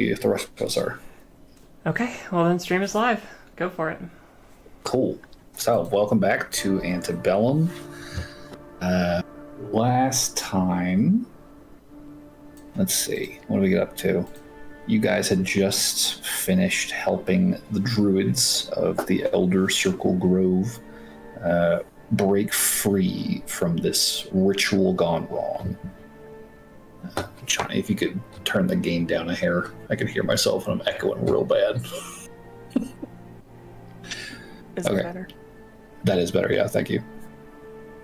If the rest of us are. Okay, well then stream is live. Go for it. Cool. So, welcome back to Antebellum. Last time, let's see, what did we get up to? You guys had just finished helping the druids of the Elder Circle Grove break free from this ritual gone wrong. Johnny, if you could turn the gain down a hair. I can hear myself and I'm echoing real bad. Is it better? That is better, yeah, thank you.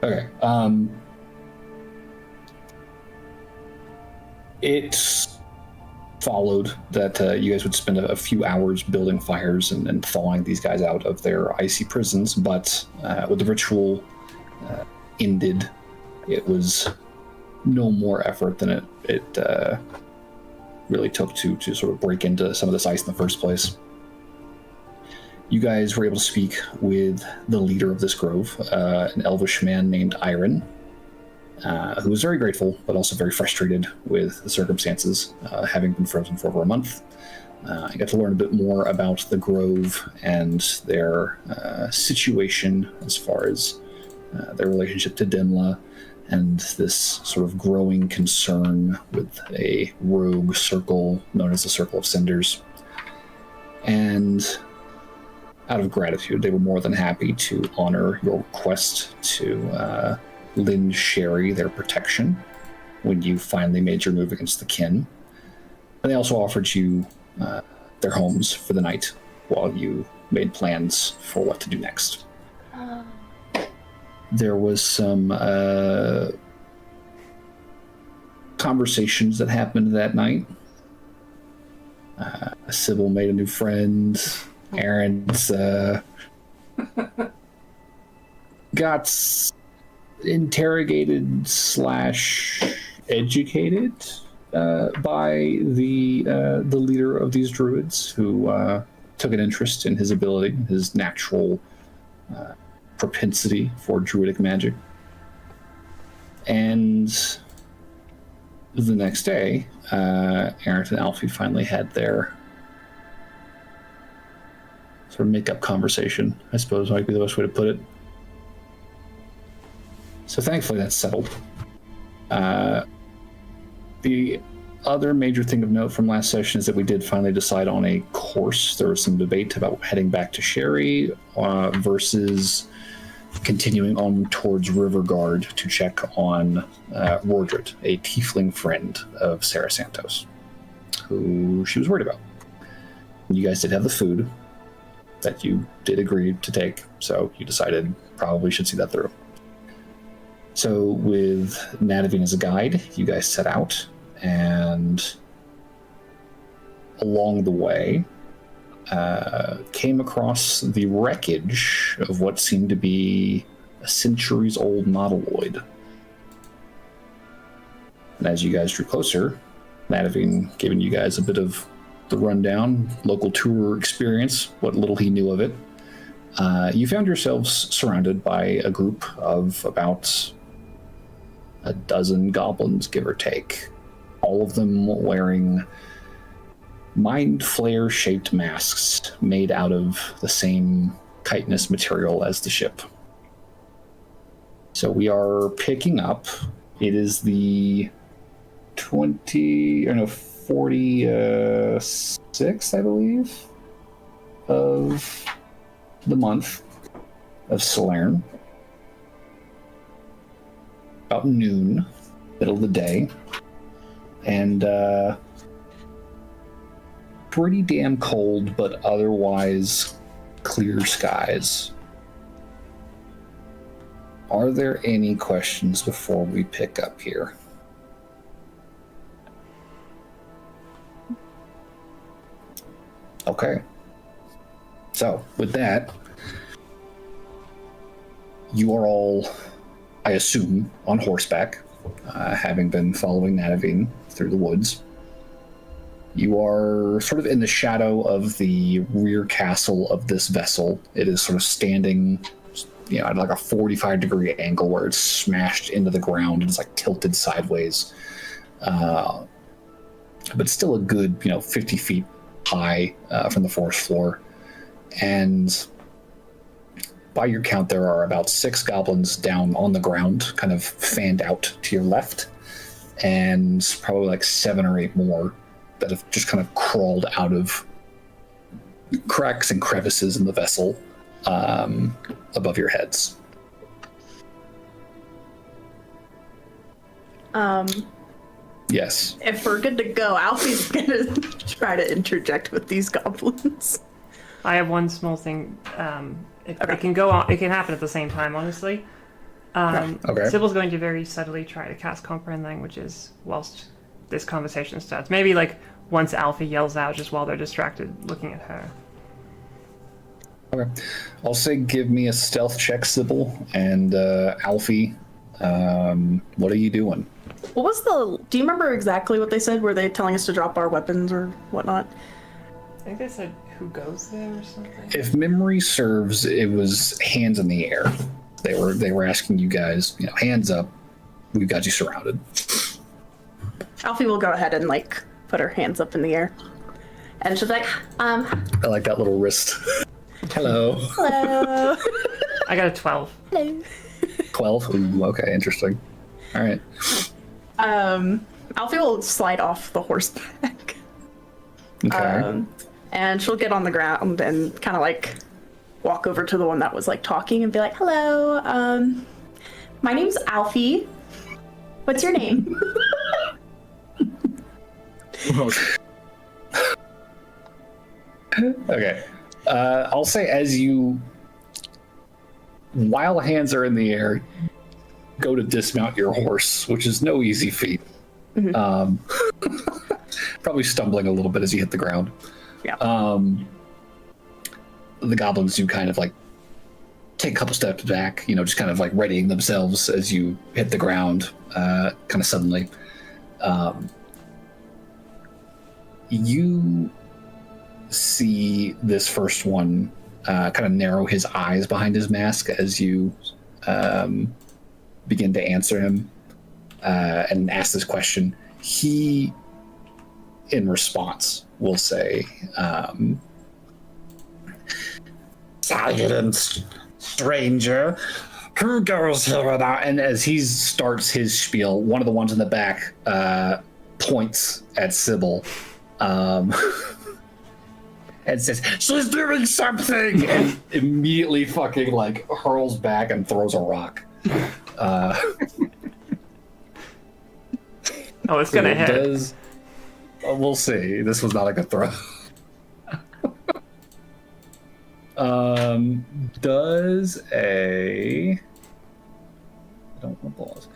Okay. It followed that you guys would spend a few hours building fires and thawing these guys out of their icy prisons, but with the ritual ended, it was no more effort than it really took to sort of break into some of this ice in the first place. You guys were able to speak with the leader of this grove, an elvish man named Iron, who was very grateful, but also very frustrated with the circumstances, having been frozen for over a month. I got to learn a bit more about the grove and their situation as far as their relationship to Dimla, and this sort of growing concern with a rogue circle known as the Circle of Cinders. And out of gratitude, they were more than happy to honor your request to lend Sherry their protection when you finally made your move against the kin. And they also offered you their homes for the night while you made plans for what to do next. There was some conversations that happened that night. Sybil made a new friend. Aaron's got interrogated / educated by the leader of these druids, who took an interest in his ability, his natural propensity for druidic magic. And the next day, Aaron and Alfie finally had their sort of make-up conversation, I suppose might be the best way to put it. So thankfully that's settled. The other major thing of note from last session is that we did finally decide on a course. There was some debate about heading back to Sherry versus continuing on towards Rivergard to check on Rordred, a tiefling friend of Sarah Santos, who she was worried about. You guys did have the food that you did agree to take, so you decided probably should see that through. So with Nadavine as a guide, you guys set out, and along the way, came across the wreckage of what seemed to be a centuries-old nautiloid. And as you guys drew closer, Nadavine giving you guys a bit of the rundown, local tour experience, what little he knew of it, you found yourselves surrounded by a group of about a dozen goblins, give or take, all of them wearing mind flare shaped masks made out of the same chitinous material as the ship. So we are picking up, it is the 46th, I believe, of the month of Solern. About noon, middle of the day. And pretty damn cold, but otherwise clear skies. Are there any questions before we pick up here? Okay. So, with that, you are all, I assume, on horseback, having been following Nadavine through the woods. You are sort of in the shadow of the rear castle of this vessel. It is sort of standing, at like a 45-degree angle where it's smashed into the ground and it's like tilted sideways. But still a good, 50 feet high from the forest floor. And by your count, there are about 6 goblins down on the ground, kind of fanned out to your left, and probably like 7 or 8 more that have just kind of crawled out of cracks and crevices in the vessel above your heads. Yes. If we're good to go, Alfie's gonna try to interject with these goblins. I have one small thing. It can go on. It can happen at the same time, honestly. Okay. Sybil's going to very subtly try to cast comprehend languages whilst this conversation starts. Maybe like once Alfie yells out, just while they're distracted looking at her. Okay. I'll say give me a stealth check, Sybil, and Alfie. What are you doing? What was do you remember exactly what they said? Were they telling us to drop our weapons or whatnot? I think they said who goes there or something. If memory serves, it was hands in the air. They were asking you guys, hands up. We've got you surrounded. Alfie will go ahead and put her hands up in the air, and she's like, I like that little wrist. Hello. Hello. I got a 12. Hello. 12? Ooh, okay, interesting. All right. Alfie will slide off the horseback. Okay. And she'll get on the ground and kind of walk over to the one that was talking and be like, hello, my name's Alfie. What's your name? Okay. I'll say while hands are in the air, go to dismount your horse, which is no easy feat. Mm-hmm. Probably stumbling a little bit as you hit the ground. Yeah. The goblins do kind of take a couple steps back, just kind of readying themselves as you hit the ground, kind of suddenly. You see this first one kind of narrow his eyes behind his mask as you begin to answer him and ask this question. He, in response, will say, "Silence, stranger. Who goes here now?" And as he starts his spiel, one of the ones in the back points at Sybil and says, "She's doing something!" and immediately fucking hurls back and throws a rock. Oh, it's gonna hit. We'll see. This was not a good throw. Does a... I don't want the laws.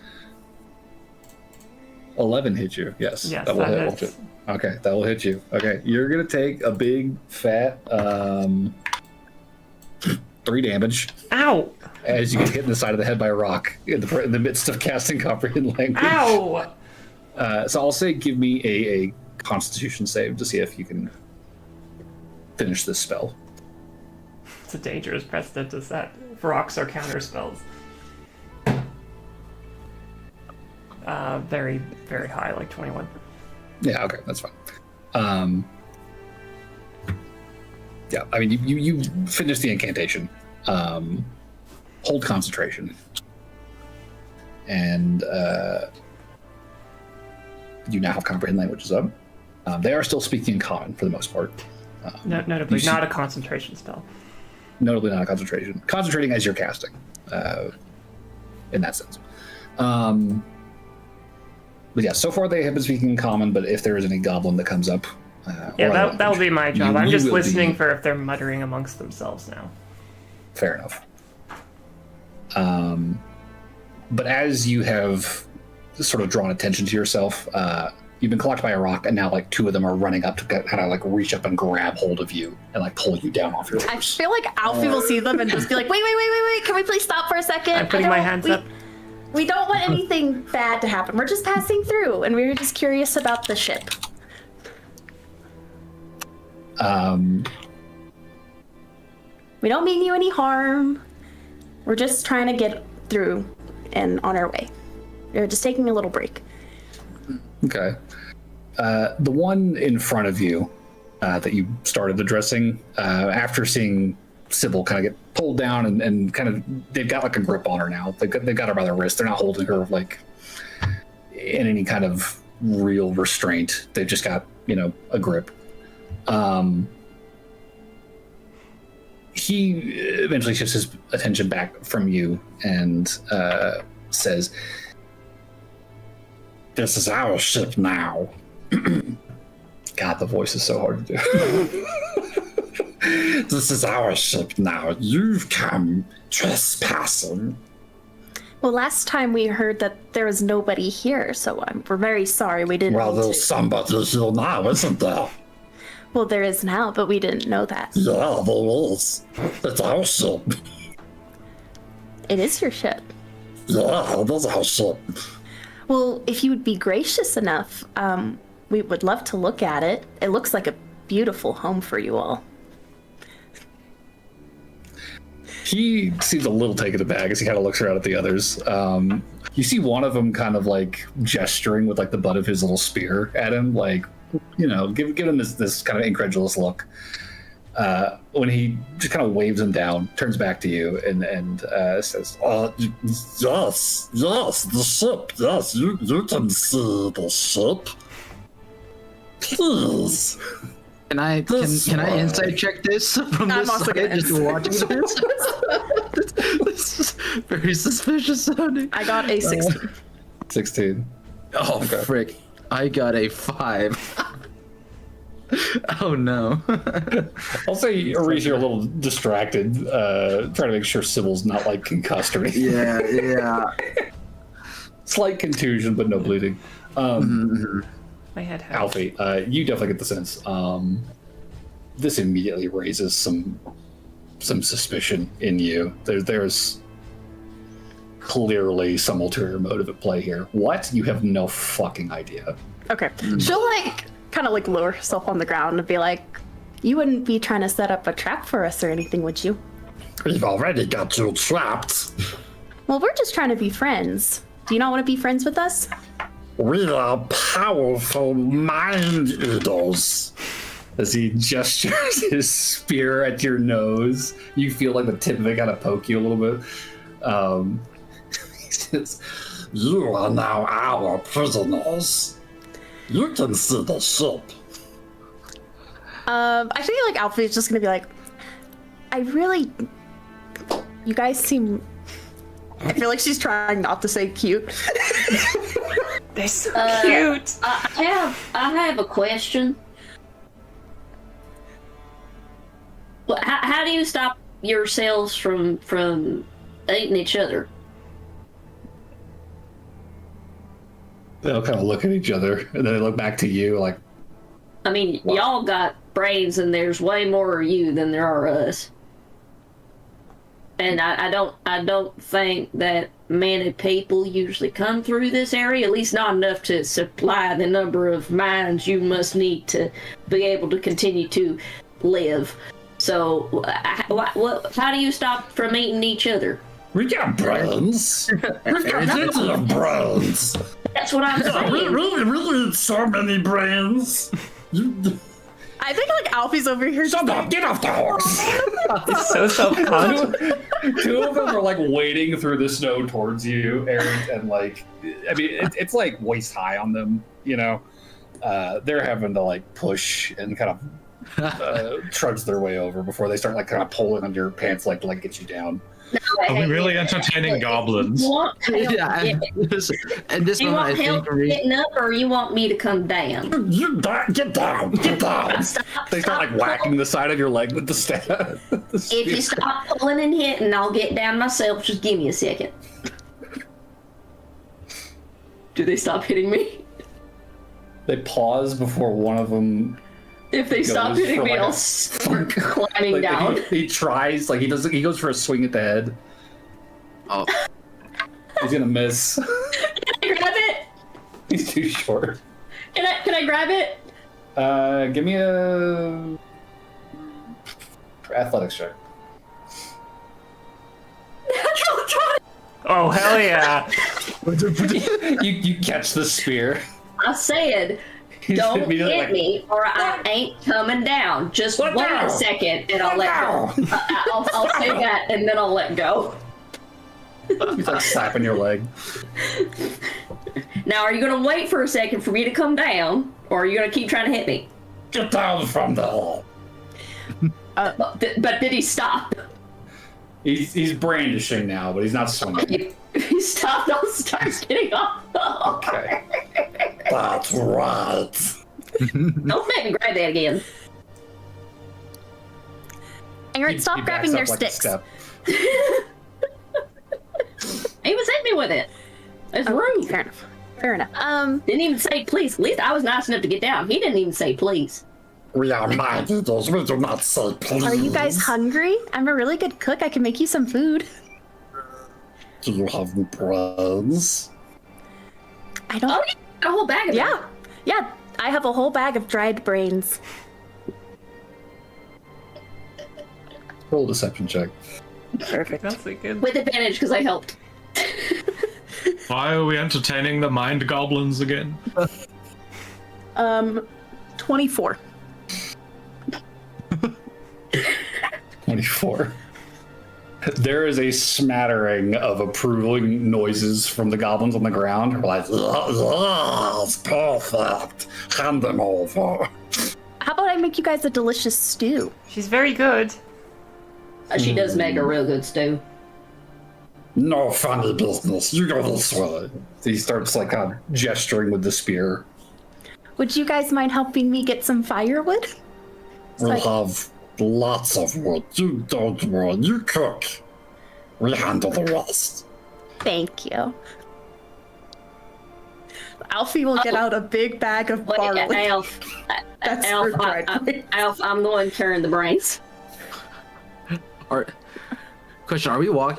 11 hit you? Yes. Yes, that will hit. hits. Won't it? Okay, that will hit you. Okay, you're gonna take a big fat 3 damage. Ow! As you get hit in the side of the head by a rock in the midst of casting comprehend language. Ow! So I'll say give me a Constitution save to see if you can finish this spell. It's a dangerous precedent to set. Rocks are counter spells. Very, very high, 21. Yeah, okay, that's fine. Yeah, I mean, you finish the incantation. Hold concentration. And you now have comprehend languages up. They are still speaking in common for the most part. Notably, not a concentration spell. Notably not a concentration. Concentrating as you're casting, in that sense. But yeah, so far they have been speaking in common, but if there is any goblin that comes up, Yeah, that will be my job. I'm just will listening for if they're muttering amongst themselves now. Fair enough. But as you have sort of drawn attention to yourself, you've been clocked by a rock, and now like two of them are running up to kind of like reach up and grab hold of you and like pull you down off your horse. I feel like Alfie will see them and just be like, wait, can we please stop for a second? I'm putting my hands up. We don't want anything bad to happen. We're just passing through, and we were just curious about the ship. We don't mean you any harm. We're just trying to get through and on our way. We're just taking a little break. Okay. The one in front of you that you started addressing, after seeing Sybil kind of get pulled down and kind of, they've got like a grip on her now. They've got her by the wrist. They're not holding her like in any kind of real restraint. They've just got, a grip. He eventually shifts his attention back from you and says, "This is our ship now." God, the voice is so hard to do. "This is our ship now. You've come trespassing." Well, last time we heard that there was nobody here, so we're very sorry we didn't. Well, mean there's to. somebody here now, isn't there? Well, there is now, but we didn't know that. Yeah, there is. It's our ship. It is your ship. Yeah, it is our ship. Well, if you would be gracious enough, we would love to look at it. It looks like a beautiful home for you all. He seems a little taken aback as he kind of looks around at the others. You see one of them kind of like gesturing with like the butt of his little spear at him, like, give him this kind of incredulous look. When he just kind of waves him down, turns back to you and says, Yes, the ship. Yes, you can see the ship. Please. Can I insight check this from I'm this also side? gonna Just watching this. This is very suspicious sounding. I got a 16. 16. Oh frick! I got a 5. Oh no! I'll say, Arish, you're a little distracted, trying to make sure Sybil's not like concussed or anything. Yeah. Slight contusion, but no bleeding. My head hurts. Alfie, you definitely get the sense. This immediately raises some suspicion in you. There's clearly some ulterior motive at play here. What? You have no fucking idea. Okay. She'll kind of lower herself on the ground and be like, "You wouldn't be trying to set up a trap for us or anything, would you?" We've already got you trapped. Well, we're just trying to be friends. Do you not want to be friends with us? We are powerful mind eaters. As he gestures his spear at your nose, you feel like the tip of it kind of poke you a little bit. He says, You are now our prisoners. You can see the ship. I think Alfie's just gonna be like, you guys seem. I feel like she's trying not to say cute. They're so cute. I have a question. Well, how do you stop yourselves from eating each other? they'll kind of look at each other, and then they look back to you like, I mean, Wow. y'all got brains, and there's way more of you than there are us. And I don't think that many people usually come through this area, at least not enough to supply the number of minds you must need to be able to continue to live. So, how do you stop from eating each other? We got brains. We've got plenty of brains. That's what I'm saying. We eat so many brains. I think Alfie's over here. Shut up! Get off the horse! He's so self-conscious. two of them are like wading through the snow towards you, Aaron, and it's like waist high on them, They're having to push and kind of trudge their way over before they start like kind of pulling on your pants like to like get you down. Are we really entertaining goblins? You want help Yeah, and this you moment, I want help think getting up, or you want me to come down? Get down, get down. They start like whacking the side of your leg with the staff. If you stop pulling and hitting, I'll get down myself. Just give me a second. Do they stop hitting me? They pause before one of them. If they stop Goes hitting for me, like I'll a- start climbing Like, down. he tries, like he does. He goes for a swing at the head. oh, He's gonna miss. Can I grab it? He's too short. Can I grab it? Give me a athletics check. Oh hell yeah! You catch the spear. I said, don't immediately hit like, me, or I ain't coming down. Just wait a second, and I'll let go. I'll say that, and then I'll let go. He's like slapping your leg. Now, are you gonna wait for a second for me to come down, or are you gonna keep trying to hit me? Get down from there. But did he stop? He's brandishing now, but he's not swinging. If he stopped, I'll start getting off. Okay. That's right. Don't make me grab that again. Aaron, stop He grabbing backs their up like a sticks. step. He was hitting me with it. It's rude. Fair enough. Fair enough. Didn't even say please. At least I was nice enough to get down. He didn't even say please. We are mind eaters. We do not say please. Are you guys hungry? I'm a really good cook. I can make you some food. Do you have any brains? I don't. Oh, yeah, a whole bag of Yeah. Yeah. I have a whole bag of dried brains. Roll a deception check. Perfect. That's a good. with advantage because I helped. Why are we entertaining the mind goblins again? 24. 24. There is a smattering of approving noises from the goblins on the ground. Like, Yes, perfect. Hand them over. How about I make you guys a delicious stew? She's very good. She does make a real good stew. No funny business. You go this way. he starts like gesturing with the spear. Would you guys mind helping me get some firewood? We have lots of wood. You don't worry. You cook. We handle the rest. Thank you. Alfie will get out a big bag of Wait, barley. Alf. That's Alf, for dried brains. Alf, I'm the one carrying the brains. Question: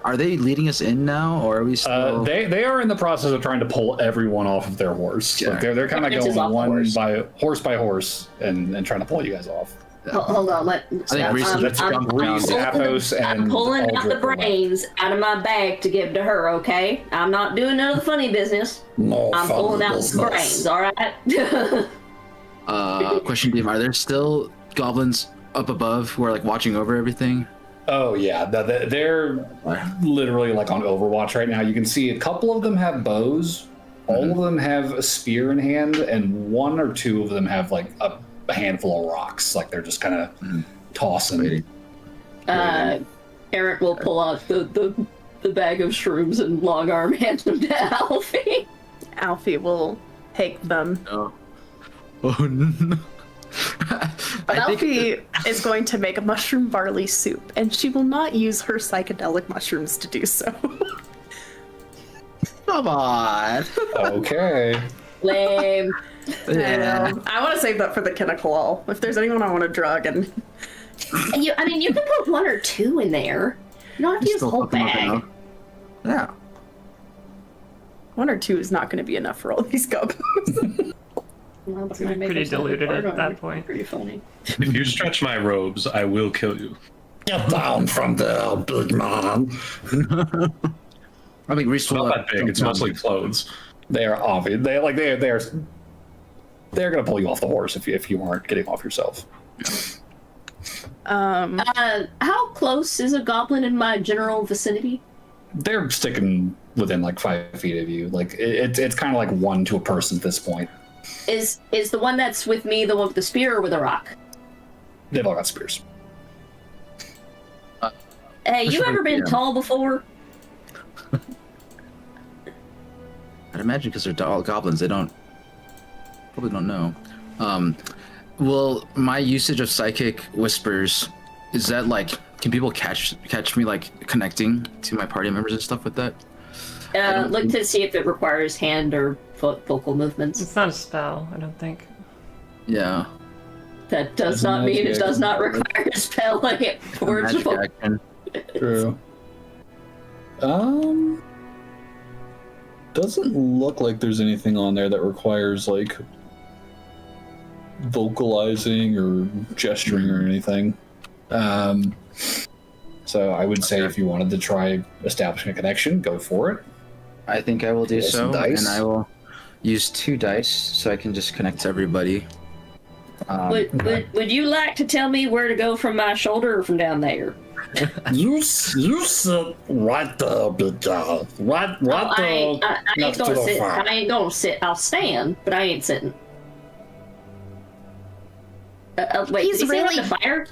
Are they leading us in now, or are we still? They are in the process of trying to pull everyone off of their horse. Yeah. Like they're kind of Which is off going the horse. by horse and trying to pull you guys off. Hold on, I think Reese is That's jumped Reese, down. Athos, and I'm pulling out the Aldrich are left. brains out of my bag to give to her, okay? I'm not doing none of the funny business. No I'm funny pulling out the business. brains, alright? Question, Beam: are there still goblins up above who are like watching over everything? Oh yeah, they're literally like on Overwatch right now. You can see a couple of them have bows, all of them have a spear in hand, and one or two of them have like a handful of rocks. Like they're just kind of tossing. Eric will pull out the bag of shrooms and long arm hand them to Alfie. Alfie will take them. Oh no! But Alfie is going to make a mushroom barley soup, and she will not use her psychedelic mushrooms to do so. Come on. Okay. Lame. Yeah. I want to save that for the Kinnikalal. If there's anyone I want to drug, and You can put one or two in there. You don't have to use the Still whole hook 'em up bag. enough. Yeah. 1 or 2 is not going to be enough for all these goblins. Well, it's Pretty diluted at that point. Pretty funny. If you stretch my robes, I will kill you. Get down from there, big man. I think Reese It's will. not that big. It's mostly clothes. They are obvious. They're gonna pull you off the horse if you aren't getting off yourself. How close is a goblin in my general vicinity? They're sticking within like 5 feet of you. Like it's kind of like one to a person at this point. Is the one that's with me the one with the spear or with a rock? they've all got spears. Hey, you ever been Yeah. tall before? I'd imagine because they're all goblins, they probably don't know. Well, my usage of psychic whispers, is that like, can people catch me like connecting to my party members and stuff with that? Look to see if it requires hand or foot vocal movements. It's not a spell, I don't think. Yeah. That does It's not mean it magic. does not require a spell like it A words magic of action. True. Doesn't look like there's anything on there that requires like vocalizing or gesturing or anything. So I would say if you wanted to try establishing a connection, go for it. I think I will do Roll some so, dice. and I will use 2 dice so I can just connect to everybody. Would you like to tell me where to go from my shoulder or from down there? You sit right there, big guy. Right I there. ain't next to gonna the sit. fire. I ain't gonna sit. I'll stand, but I ain't sitting. Wait, He's did he say really- around the fire?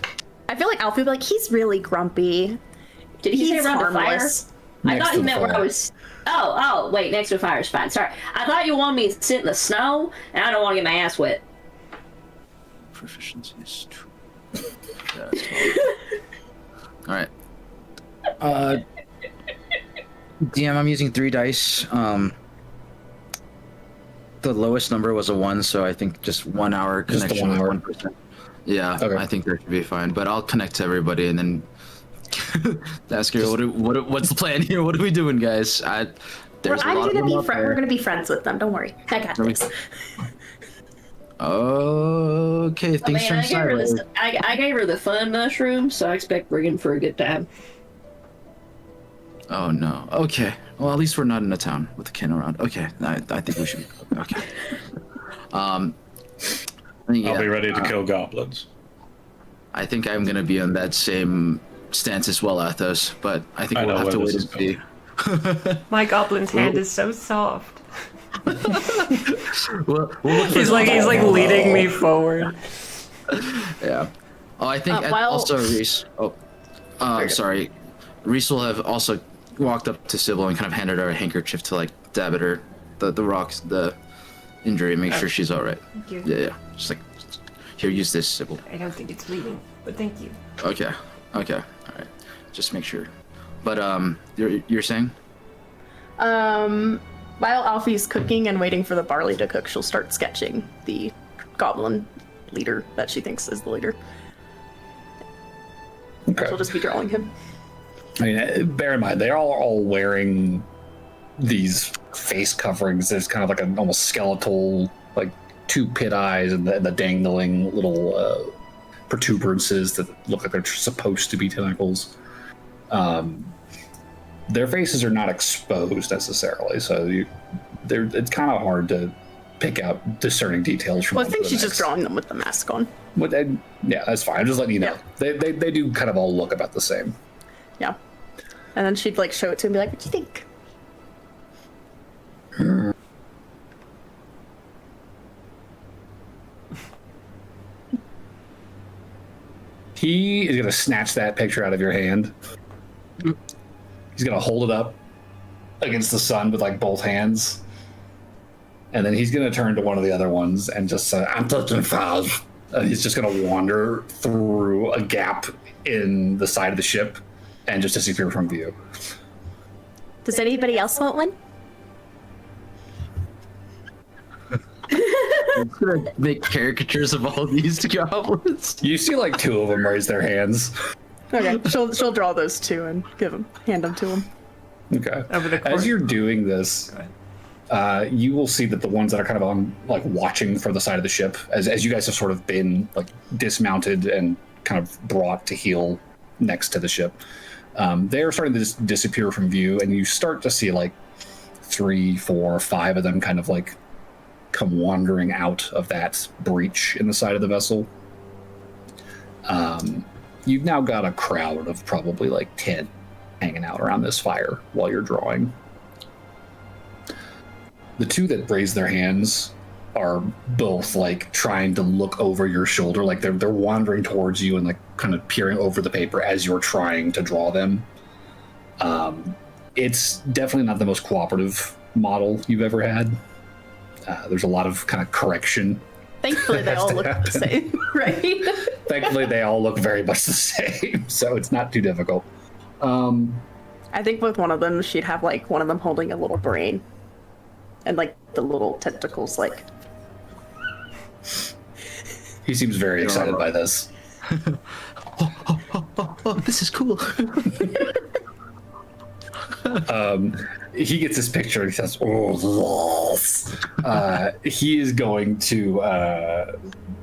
I feel like Alfie would be like, he's really grumpy. Did he say He's around harmless. the fire? I Next thought to he the meant where I fire. was. Oh, wait, next to the fire is fine. Sorry. I thought you wanted me to sit in the snow, and I don't want to get my ass wet. Proficiency is 2. Alright. DM, I'm using 3 dice. The lowest number was a 1, so I think just 1 hour Just the connection 1 with hour. 1%. Yeah, Okay. I think that should be fine. But I'll connect to everybody and then ask her, what's the plan here? What are we doing, guys? There's a lot of them out We're there. gonna be friends with them. Don't worry. I got this. Okay, things turn sideways. I gave her the fun mushroom, so I expect we're in for a good time. Oh no. Okay. Well, at least we're not in a town with a kin around. Okay. I think we should. Okay. Yeah, I'll be ready to kill goblins. I think I'm gonna be on that same stance as well, Athos. But I think I we'll know have to where wait this and is see. My goblin's hand is so soft. We'll look for He's like leading me forward. Yeah. Oh, I think while- also Reese. Oh, sorry. Reese will have also walked up to Sybil and kind of handed her a handkerchief to like dab at her, the rocks, the injury, and make sure she's all right. Thank you. Yeah. Just like, here, use this, Sybil. I don't think it's bleeding, but thank you. Okay. All right. Just make sure. But you're saying? While Alfie's cooking and waiting for the barley to cook, she'll start sketching the goblin leader that she thinks is the leader. Okay. She'll just be drawing him. I mean, bear in mind, they're all wearing these face coverings. There's kind of like an almost skeletal, like 2 pit eyes and the dangling little protuberances that look like they're supposed to be tentacles. Their faces are not exposed necessarily, so it's kind of hard to pick out discerning details from Well, I one think to the she's just next. drawing them with the mask on. But yeah, that's fine. I'm just letting you know. Yeah. They do kind of all look about the same. Yeah. And then she'd like show it to him and be like, what do you think? He is going to snatch that picture out of your hand. He's going to hold it up against the sun with like both hands. And then he's going to turn to one of the other ones and just say, I'm taking 5. And he's just going to wander through a gap in the side of the ship and just disappear from view. Does anybody else want one? I'm gonna make caricatures of all these goblins. You see like 2 of them raise their hands. Okay, she'll draw those 2 and hand them to him. Okay. Over the course. As you're doing this, you will see that the ones that are kind of on, like, watching from the side of the ship, as you guys have sort of been like dismounted and kind of brought to heel next to the ship, they are starting to disappear from view, and you start to see like 3, 4, 5 of them kind of like come wandering out of that breach in the side of the vessel. You've now got a crowd of probably like 10 hanging out around this fire while you're drawing. The 2 that raise their hands are both like trying to look over your shoulder, like they're wandering towards you and like kind of peering over the paper as you're trying to draw them. It's definitely not the most cooperative model you've ever had. There's a lot of kind of correction. Thankfully, they all look the same, right? Thankfully, they all look very much the same, so it's not too difficult. I think with one of them, she'd have like one of them holding a little brain, and like the little tentacles, like. He seems very excited by this. Oh, this is cool. He gets this picture and he says, "Oh, yes." He is going to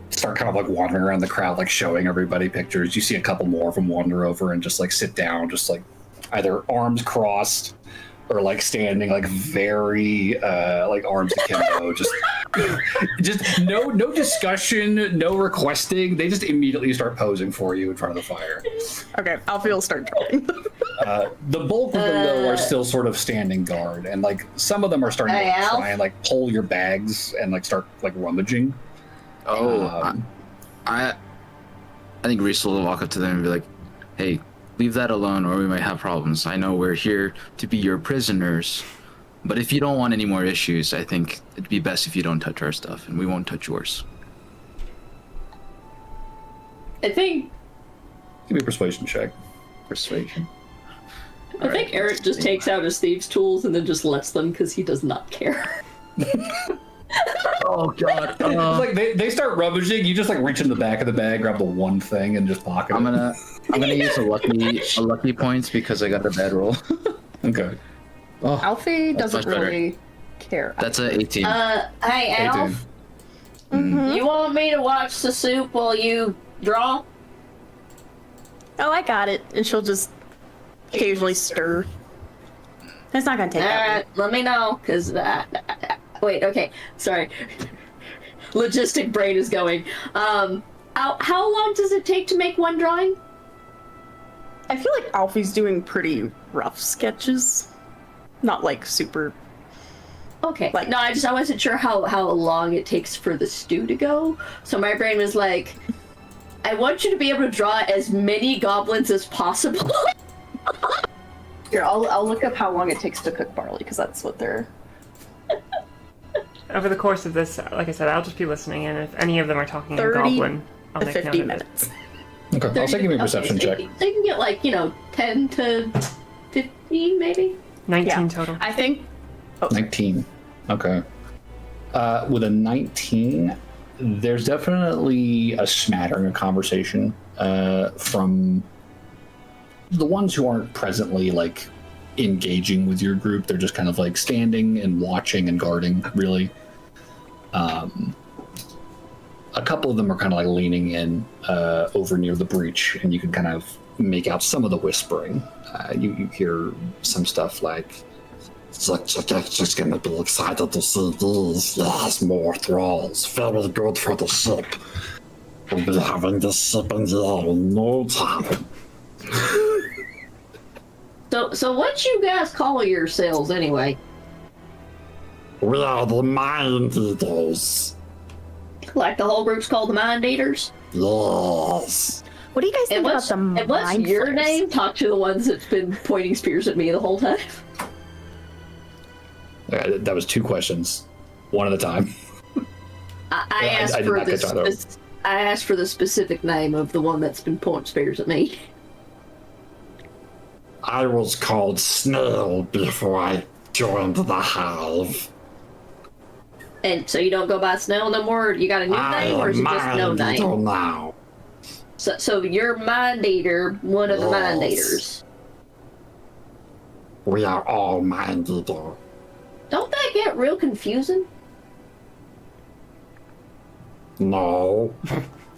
start kind of like wandering around the crowd, like showing everybody pictures. You see a couple more of them wander over and just like sit down, just like either arms crossed or like standing like very like arms akimbo, just no discussion, no requesting. They just immediately start posing for you in front of the fire. Okay, Alfie will start drawing. The bulk of them though are still sort of standing guard, and like some of them are starting to like, try and like pull your bags and like start like rummaging. I think Reese will walk up to them and be like, "Hey, leave that alone or we might have problems. I know we're here to be your prisoners, but if you don't want any more issues, I think it'd be best if you don't touch our stuff and we won't touch yours." I think Give me a persuasion check. Persuasion. I think Eric just takes out his thieves' tools and then just lets them because he does not care. Oh god. It's like they start rummaging, you just like reach in the back of the bag, grab the one thing and just pocket I'm it. gonna use a lucky points because I got a bad roll. Okay. Oh, Alfie that's doesn't much better. really care. That's a 18. Hey, Alf, 18. you want me to watch the soup while you draw? Oh, I got it. And she'll just occasionally stir. It's not gonna take that Alright, let me know, because... wait, okay, sorry. Logistic brain is going. How long does it take to make one drawing? I feel like Alfie's doing pretty rough sketches. Not like super... Okay. Like- No, I wasn't sure how long it takes for the stew to go. So my brain was like, I want you to be able to draw as many goblins as possible. Here, I'll look up how long it takes to cook barley, because that's what they're... Over the course of this, like I said, I'll just be listening, and if any of them are talking in 30 Goblin, I'll to make note 50 of it. minutes. Okay, I'll say give me a perception so check. They can get like, 10 to 15 maybe? 19 Yeah. total. I think... 19. Okay. With a 19, there's definitely a smattering of conversation from the ones who aren't presently like engaging with your group. They're just kind of like standing and watching and guarding, really. A couple of them are kind of like leaning in over near the breach, and you can kind of make out some of the whispering. You hear some stuff like, Just gonna be excited to see these. Yes, more thralls. Very good for the ship. We'll be having this ship in the air in no time. So what you guys call yourselves anyway? We are the Mind Eaters. Like the whole group's called the Mind Eaters? Yes. What do you guys think about the and what's mind your flayers? name? Talk to the ones that's been pointing spears at me the whole time. that was 2 questions, one at a time. I Yeah, asked I did for not catch either. I asked for the specific name of the one that's been pointing spears at me. I was called Snail before I joined the hive. And so you don't go by Snell no more? You got a new I name, or is am it just no Mind Eater name? now. So you're Mind Eater, one of the Mind Yes. Eaters. We are all Mind Eater. Don't that get real confusing? No.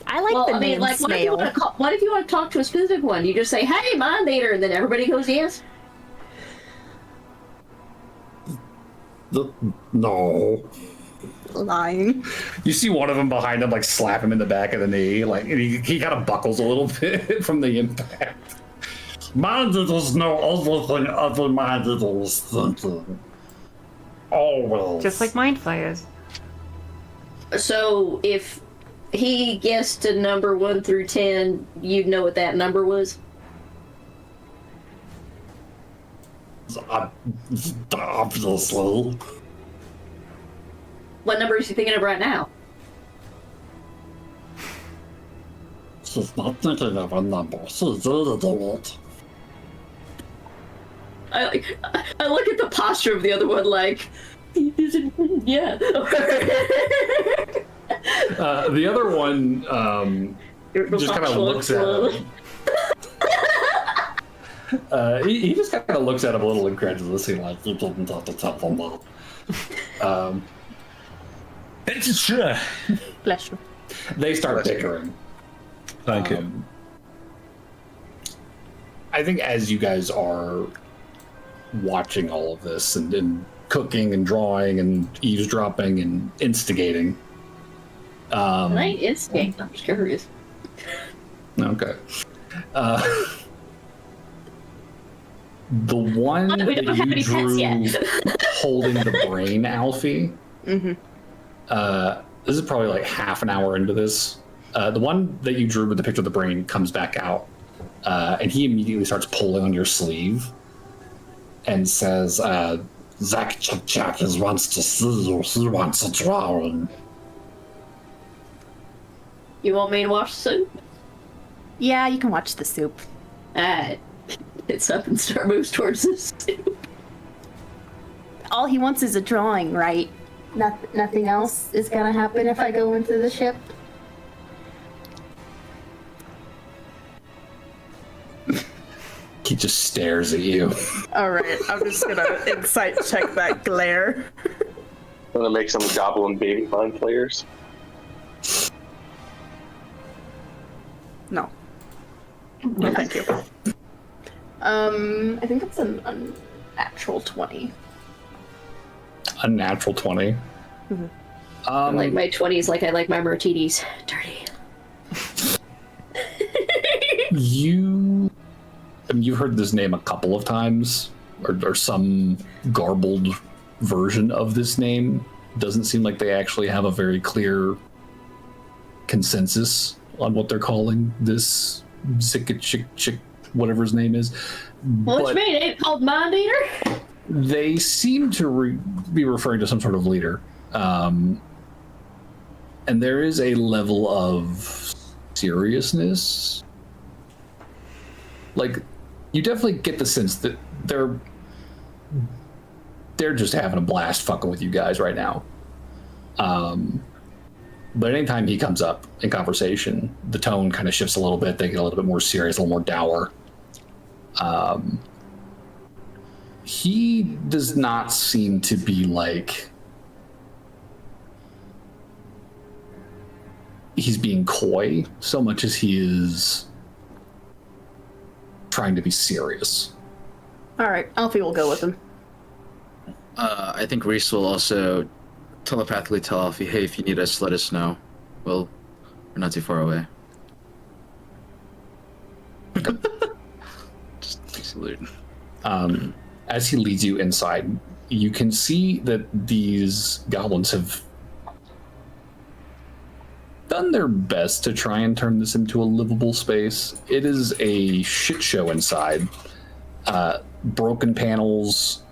I like Well, the I mean, name like, what if, you Snail. want to what if you want to talk to a specific one? You just say, "Hey, Mind Eater," and then everybody goes, "Yes." No. Lying. You see one of them behind him, like slap him in the back of the knee, like and he kind of buckles a little bit from the impact. Mind Eaters know everything other Mind Eaters thinking. Always. Just like Mind Flayers. So if he guessed a number 1 through 10, you'd know what that number was? Obviously. What number is he thinking of right now? She's not thinking of a number. She's reading it. I look at the posture of the other one like, yeah. The other one just kind of looks at him. He just kind of looks at him a little incredulously, like, You didn't have to tell them that. It's true. Bless you. they start bickering. Thank you. I think as you guys are watching all of this and cooking and drawing and eavesdropping and instigating. I ain't instinct. I'm just curious. Okay. The one We don't that have you any pets drew yet. holding the brain, Alfie. This is probably like half an hour into this. The one that you drew with the picture of the brain comes back out, and he immediately starts pulling on your sleeve and says, Zach Jack wants to see you. He wants a drawing. You want me to watch the soup? Yeah, you can watch the soup. Alright. It's up and start moves towards the soup. All he wants is a drawing, right? Nothing else is gonna happen if I go into the ship. he just stares at you. Alright, I'm just gonna insight check that glare. Gonna make some goblin baby mind players. No. No, thank you. I think it's an unnatural 20. A natural 20. I like my 20s like I like my martinis. Dirty. You've heard this name a couple of times, or some garbled version of this name. Doesn't seem like they actually have a very clear consensus on what they're calling this Chick, whatever his name is. What you mean? Ain't it called Mind Eater? They seem to be referring to some sort of leader. And there is a level of seriousness. Like, you definitely get the sense that they're just having a blast fucking with you guys right now. But anytime he comes up in conversation, the tone kind of shifts a little bit. They get a little bit more serious, a little more dour. He does not seem to be like he's being coy so much as he is trying to be serious. Alright, Alfie will go with him. I think Reese will also telepathically tell Alfie, hey, if you need us, let us know. Well, we're not too far away. Just salute. As he leads you inside, you can see that these goblins have done their best to try and turn this into a livable space. It is a shit show inside. Broken panels,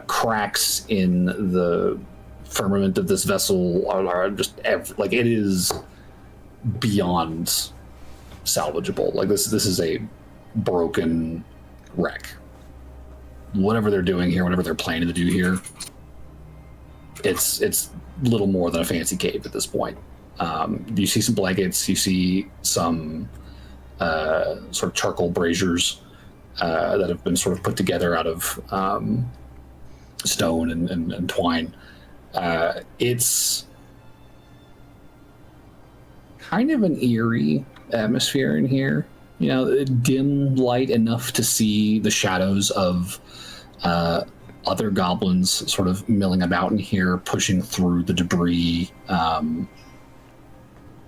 cracks in the firmament of this vessel are just like, it is beyond salvageable. Like, this is a broken wreck. Whatever they're doing here, whatever they're planning to do here, it's little more than a fancy cave at this point. You see some blankets, you see some sort of charcoal braziers that have been sort of put together out of stone and twine. It's kind of an eerie atmosphere in here. You know, dim light enough to see the shadows of other goblins sort of milling about in here, pushing through the debris.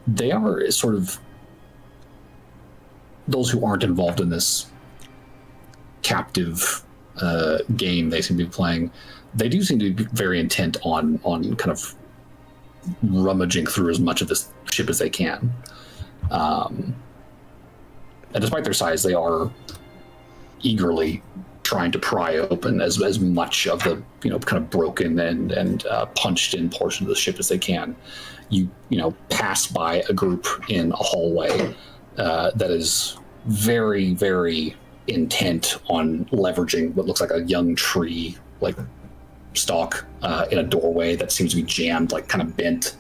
They are sort of those who aren't involved in this captive game they seem to be playing. They do seem to be very intent on kind of rummaging through as much of this ship as they can. And despite their size, they are eagerly trying to pry open as much of the kind of broken and punched in portion of the ship as they can. You pass by a group in a hallway that is very, very intent on leveraging what looks like a young tree like stalk in a doorway that seems to be jammed, like kind of bent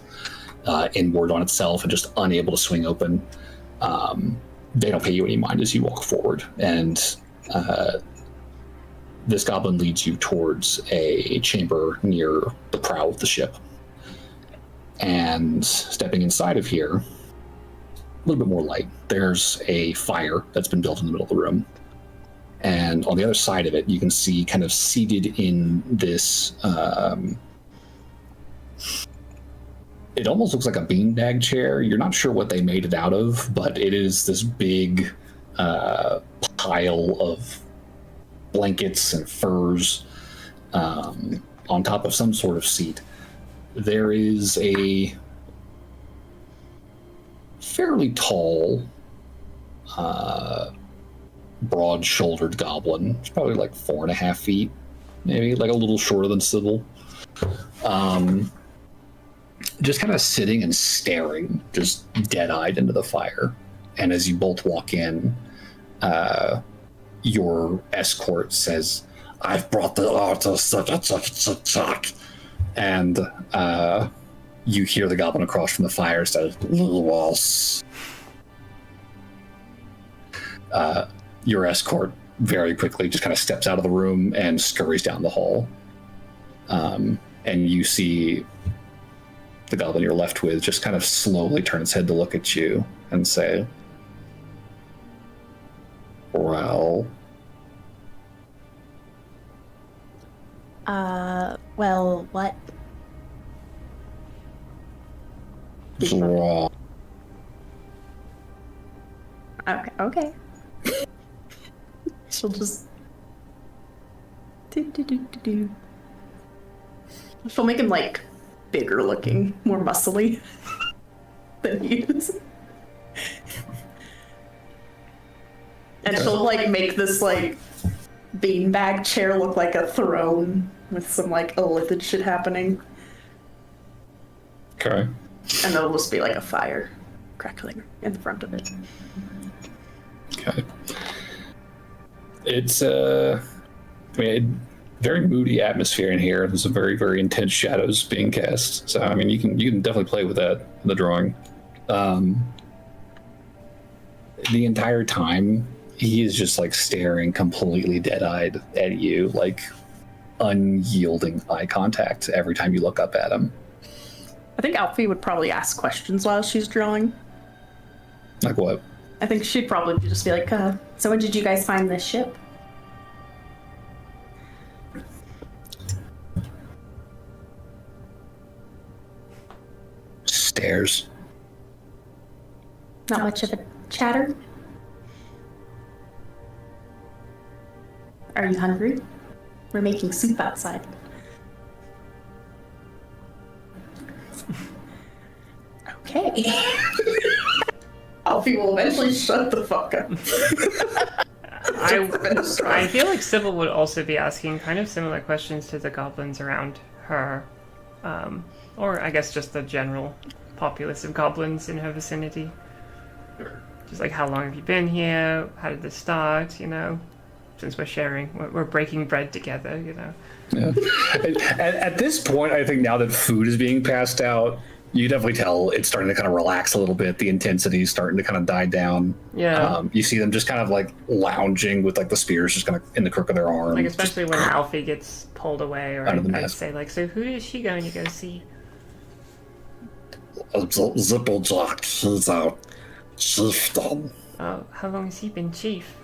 inward on itself and just unable to swing open. They don't pay you any mind as you walk forward, and this goblin leads you towards a chamber near the prow of the ship. And stepping inside of here, a little bit more light, there's a fire that's been built in the middle of the room. And on the other side of it, you can see kind of seated in this, it almost looks like a beanbag chair. You're not sure what they made it out of, but it is this big pile of blankets and furs on top of some sort of seat. There is a fairly tall, broad-shouldered goblin. It's probably like 4.5 feet, maybe like a little shorter than Sybil. Just kind of sitting and staring, just dead-eyed into the fire. And as you both walk in, your escort says, "I've brought the artist, and you hear the goblin across from the fire say, "Yes." Your escort very quickly just kind of steps out of the room and scurries down the hall. And you see the goblin you're left with just kind of slowly turn its head to look at you and say, "Well." Well, what? Draw. Okay. She'll just do. She'll make him like bigger looking, more muscly than he is. And she'll like make this like beanbag chair look like a throne with some like illithid shit happening. Okay. And there'll just be like a fire crackling in the front of it. Okay. It's very moody atmosphere in here. There's some very, very intense shadows being cast. So I mean, you can definitely play with that in the drawing. The entire time, he is just like staring completely dead-eyed at you, like unyielding eye contact every time you look up at him. I think Alfie would probably ask questions while she's drawing. Like what? I think she'd probably just be like, so when did you guys find this ship? Stairs. Not much of a chatter? Are you hungry? We're making soup outside. Okay. Alfie will eventually shut the fuck up. I feel like Sybil would also be asking kind of similar questions to the goblins around her, or I guess just the general populace of goblins in her vicinity. Just like, how long have you been here? How did this start? Since we're sharing, we're breaking bread together. Yeah. At this point, I think now that food is being passed out, you definitely tell it's starting to kind of relax a little bit. The intensity is starting to kind of die down. Yeah. You see them just kind of like lounging with like the spears just kind of in the crook of their arm. Like, especially when Alfie gets pulled away, or I'd say like, so who is she going to go see? Zipplejack, he's our chieftain. Oh, how long has he been chief?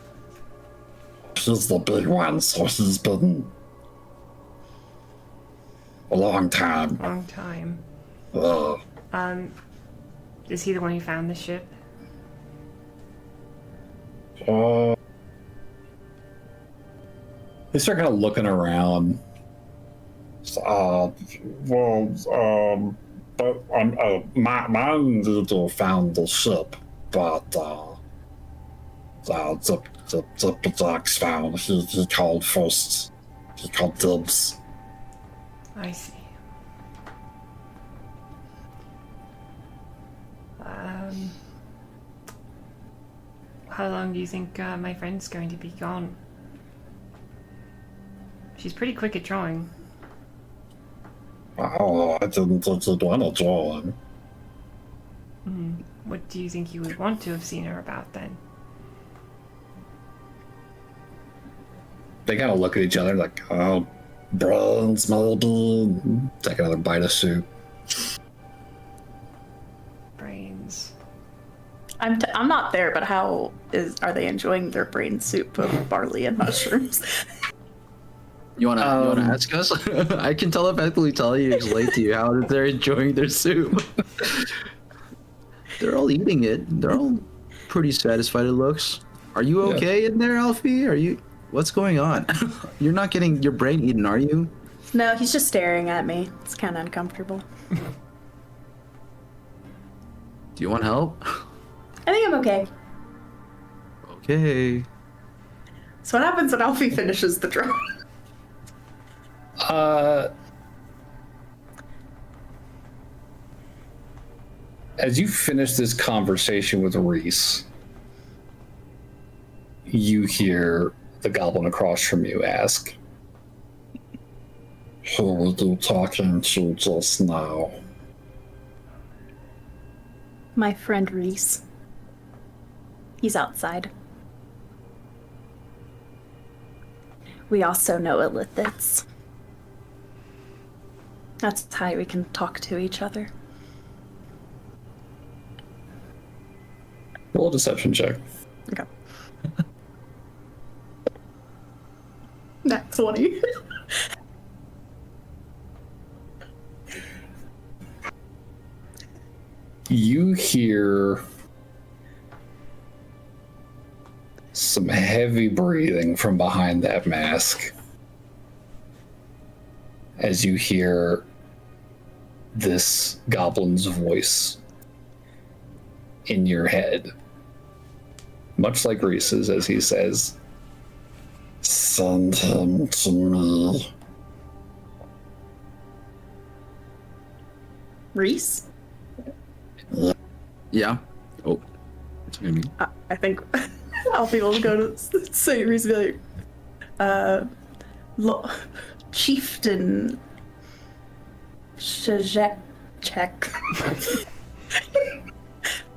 He's the big one, so he's been a long time. Long time. Is he the one who found the ship? They start kind of looking around. but mine leader found the ship, but the dogs found. He called first. He called dibs. I see. How long do you think my friend's going to be gone? She's pretty quick at drawing. Oh, I didn't think you'd want to draw him. What do you think you would want to have seen her about then? They kind of look at each other like, oh, Brains, maybe. take another bite of soup. Brains. I'm not there, but are they enjoying their brain soup of barley and mushrooms? You wanna ask us? I can telepathically tell you, explain to you how they're enjoying their soup. They're all eating it. They're all pretty satisfied. It looks. Are you okay in there, Alfie? Are you? What's going on? You're not getting your brain eaten, are you? No, he's just staring at me. It's kind of uncomfortable. Do you want help? I think I'm okay. Okay. So what happens when Alfie finishes the drawing? As you finish this conversation with Reese, you hear the goblin across from you ask, Who were you talking to just now? My friend Reese. He's outside. We also know Illithids. That's how we can talk to each other. roll a deception check. Okay. That's 20. You hear some heavy breathing from behind that mask as you hear this goblin's voice in your head, much like Reese's, as he says, Send him to me. Reese? Yeah. Oh. It's gonna be. I think Alfie will go to say Reese and be like, Chieftain Shajek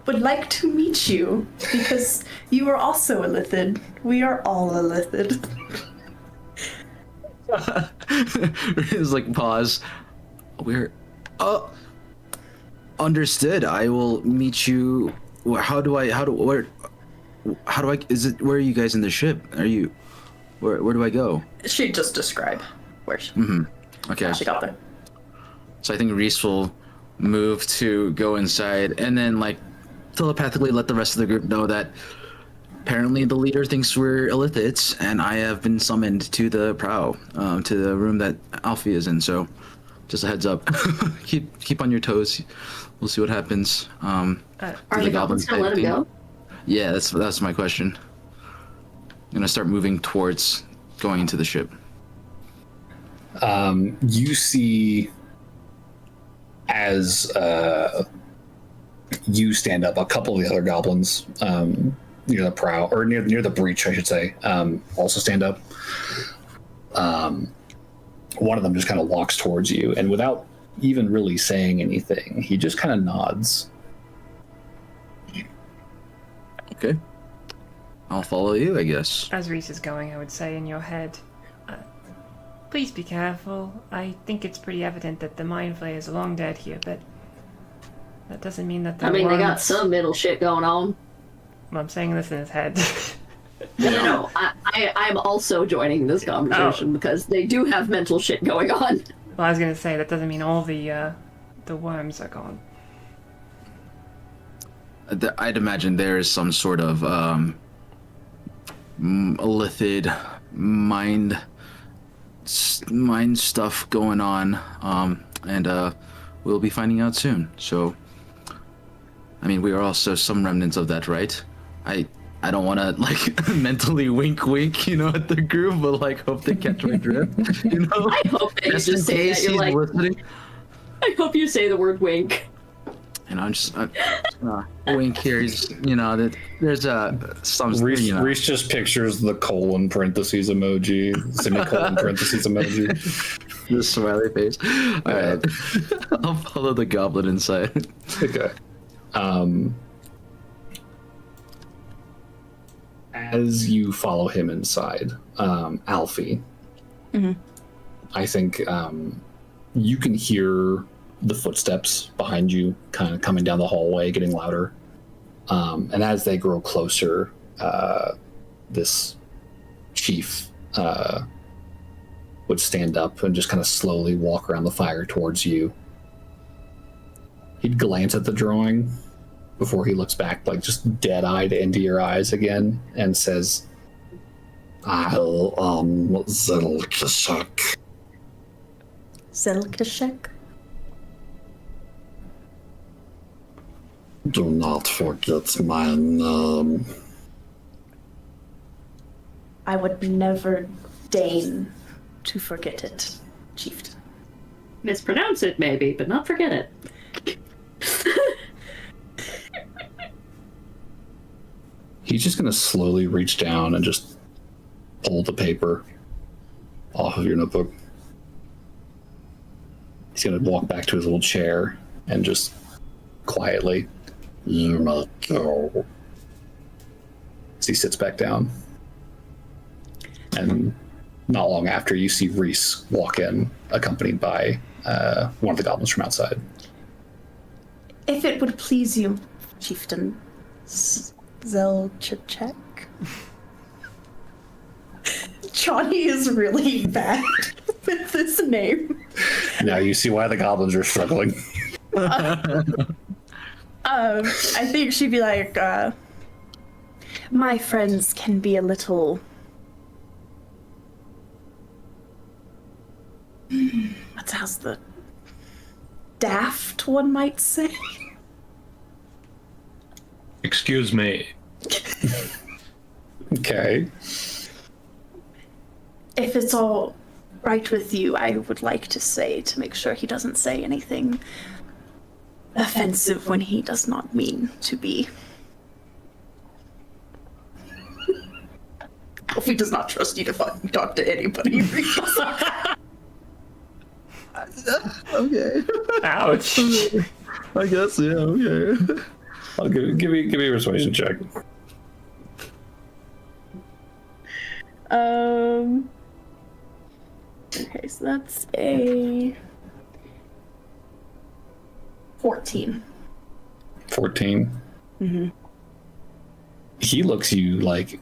would like to meet you because you are also a Lithid. We are all a Lithid. It's like pause. We're understood. I will meet you. Where are you guys in the ship? Are you where do I go? She'd just describe where she, Okay. how she got there. So I think Reese will move to go inside and then like telepathically let the rest of the group know that apparently the leader thinks we're Illithids and I have been summoned to the prow, to the room that Alfie is in. So just a heads up. keep on your toes. We'll see what happens. Are the goblins gonna let him go? Yeah, that's my question. I'm gonna start moving towards going into the ship. you see as you stand up, a couple of the other goblins near the prow, or near the breach, I should say, also stand up. One of them just kind of walks towards you, and without even really saying anything, he just kind of nods. Okay. I'll follow you, I guess. As Reese is going, I would say in your head, please be careful. I think it's pretty evident that the mind flayers are long dead here, but that doesn't mean that I mean, they got some middle shit going on. Well, I'm saying this in his head. No. I'm also joining this conversation because they do have mental shit going on. Well, I was going to say, that doesn't mean all the worms are gone. I'd imagine there is some sort of Lithid mind stuff going on, and we'll be finding out soon. So, I mean, we are also some remnants of that, right? I don't want to like mentally wink at the group, but like hope they catch my drift. I hope that you Just in just say that. case You're he's like, listening. I hope you say the word wink. And I'm just wink here. That there's some. Reese just pictures the colon parentheses emoji, semicolon parentheses emoji. The smiley face. All right, I'll follow the goblin inside. Okay. As you follow him inside, Alfie, I think you can hear the footsteps behind you kind of coming down the hallway, getting louder. And as they grow closer, this chief would stand up and just kind of slowly walk around the fire towards you. He'd glance at the drawing before he looks back, like just dead-eyed into your eyes again, and says, I am Zelkishek. Zelkishek? Do not forget my name. I would never deign to forget it, chieftain. Mispronounce it, maybe, but not forget it. he's just going to slowly reach down and just pull the paper off of your notebook. He's going to walk back to his little chair and just quietly, You may go. as he sits back down. And not long after, you see Reese walk in, accompanied by one of the goblins from outside. If it would please you, chieftain Zelchechek. Johnny is really bad with this name. Now you see why the goblins are struggling. I think she'd be like, my friends can be a little... how's the... daft, one might say? Excuse me. Okay. If it's all right with you, I would like to say, to make sure he doesn't say anything offensive when he does not mean to be. If he does not trust you to fucking talk to anybody, Reese. Okay. Ouch. I guess, yeah, okay. I'll give me a persuasion check. Okay, so that's a 14. 14. Mm-hmm. He looks you like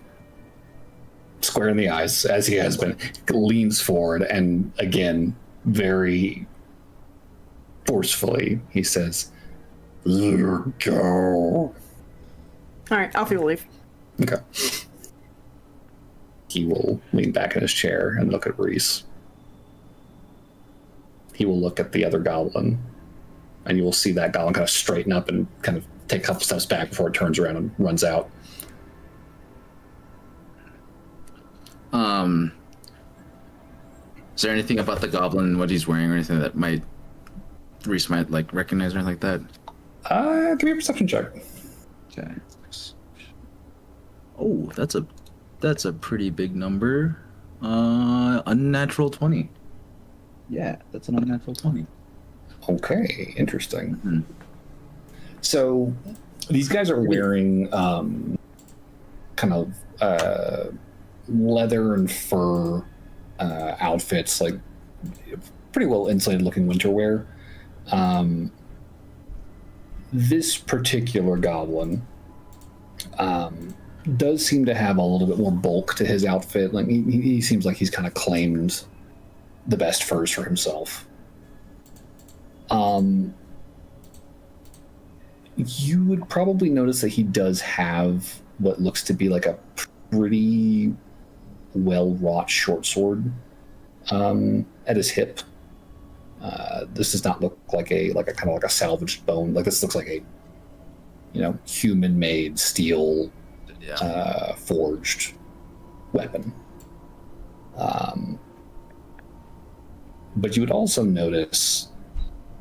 square in the eyes, as he has been, leans forward, and again, very forcefully, he says, You go. Alright, Alfie will leave. okay. He will lean back in his chair and look at Reese. He will look at the other goblin, and you will see that goblin kind of straighten up and kind of take a couple steps back before it turns around and runs out. Is there anything about the goblin, what he's wearing, or anything that Reese might like recognize or anything like that? Give me a perception check. Okay. Oh, that's a pretty big number. Unnatural 20. Yeah, that's an unnatural 20. Okay, interesting. Mhm. So these guys are wearing kind of leather and fur outfits, like pretty well insulated looking winter wear. This particular goblin does seem to have a little bit more bulk to his outfit. Like he seems like he's kind of claimed the best furs for himself. You would probably notice that he does have what looks to be like a pretty well-wrought short sword at his hip. This does not look like a kind of like a salvaged bone. Like this looks like a human-made steel forged weapon. But you would also notice,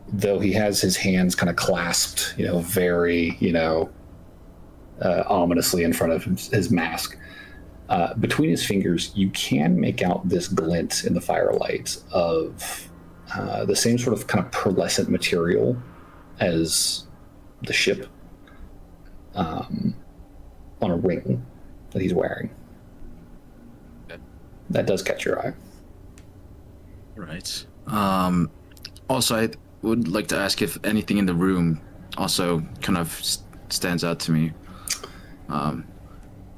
though he has his hands kind of clasped, very, ominously in front of his mask, between his fingers, you can make out this glint in the firelight of the same sort of kind of pearlescent material as the ship on a ring that he's wearing. Okay. That does catch your eye. Right. Also, I would like to ask if anything in the room also kind of stands out to me.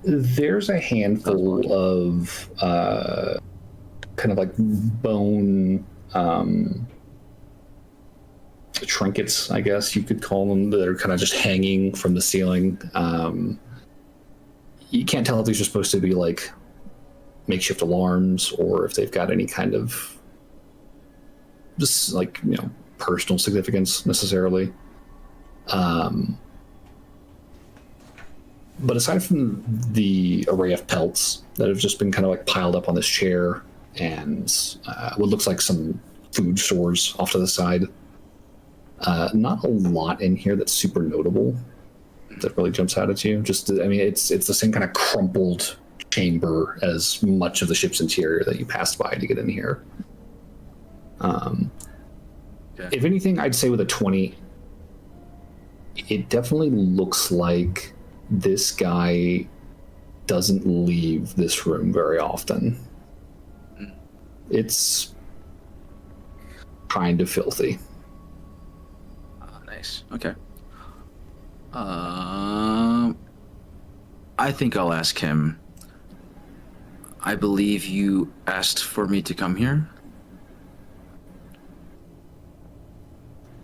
There's a handful of kind of like bone trinkets, I guess you could call them, that are kind of just hanging from the ceiling. You can't tell if these are supposed to be like makeshift alarms or if they've got any kind of just like personal significance necessarily. But aside from the array of pelts that have just been kind of like piled up on this chair and what looks like some food stores off to the side, not a lot in here that's super notable that really jumps out at you. Just, it's the same kind of crumpled chamber as much of the ship's interior that you passed by to get in here. If anything, I'd say with a 20, it definitely looks like this guy doesn't leave this room very often. It's kind of filthy. Nice. Okay. I think I'll ask him. I believe you asked for me to come here.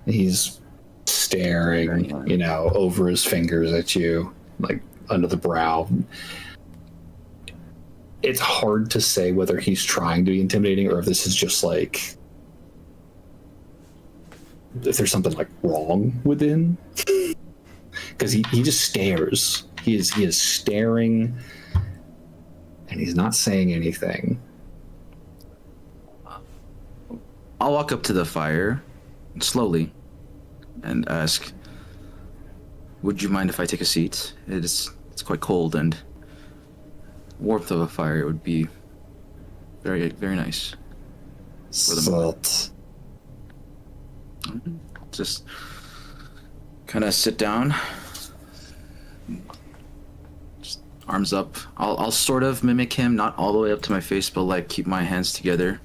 He's staring, over his fingers at you, like under the brow. It's hard to say whether he's trying to be intimidating or if this is just like, if there's something like wrong within. Because he just stares. He is staring, and he's not saying anything. I'll walk up to the fire slowly and ask, would you mind if I take a seat? It's quite cold, and warmth of a fire would be very, very nice. Sit. Just kind of sit down. Just arms up. I'll sort of mimic him, not all the way up to my face, but like keep my hands together,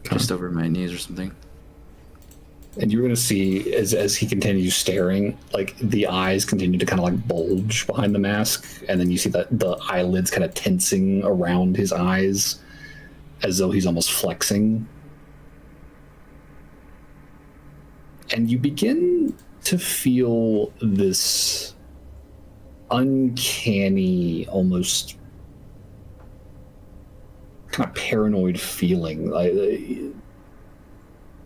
just over my knees or something. And you're going to see, as he continues staring, like the eyes continue to kind of like bulge behind the mask, and then you see that the eyelids kind of tensing around his eyes as though he's almost flexing. And you begin to feel this uncanny, almost kind of paranoid feeling.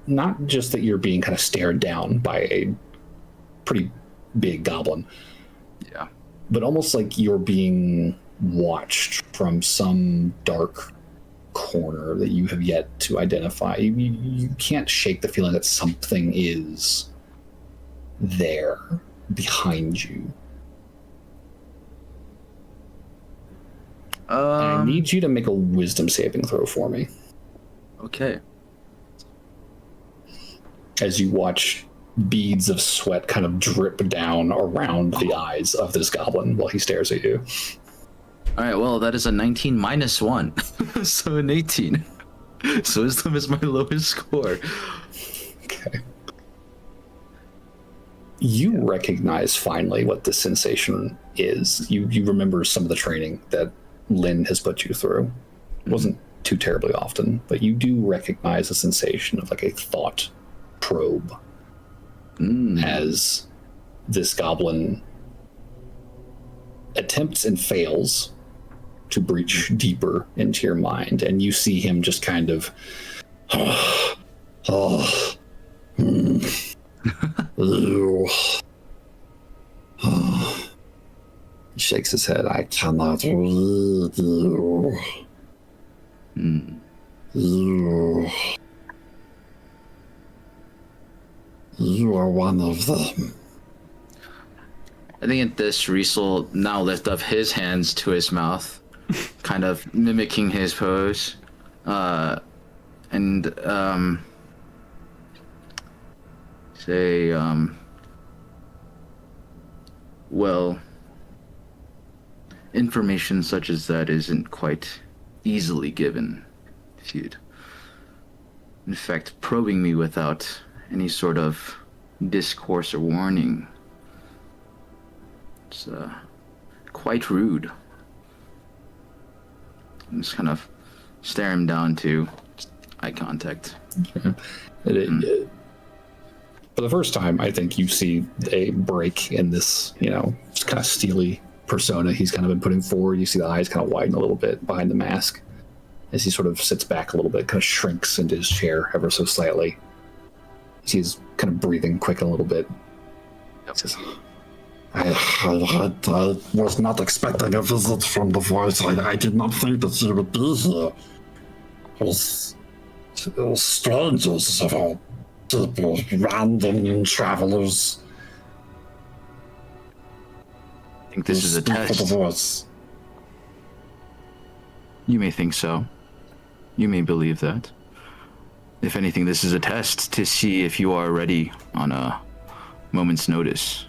Not just that you're being kind of stared down by a pretty big goblin. Yeah. But almost like you're being watched from some dark corner that you have yet to identify. You can't shake the feeling that something is there behind you. And I need you to make a wisdom saving throw for me. Okay. As you watch beads of sweat kind of drip down around the eyes of this goblin while he stares at you. All right, well, that is a 19 minus 1, so an 18. So wisdom is my lowest score. Okay. You recognize finally what this sensation is. You remember some of the training that Lynn has put you through. It wasn't too terribly often, but you do recognize the sensation of like a thought probe as this goblin attempts and fails to breach deeper into your mind, and you see him just kind of Oh. Hmm. You. He shakes his head. I cannot read you. You. You are one of them. I think at this, Reese will now lift up his hands to his mouth, kind of mimicking his pose, and say, well, information such as that isn't quite easily given, if you'd, in fact, probing me without any sort of discourse or warning. It's quite rude. I'm just kind of stare him down to eye contact. For the first time, I think you see a break in this, just kind of steely persona he's kind of been putting forward. You see the eyes kind of widen a little bit behind the mask as he sort of sits back a little bit, kind of shrinks into his chair ever so slightly. He's kind of breathing quick a little bit. Yep. Says, I was not expecting a visit from the voice. I did not think that you would be here. It was strangers of all people, random travelers. I think this is a Speak for the test. voice. You may think so. You may believe that. If anything, this is a test to see if you are ready on a moment's notice.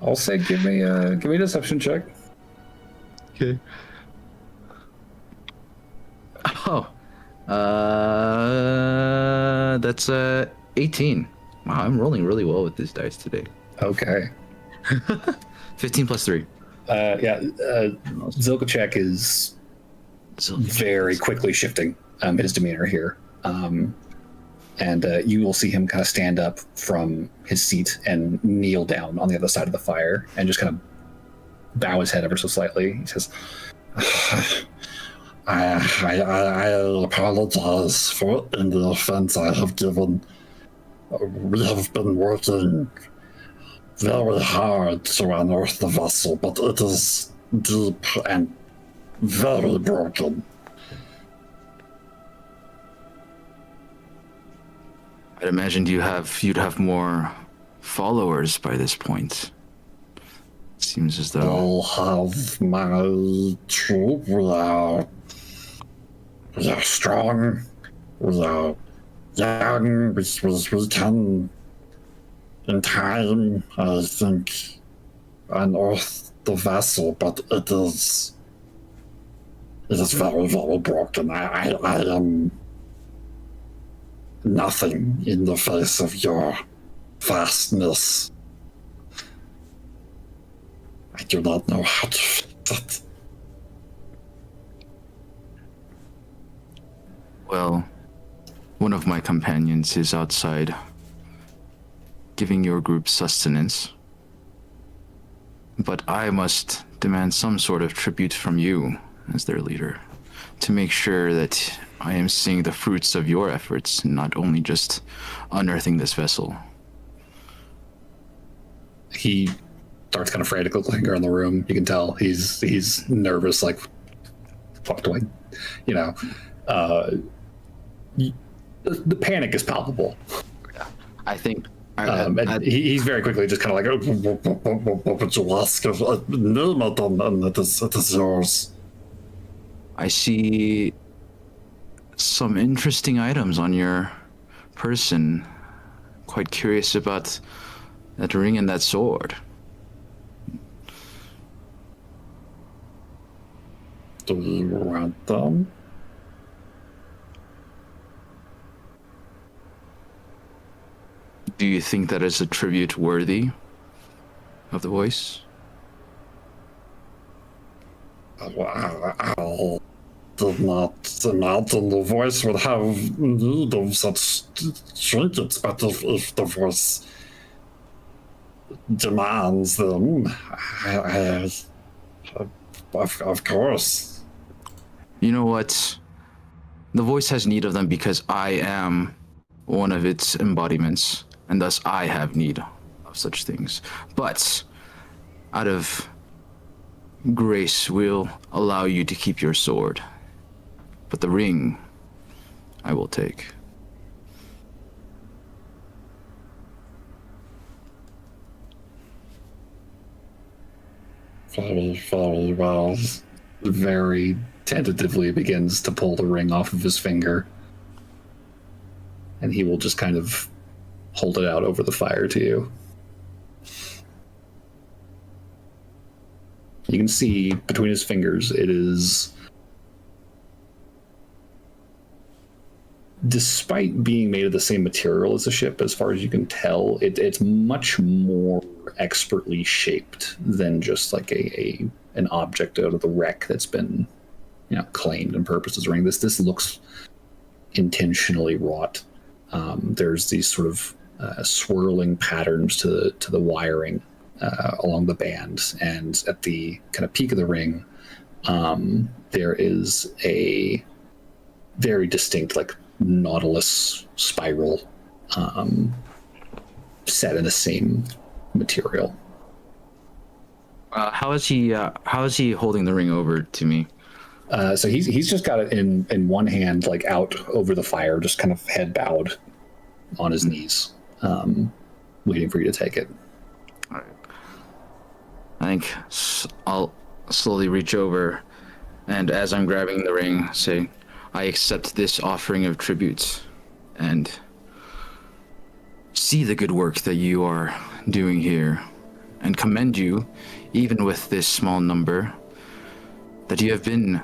I'll say give me a deception check. Okay. Oh. That's 18. Wow, I'm rolling really well with these dice today. Okay. 15 plus 3. Zilkachek is very quickly shifting his demeanor here. And you will see him kind of stand up from his seat and kneel down on the other side of the fire and just kind of bow his head ever so slightly. He says, I apologize for any offense I have given. We have been working very hard to unearth the vessel, but it is deep and very broken. I'd imagine you'd have more followers by this point. Seems as though I'll have my troop. We are strong. We are young. We can, in time, I think, unearth the vessel, but it is very, very broken. I am nothing in the face of your vastness. I do not know how to fix it. well, one of my companions is outside giving your group sustenance. But I must demand some sort of tribute from you as their leader to make sure that I am seeing the fruits of your efforts, not only just unearthing this vessel. he starts kind of frantically looking around the room. You can tell he's nervous, like, fuck do I, the panic is palpable. I think And he's very quickly just kind of like, What would you ask of name it and it is yours. I see some interesting items on your person. Quite curious about that ring and that sword. Do you want them? Do you think that is a tribute worthy of the voice? I did not imagine the voice would have need of such trinkets, but if the voice demands them, of course. You know what? The voice has need of them because I am one of its embodiments, and thus I have need of such things. But out of grace, we'll allow you to keep your sword. But the ring, I will take. Very, very well. Very tentatively begins to pull the ring off of his finger. And he will just kind of hold it out over the fire to you. You can see between his fingers, it is, despite being made of the same material as a ship, as far as you can tell, it's much more expertly shaped than just like an object out of the wreck that's been, claimed and purposed as a ring. This looks intentionally wrought. There's these sort of swirling patterns to the wiring along the band, and at the kind of peak of the ring, there is a very distinct like nautilus spiral set in the same material. How is he holding the ring over to me? So he's just got it in one hand, like out over the fire, just kind of head bowed on his knees, waiting for you to take it. All right. I think I'll slowly reach over, and as I'm grabbing the ring, say, I accept this offering of tribute, and see the good work that you are doing here, and commend you, even with this small number, that you have been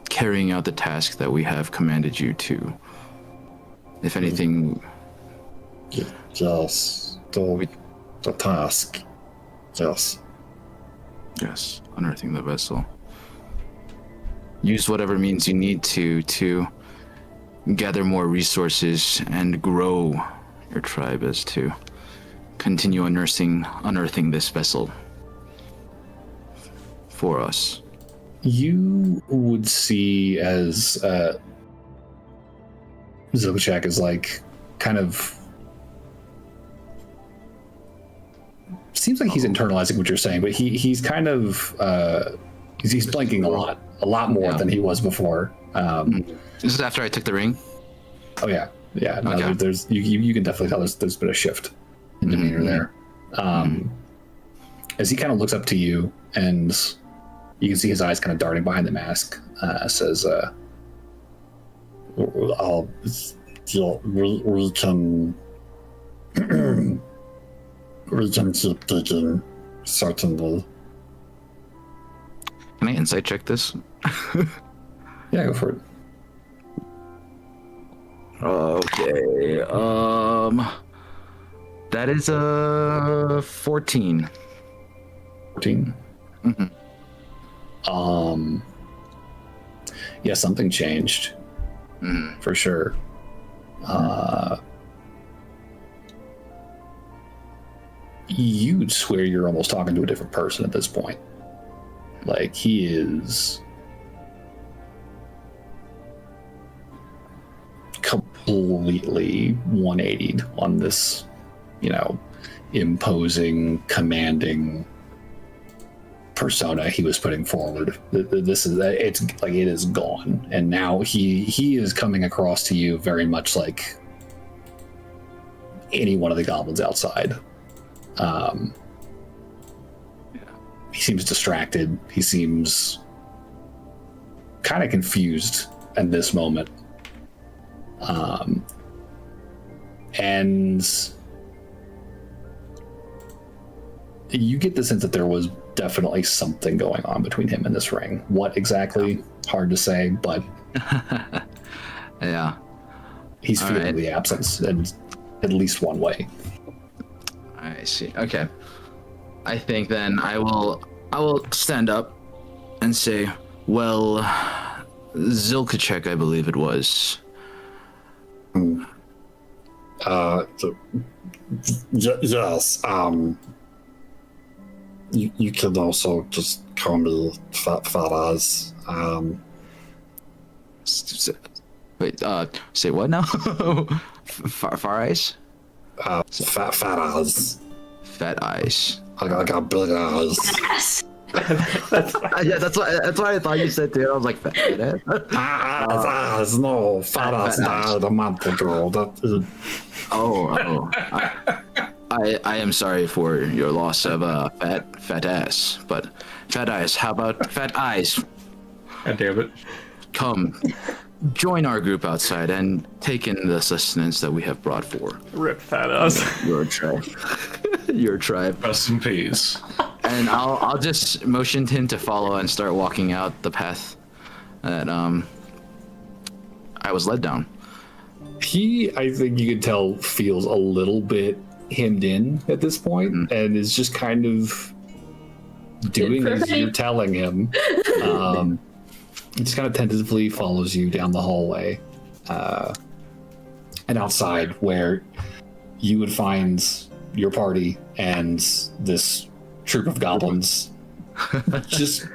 carrying out the task that we have commanded you to. If anything... Yes, the task. Yes. Yes, unearthing the vessel. Use whatever means you need to gather more resources and grow your tribe as to continue unearthing this vessel for us. You would see as Zilchak is like kind of seems like he's internalizing what you're saying, but he's kind of he's blinking a lot more than he was before. This is after I took the ring? Oh yeah. No, Okay. there's you can definitely tell there's been a shift in demeanor there. As he kind of looks up to you, and you can see his eyes kind of darting behind the mask, says, we can we can keep digging, certainly. Can I insight check this? yeah, go for it. Okay. That is a 14. 14. Yeah, something changed. For sure. You'd swear you're almost talking to a different person at this point. Like, he is completely 180'd on this, imposing, commanding persona he was putting forward. It is gone, and now he is coming across to you very much like any one of the goblins outside. He seems distracted. He seems kind of confused at this moment. And you get the sense that there was definitely something going on between him and this ring. What exactly? Hard to say, but yeah, he's feeling the absence in at least one way. I see. Okay. I think then I will stand up and say, well, Zilkachek, I believe it was. Yes, you can also just call me Fat Eyes. Wait, say what now? Far eyes? Fat eyes. Fat eyes. I got big eyes. Yes. Yeah, that's why I thought you said too. I was like, fat ass. Eyes. No, fat eyes died a month ago. I am sorry for your loss of fat ass, but fat eyes. How about fat eyes? God damn it. Come, join our group outside and take in the sustenance that we have brought for Rip fat ass. your tribe. Your tribe. Rest in peace. And I'll just motion him to follow and start walking out the path that I was led down. He, I think you could tell, feels a little bit hemmed in at this point, and is just kind of doing as you're telling him. He just kind of tentatively follows you down the hallway, and outside where you would find your party and this troop of goblins just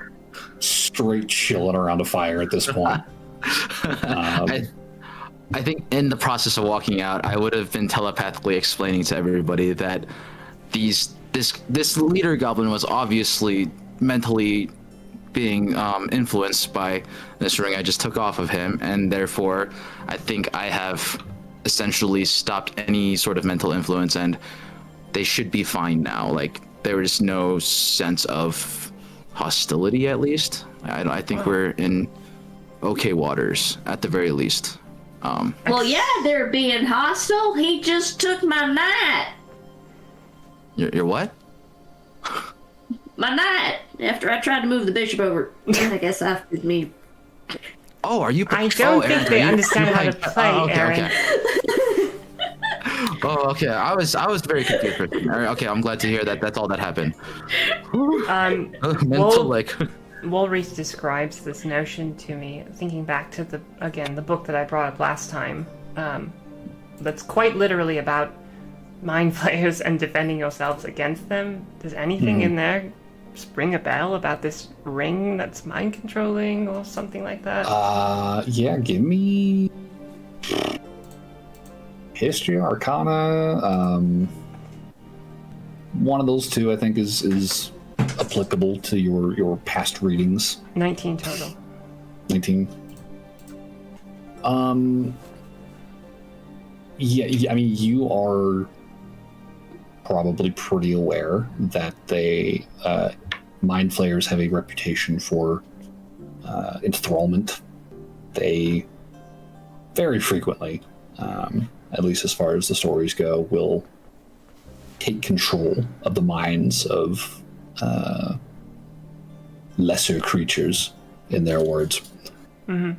straight chilling around a fire at this point. I think in the process of walking out, I would have been telepathically explaining to everybody that this leader goblin was obviously mentally being influenced by this ring I just took off of him, and therefore I think I have essentially stopped any sort of mental influence, and they should be fine now. Like, there is no sense of hostility, at least. I think we're in okay waters, at the very least. Well, yeah, they're being hostile. He just took my knight. Your what? My knight. After I tried to move the bishop over. I guess after me. Oh, are you? I don't think Aaron, they you understand how to play, Aaron. Okay. Oh, okay. I was very confused for a second. Okay, I'm glad to hear that. That's all that happened. Mental, Walreath describes this notion to me, thinking back to the book that I brought up last time. That's quite literally about mind flayers and defending yourselves against them. Does anything in there ring a bell about this ring that's mind controlling or something like that? Yeah, give me History, Arcana. One of those two, I think, is applicable to your past readings. 19 total. 19. Yeah, I mean, you are probably pretty aware that mind flayers have a reputation for enthrallment. They very frequently, at least as far as the stories go, will take control of the minds of lesser creatures, in their words. Mm-hmm.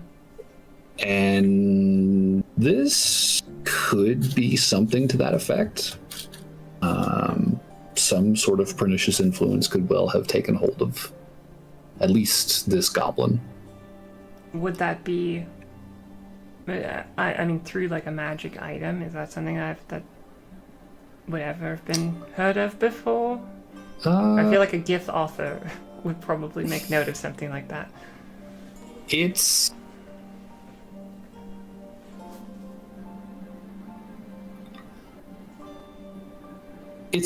And this could be something to that effect. Some sort of pernicious influence could well have taken hold of at least this goblin. Would that be... I mean, through like a magic item? Is that something that would ever have been heard of before? I feel like a Gith author would probably make note of something like that. It's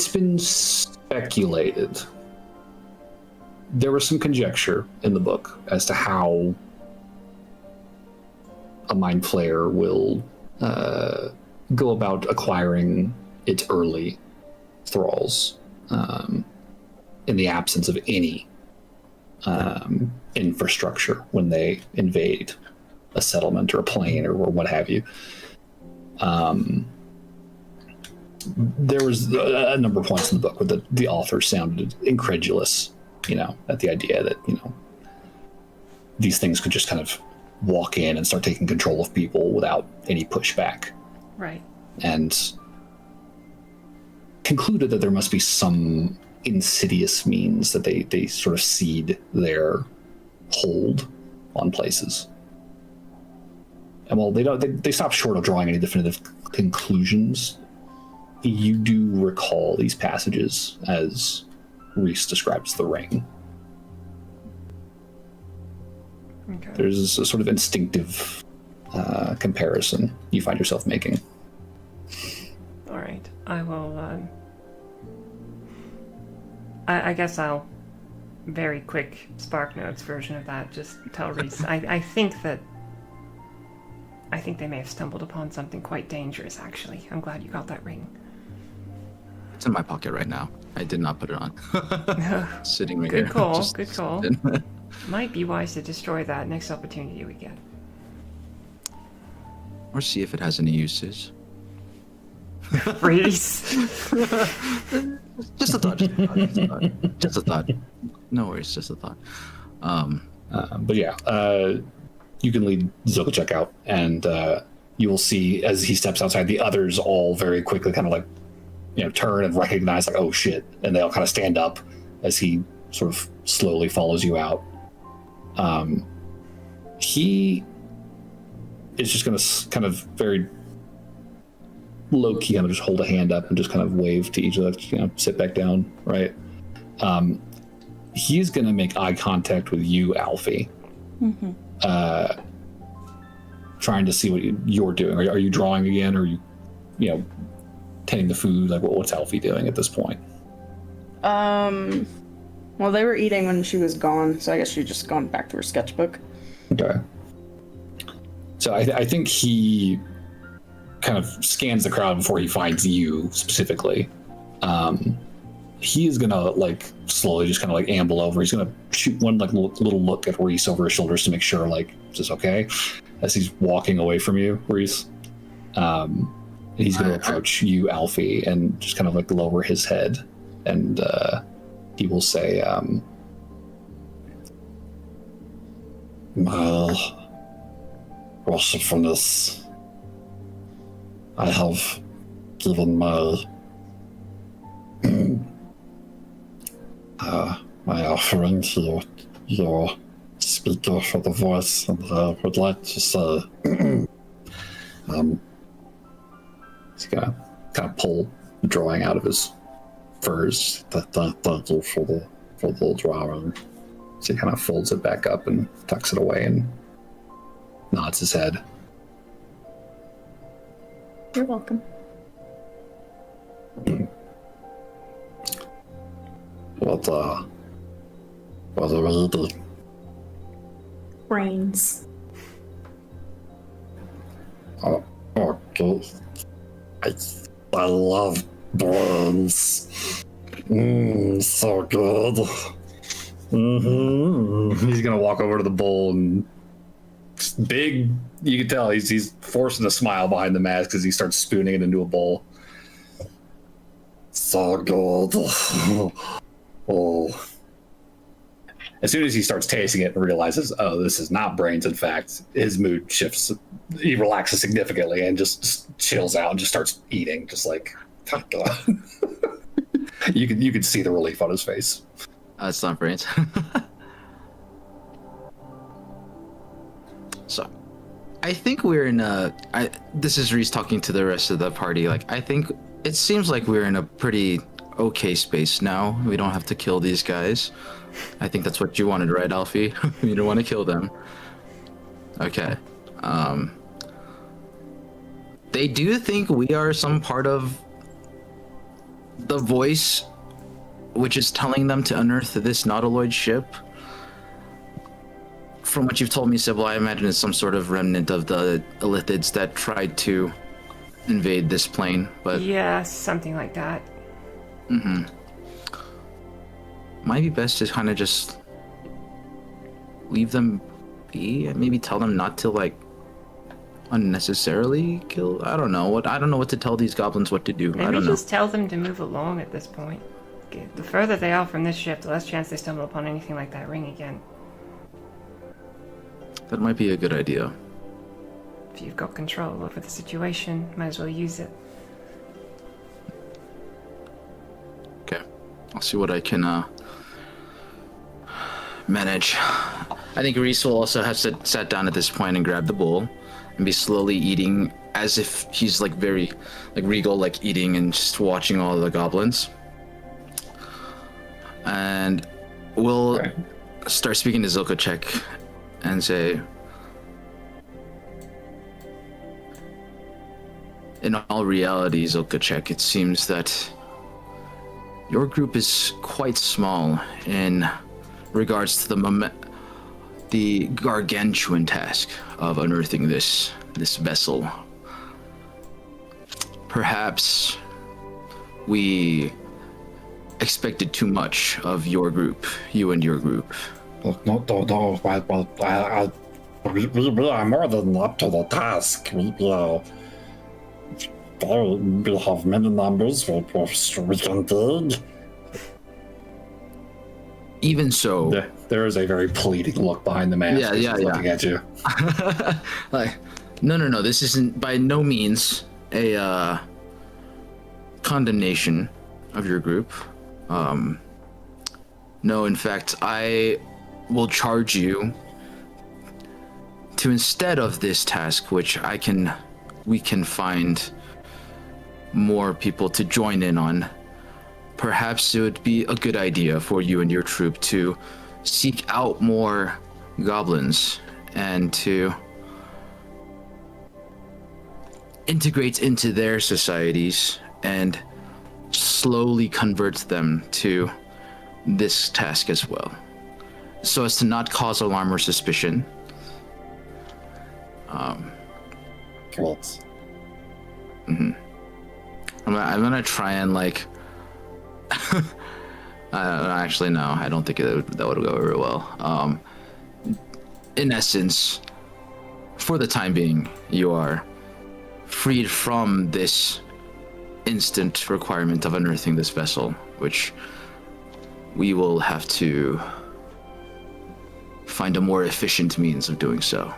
been speculated. There was some conjecture in the book as to how a mind flayer will go about acquiring its early thralls in the absence of any infrastructure when they invade a settlement or a plane or what have you. There was a number of points in the book where the author sounded incredulous, at the idea that, these things could just kind of walk in and start taking control of people without any pushback. Right. And concluded that there must be some insidious means that they sort of cede their hold on places. And while they stop short of drawing any definitive conclusions, you do recall these passages as Reese describes the ring. Okay. There's a sort of instinctive comparison you find yourself making. All right, I will. I guess I'll very quick Spark Notes version of that. Just tell Reese. I think they may have stumbled upon something quite dangerous. Actually, I'm glad you got that ring. It's in my pocket right now. I did not put it on. Sitting right Good here. call. Just Good call. sitting. Might be wise to destroy that next opportunity we get. Or see if it has any uses. Reese. Just a thought. Just a thought. No worries. Just a thought. But yeah, you can lead Zilkachek out, and you will see as he steps outside, the others all very quickly kind of like, turn and recognize like, oh shit, and they all kind of stand up as he sort of slowly follows you out. He is just going to kind of very low key, kind of just hold a hand up and just kind of wave to each of them, sit back down, right? He's going to make eye contact with you, Alfie. Mm-hmm. Trying to see what you're doing. Are you drawing again, or are you, tending the food? Like, what's Alfie doing at this point? Well, they were eating when she was gone, so I guess she's just gone back to her sketchbook. Okay. So I think he kind of scans the crowd before he finds you specifically. He is gonna like slowly just kind of like amble over. He's gonna shoot one like little look at Reese over his shoulders to make sure like, is this okay? As he's walking away from you, Reese. He's gonna approach you, Alfie, and just kind of like lower his head, and he will say, My worshipfulness, I have given my my offering to your speaker for the voice, and I would like to say, he's gonna kind of pull the drawing out of his furs. thank you for the drawing. So he kind of folds it back up and tucks it away and nods his head. You're welcome. What are we eating? Brains. Oh, okay. I love brains. So good. Mm-hmm. He's gonna walk over to the bowl and big. You can tell he's forcing a smile behind the mask as he starts spooning it into a bowl. So good. Oh. As soon as he starts tasting it and realizes, oh, this is not brains, in fact, his mood shifts. He relaxes significantly and just chills out and just starts eating, just like, thank God. You could see the relief on his face. It's not brains. So, I think we're in a. This is Reese talking to the rest of the party. Like, I think it seems like we're in a pretty okay space now. We don't have to kill these guys. I think that's what you wanted, right, Alfie? You don't want to kill them. Okay. They do think we are some part of the voice, which is telling them to unearth this nautiloid ship. From what you've told me, Sybil, I imagine it's some sort of remnant of the Illithids that tried to invade this plane, but... Yeah, something like that. Mm-hmm. Might be best to kind of just leave them be, and maybe tell them not to, like, unnecessarily kill. I don't know what to tell these goblins what to do. I Maybe don't know. just tell them to move along at this point. The further they are from this ship, the less chance they stumble upon anything like that ring again. That might be a good idea. If you've got control over the situation, might as well use it. Okay, I'll see what I can manage. I think Reese will also have sat down at this point and grabbed the bowl and be slowly eating as if he's like very like regal, like eating and just watching all the goblins. And we'll start speaking to Zilkachek and say, in all reality, Zilkachek, it seems that your group is quite small in regards to the gargantuan task of unearthing this vessel. Perhaps we expected too much of your group, you and your group. No, we are more than up to the task. We have many numbers, we can dig. Even so, there is a very pleading look behind the mask. Yeah. Looking at you. like, no. This isn't by no means a condemnation of your group. No, in fact, I will charge you to, instead of this task, which we can find more people to join in on. Perhaps it would be a good idea for you and your troop to seek out more goblins and to integrate into their societies and slowly convert them to this task as well, so as to not cause alarm or suspicion. Cool. I'm gonna try and actually no, I don't think that would go very well. In essence, for the time being, you are freed from this instant requirement of unearthing this vessel, which we will have to find a more efficient means of doing so.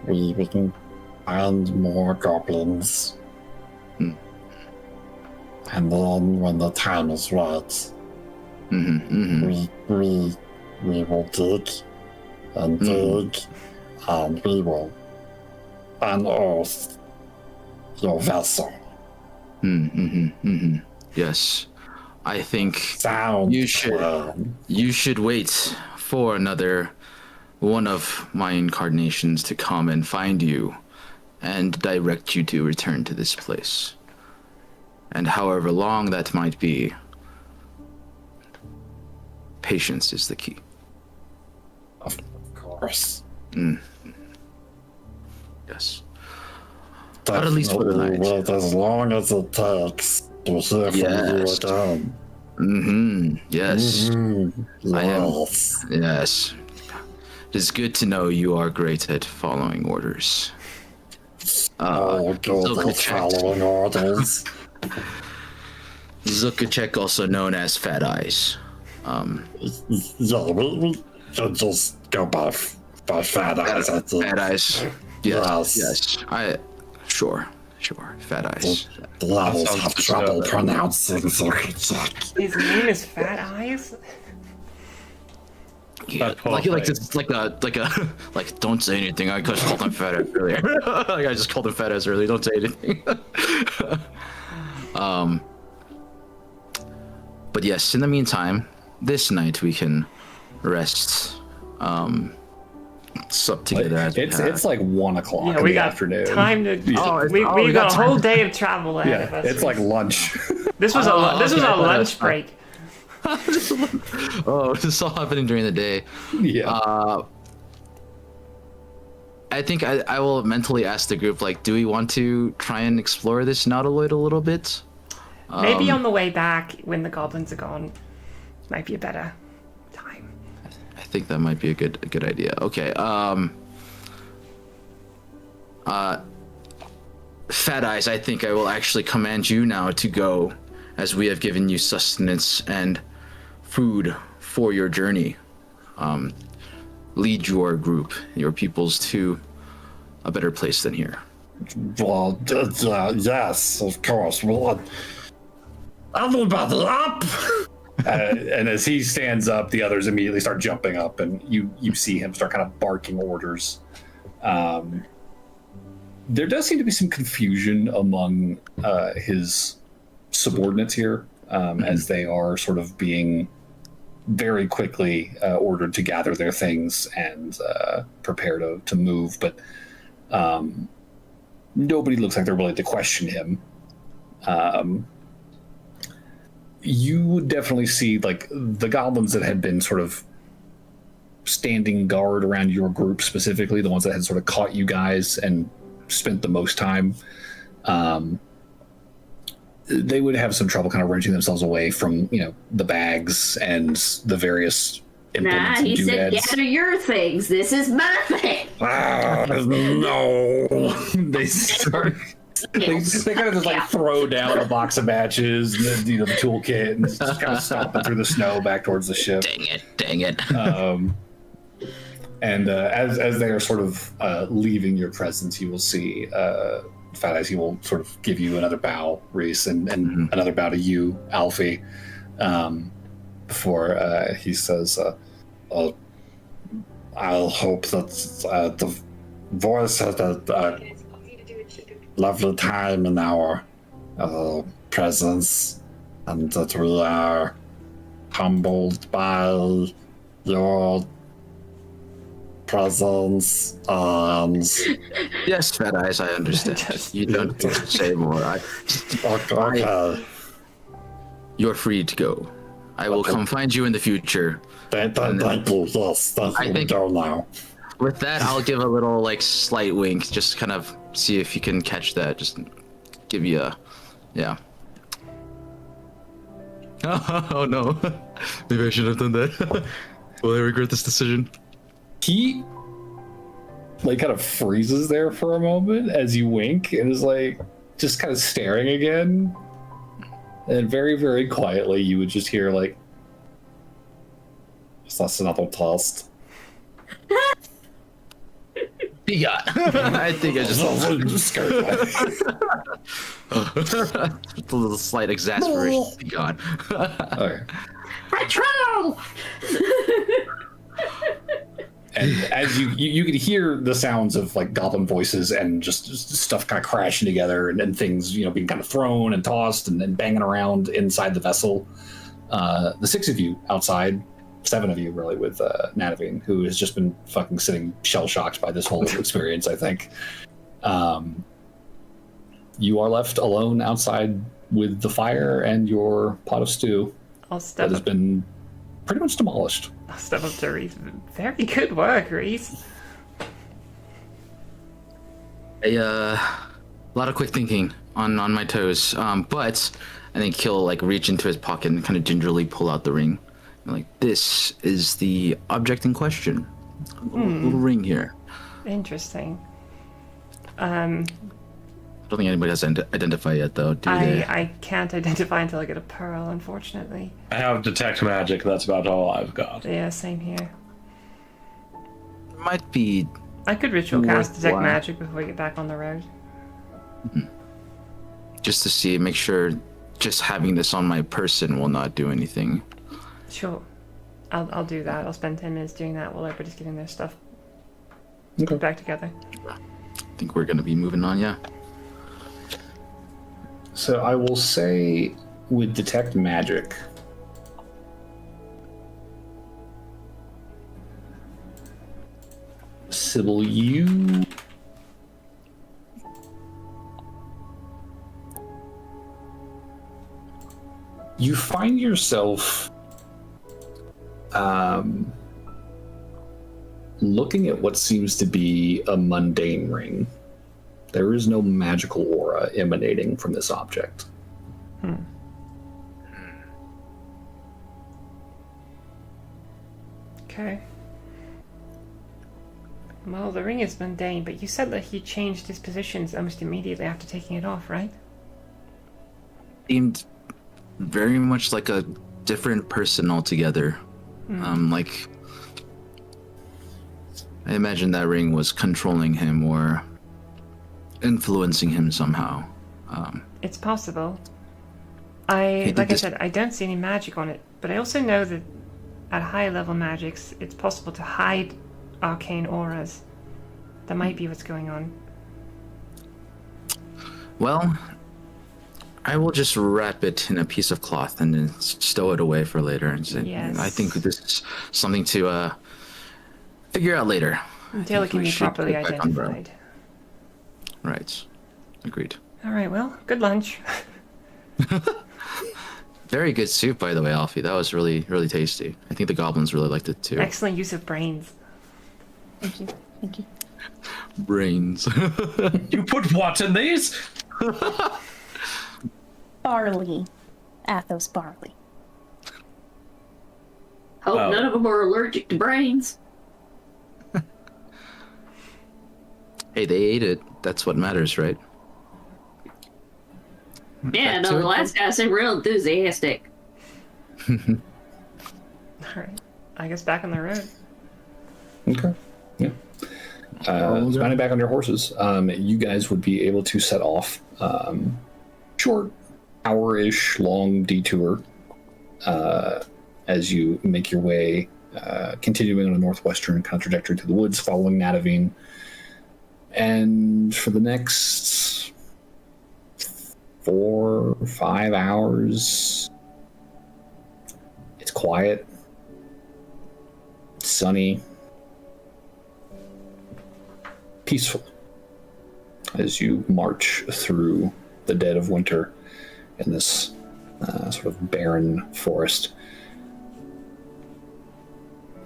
We can find more goblins. And then when the time is right, we will dig and dig, and we will unearth your vessel. Yes, I think Sound you should wait for another one of my incarnations to come and find you and direct you to return to this place. And however long that might be, patience is the key. Of course. Yes. But at least for the night. Wait as long as it takes to hear from you again. Yes. I am. Yes. Yes. It is good to know you are great at following orders. Good at following orders. Zukachek, also known as Fat Eyes. Yeah, we should just go by Fat Eyes, I think. Fat Eyes. Yes. Sure. Fat Eyes. The others have trouble pronouncing Zukachek. His name is Fat Eyes? Yeah, like don't say anything. I just called him Fat Eyes earlier. I just called him Fat Eyes earlier. Don't say anything. But yes, in the meantime, this night we can rest. Sup together. It's like 1 o'clock in we the got afternoon. time to. We got a whole day of travel ahead of us. It's like lunch. This was a lunch break. Oh, this is all happening during the day. Yeah. I think I will mentally ask the group, do we want to try and explore this nautiloid a little bit? Maybe on the way back, when the goblins are gone, might be a better time. I think that might be a good idea. Okay. Fat Eyes, I think I will actually command you now to go, as we have given you sustenance and food for your journey. Lead your group, your peoples, to a better place than here. Well, yes, of course. Well, everybody up! And as he stands up, the others immediately start jumping up, and you see him start kind of barking orders. There does seem to be some confusion among his subordinates here, as they are sort of being very quickly ordered to gather their things and prepare to move. But Nobody looks like they're willing to question him. You would definitely see like the goblins that had been sort of standing guard around your group, specifically the ones that had sort of caught you guys and spent the most time. They would have some trouble kind of wrenching themselves away from, the bags and the various implements and he said, doodads. gather your things. This is my thing. No. They start. They kind of just like throw down a box of matches, and the toolkit, and just kind of stomping through the snow back towards the ship. Dang it. And as they are sort of leaving your presence, you will see Fat Eyes. He will sort of give you another bow, Reese, and another bow to you, Alfie, before he says, I'll hope that the voice had a lovely time in our presence, and that we are humbled by your presence. And Yes, Fat Eyes, I understand. You don't have to say more. okay, You're free to go. I will come find you in the future. thank you. Yes, thank I you. think- Go now. With that, I'll give a little slight wink, just kind of see if you can catch that. Just give you a, yeah. Oh no, maybe I should have done that. Will I regret this decision? He kind of freezes there for a moment as you wink, and is just kind of staring again. And very, very quietly, you would just hear "Is that another test?" Yeah, I think I just a little slight exasperation. Be gone. Okay. I troll! And as you could hear the sounds of goblin voices and just stuff kind of crashing together, and things being kind of thrown and tossed and banging around inside the vessel. The six of you outside, seven of you really, with Nanavine, who has just been fucking sitting shell shocked by this whole experience. I think you are left alone outside with the fire and your pot of stew I'll that step has up. been pretty much demolished. I'll step up to Reese. Very good work, Reese. A lot of quick thinking on my toes. But I think he'll reach into his pocket and kind of gingerly pull out the ring. And, this is the object in question. A little ring here. Interesting. I don't think anybody has identified yet, though. Do they? I can't identify until I get a pearl, unfortunately. I have detect magic. That's about all I've got. Yeah, same here. Might be I could ritual cast detect Worthwhile. magic before we get back on the road. just to see, make sure just having this on my person will not do anything. Sure. I'll do that. I'll spend 10 minutes doing that while everybody's getting their stuff Okay. back together. I think we're gonna be moving on, yeah. So I will say with detect magic, Sybil, you find yourself looking at what seems to be a mundane ring. There is no magical aura emanating from this object. Okay. Well, the ring is mundane, but you said that he changed his positions almost immediately after taking it off, right? Seemed very much like a different person altogether. Like, I imagine that ring was controlling him or influencing him somehow. It's possible. did Like I this- said, I don't see any magic on it, but I also know that at high level magics, it's possible to hide arcane auras. That might be what's going on. Well, I will just wrap it in a piece of cloth and then stow it away for later. And say, Yes. I think this is something to figure out later. Until it think can we be should properly get back on the road. identified. Right. Agreed. All right, well, good lunch. Very good soup, by the way, Alfie. That was really, really tasty. I think the goblins really liked it too. Excellent use of brains. Thank you. Thank you. Brains. You put what in these? Barley. Athos barley. Hope none of them are allergic to brains. Hey, they ate it. That's what matters, right? Yeah, Back to no, it, the last guy seemed real enthusiastic. All right. I guess back on the road. Okay. Yeah. Mounting back on your horses, you guys would be able to set off. Short, hour-ish long detour as you make your way, continuing on a northwestern kind of trajectory to the woods, following Natavine. And for the next 4 or 5 hours, it's quiet, it's sunny, peaceful as you march through the dead of winter in this sort of barren forest.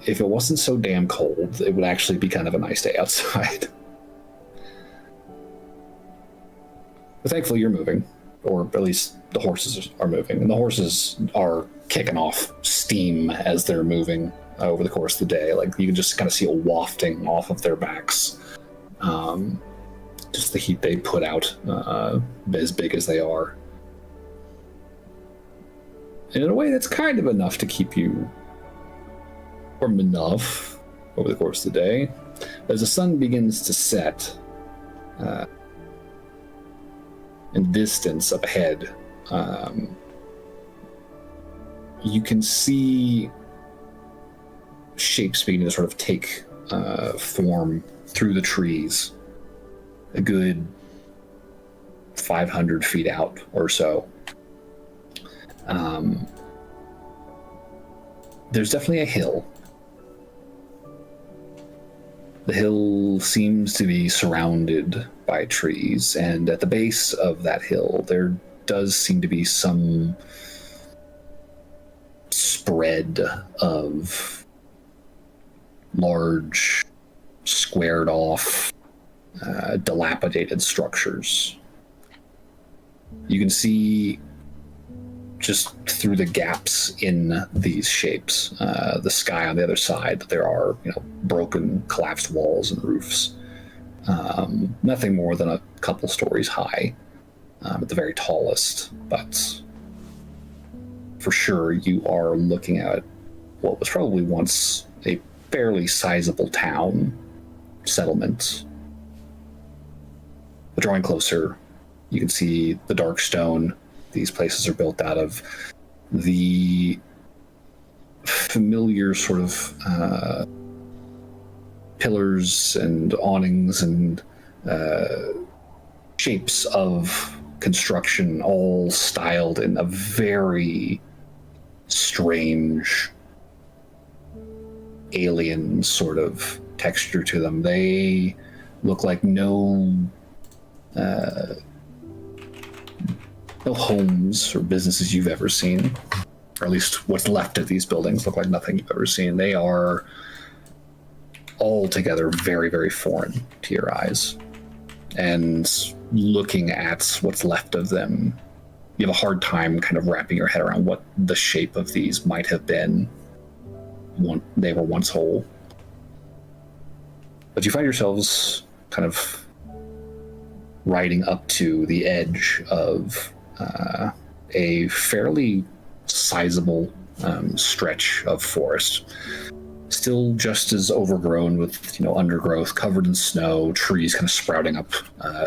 If it wasn't so damn cold, it would actually be kind of a nice day outside. But thankfully you're moving, or at least the horses are moving, and the horses are kicking off steam as they're moving over the course of the day. Like, you can just kind of see a wafting off of their backs. Just the heat they put out, as big as they are. And in a way, that's kind of enough to keep you warm enough over the course of the day. As the sun begins to set, in the distance up ahead, you can see shapes beginning to sort of take form through the trees, a good 500 feet out or so. There's definitely a hill. The hill seems to be surrounded by trees, and at the base of that hill, there does seem to be some spread of large, squared off, dilapidated structures. You can see just through the gaps in these shapes, the sky on the other side, there are, broken, collapsed walls and roofs. Nothing more than a couple stories high at the very tallest, but for sure you are looking at what was probably once a fairly sizable town settlement. But drawing closer, you can see the dark stone these places are built out of, the familiar sort of pillars and awnings and shapes of construction, all styled in a very strange, alien sort of texture to them. They look like no homes or businesses you've ever seen, or at least what's left of these buildings look like nothing you've ever seen. They are altogether very, very foreign to your eyes. And looking at what's left of them, you have a hard time kind of wrapping your head around what the shape of these might have been when they were once whole. But you find yourselves kind of riding up to the edge of a fairly sizable stretch of forest, still just as overgrown with undergrowth, covered in snow, trees kind of sprouting up,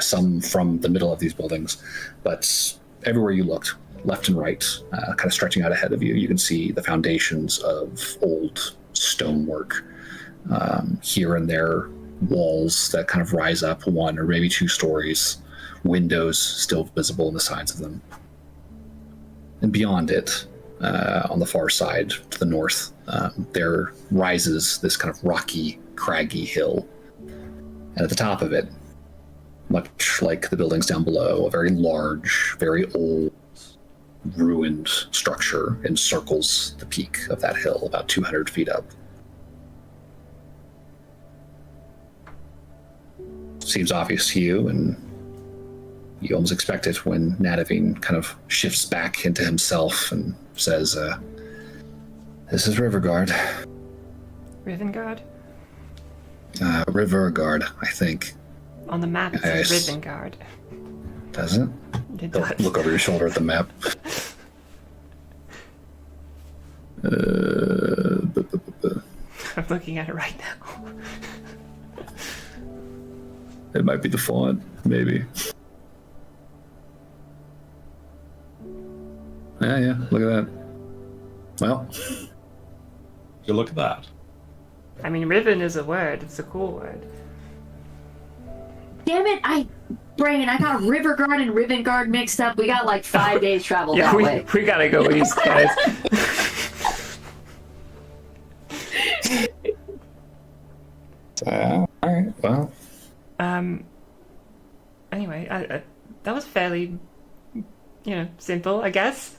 some from the middle of these buildings, but everywhere you looked, left and right, kind of stretching out ahead of you, you can see the foundations of old stonework, here and there, walls that kind of rise up 1 or maybe 2 stories, windows still visible on the sides of them. And beyond it, on the far side to the north, there rises this kind of rocky, craggy hill. And at the top of it, much like the buildings down below, a very large, very old, ruined structure encircles the peak of that hill, about 200 feet up. Seems obvious to you, and you almost expect it when Nadavine kind of shifts back into himself and says, this is Rivergard. Rivergard? Rivergard, I think. On the map it says Rivergard. Does it? It Don't does. look over your shoulder at the map. I'm looking at it right now. It might be the font, maybe. Yeah, look at that. Well, You look at that. I mean, ribbon is a word. It's a cool word. Damn it, Brandon, I got Rivergard and Rivergard mixed up. We got like 5 days travel Yeah, that way. we gotta go east, guys. all right, well. Anyway, that was fairly, simple, I guess.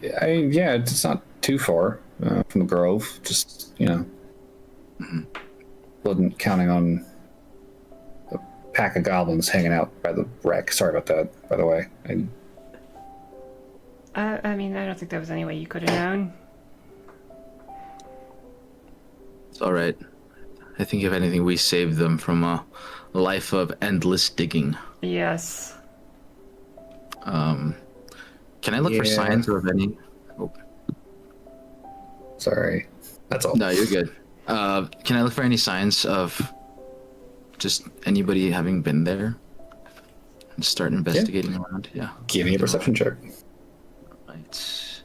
Yeah, it's not too far from the grove. Just, wasn't counting on a pack of goblins hanging out by the wreck. Sorry about that, by the way. I mean, I don't think there was any way you could have known. It's all right. I think if anything, we saved them from a life of endless digging. Yes. Can I look for signs of any? Oh. Sorry. That's all. No, you're good. Can I look for any signs of just anybody having been there? And start investigating around? Yeah. Give me a perception check. Right.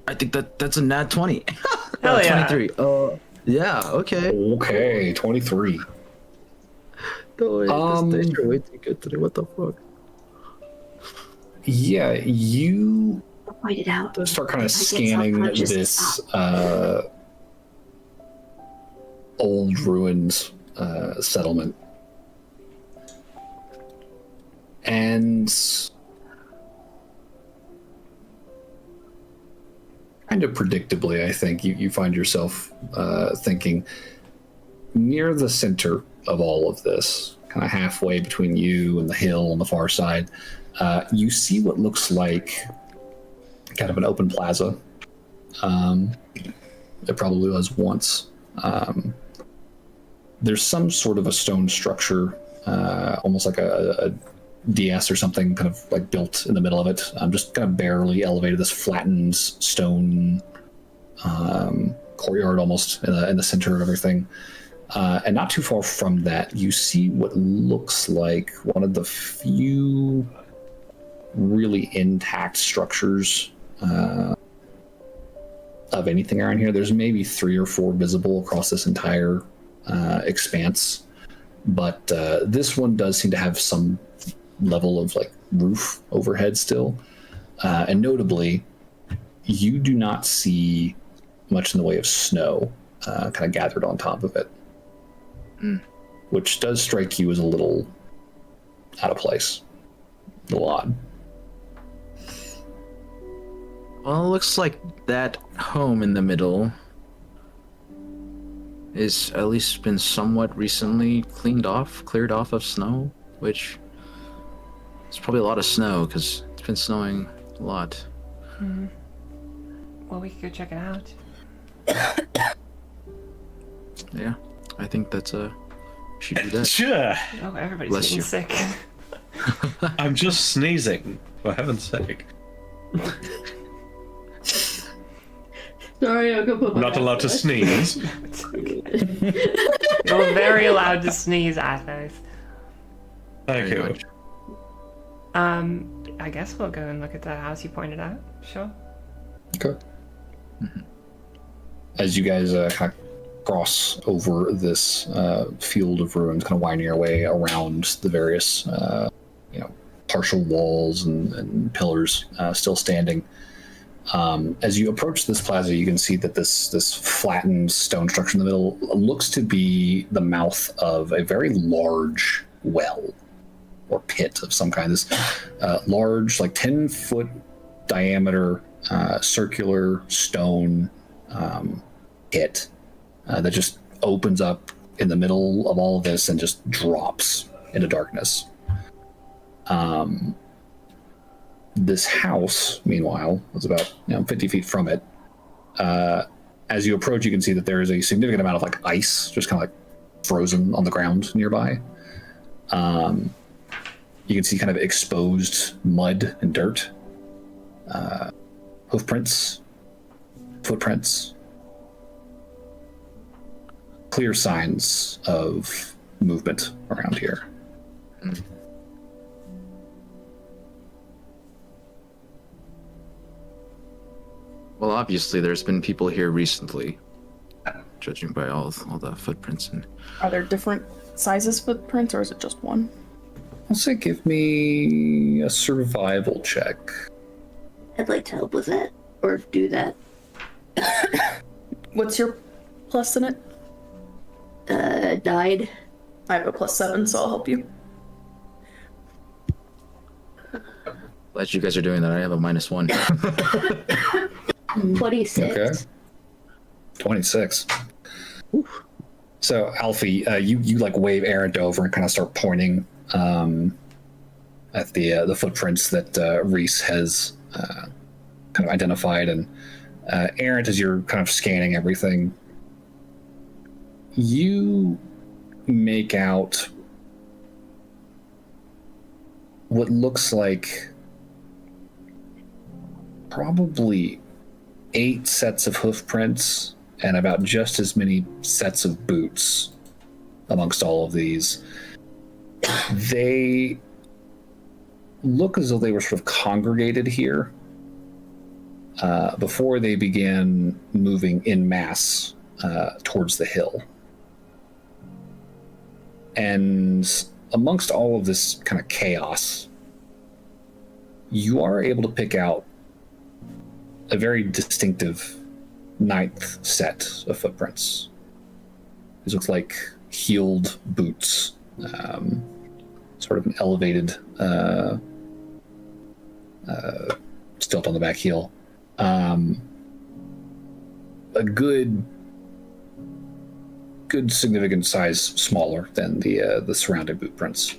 I think that's a nat 20. Hell yeah. 23. Yeah, okay. Okay, 23. No, this days are way too good today. What the fuck? Yeah, you Point it out. start kind of I get scanning self-conscious. this old ruined settlement. And kind of predictably, I think, you find yourself thinking near the center of all of this, kind of halfway between you and the hill on the far side, you see what looks like kind of an open plaza. It probably was once. There's some sort of a stone structure, almost like a DS or something, kind of like built in the middle of it. Just kind of barely elevated, this flattened stone courtyard almost in the center of everything. And not too far from that, you see what looks like one of the few really intact structures of anything around here. There's maybe 3 or 4 visible across this entire expanse, but this one does seem to have some level of like roof overhead still, and notably, you do not see much in the way of snow kind of gathered on top of it, which does strike you as a little out of place, a little odd. Well, it looks like that home in the middle is at least been somewhat recently cleared off of snow, which is probably a lot of snow because it's been snowing a lot. Well, we could go check it out. Yeah, I think that's should do that. Sure. Oh, everybody's Bless getting you. sick. I'm just sneezing, for heaven's sake. Sorry, I'll go put my Not allowed to sneeze. You're very allowed to sneeze, Athos. Thank Very you. much. I guess we'll go and look at that house you pointed out. Sure. Okay. As you guys kind of cross over this field of ruins, kind of winding your way around the various, partial walls and pillars still standing, As you approach this plaza, you can see that this flattened stone structure in the middle looks to be the mouth of a very large well or pit of some kind. This large, like 10-foot diameter, circular stone pit that just opens up in the middle of all of this and just drops into darkness. This house, meanwhile, was about 50 feet from it. As you approach, you can see that there is a significant amount of like ice, just kind of like frozen on the ground nearby. You can see kind of exposed mud and dirt, hoof prints, footprints, clear signs of movement around here. Well, obviously, there's been people here recently, judging by all the footprints. And Are there different sizes footprints, or is it just one? I'll say give me a survival check. I'd like to help with that, or do that. What's your plus in it? Died. I have a +7, so I'll help you. glad you guys are doing that. I have a -1. 26. Okay. 26. So, Alfie, you like wave Errant over and kind of start pointing at the footprints that Reese has kind of identified. And Errant, as you're kind of scanning everything, you make out what looks like probably 8 sets of hoof prints and about just as many sets of boots amongst all of these. They look as though they were sort of congregated here before they began moving en masse towards the hill. And amongst all of this kind of chaos, you are able to pick out a very distinctive 9th set of footprints. These look like heeled boots, sort of an elevated stilt on the back heel. A good significant size smaller than the surrounding boot prints.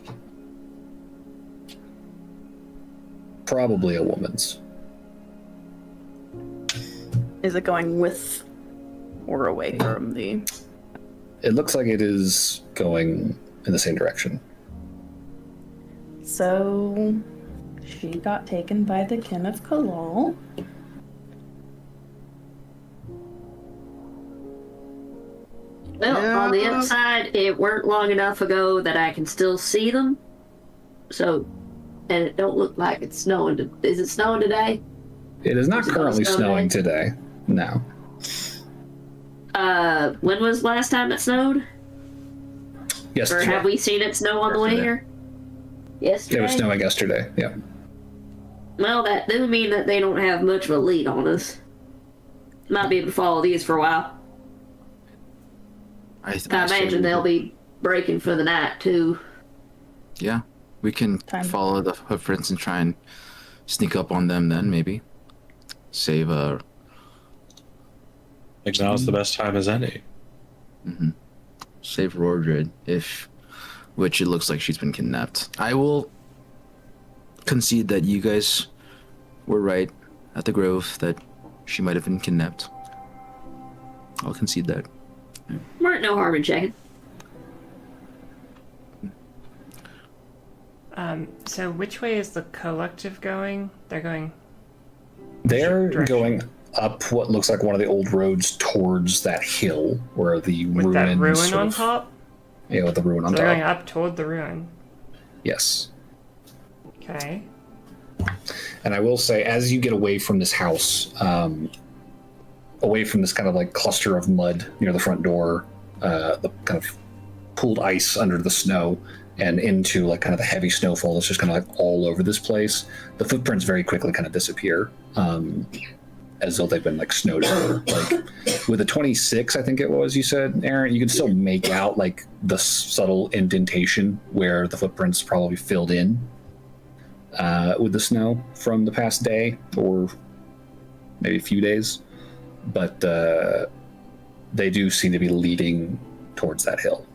Probably a woman's. Is it going with or away from the... It looks like it is going in the same direction. So, she got taken by the Kin of Kalal. Well, on the upside, it weren't long enough ago that I can still see them. So, and it don't look like it's snowing. Is it snowing today? It is not currently snowing today. No. When was the last time it snowed? Yesterday. Or have we seen it snow on the way here? Yesterday? It was snowing yesterday, yeah. Well, that doesn't mean that they don't have much of a lead on us. Might be able to follow these for a while. I imagine they'll be breaking for the night, too. Yeah, we can follow the footprints and try and sneak up on them then, maybe. Save I think now's the best time as any. Mm-hmm. Save Rordred, which it looks like she's been kidnapped. I will concede that you guys were right at the Grove, that she might have been kidnapped. I'll concede that. Weren't no harm in checking. So which way is the collective going? They're going going up what looks like one of the old roads towards that hill where the with that ruin sort on of, top? Yeah, with the ruin on So top. they're going up toward the ruin. Yes. Okay. And I will say, as you get away from this house, away from this kind of like cluster of mud near the front door, the kind of pooled ice under the snow, and into like kind of the heavy snowfall that's just kind of like all over this place, the footprints very quickly kind of disappear. as though they've been like snowed over. Like with a 26, I think it was, you said, Aaron, you can still make out like the subtle indentation where the footprints probably filled in with the snow from the past day or maybe a few days. But they do seem to be leading towards that hill.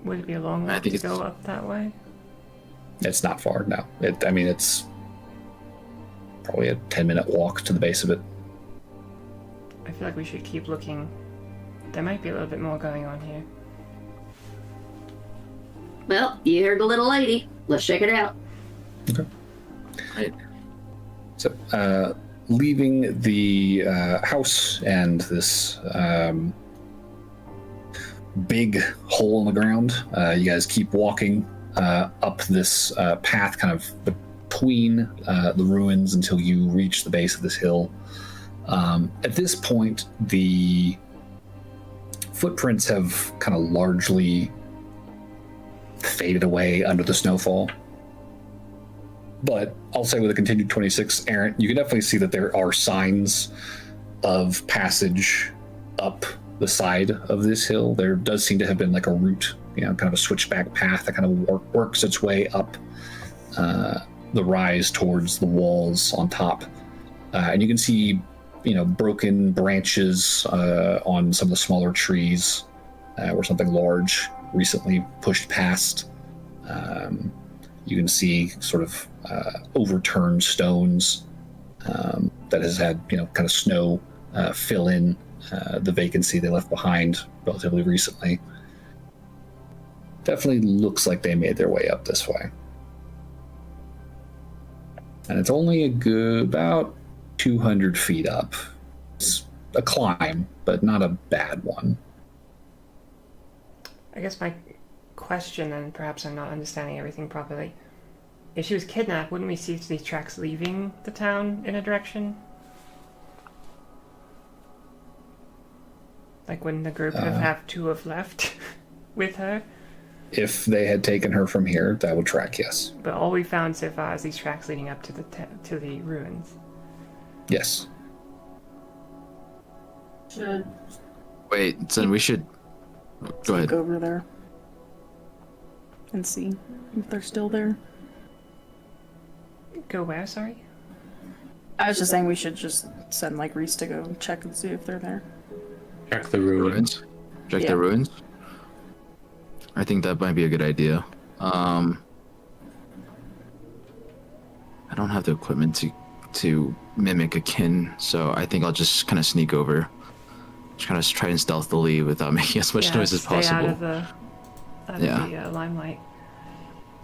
Would it be a long walk to go up that way? It's not far, no. It's probably a 10-minute walk to the base of it. I feel like we should keep looking. There might be a little bit more going on here. Well, you heard the little lady. Let's check it out. Okay. Right. So, leaving the house and this big hole in the ground, you guys keep walking up this path kind of between the ruins until you reach the base of this hill. At this point, the footprints have kind of largely faded away under the snowfall. But I'll say with a continued 26, Aaron, you can definitely see that there are signs of passage up the side of this hill. There does seem to have been like a route, kind of a switchback path that kind of works its way up the rise towards the walls on top. And you can see, broken branches on some of the smaller trees where something large recently pushed past. You can see sort of overturned stones that has had, kind of snow fill in the vacancy they left behind relatively recently. Definitely looks like they made their way up this way. And it's only about 200 feet up. It's a climb, but not a bad one. I guess my question, and perhaps I'm not understanding everything properly. If she was kidnapped, wouldn't we see these tracks leaving the town in a direction? Like, wouldn't the group have to have left with her? If they had taken her from here, that would track, yes. But all we found so far is these tracks leading up to the ruins. Yes. Wait, then we should... Go ahead. Go over there and see if they're still there. Go where, sorry? I was just saying we should just send like Reese to go check and see if they're there. Check the ruins. Check the ruins? I think that might be a good idea. I don't have the equipment to mimic a kin, so I think I'll just kind of sneak over. Just kind of try and stealthily without making as much noise as stay possible. Out of the limelight.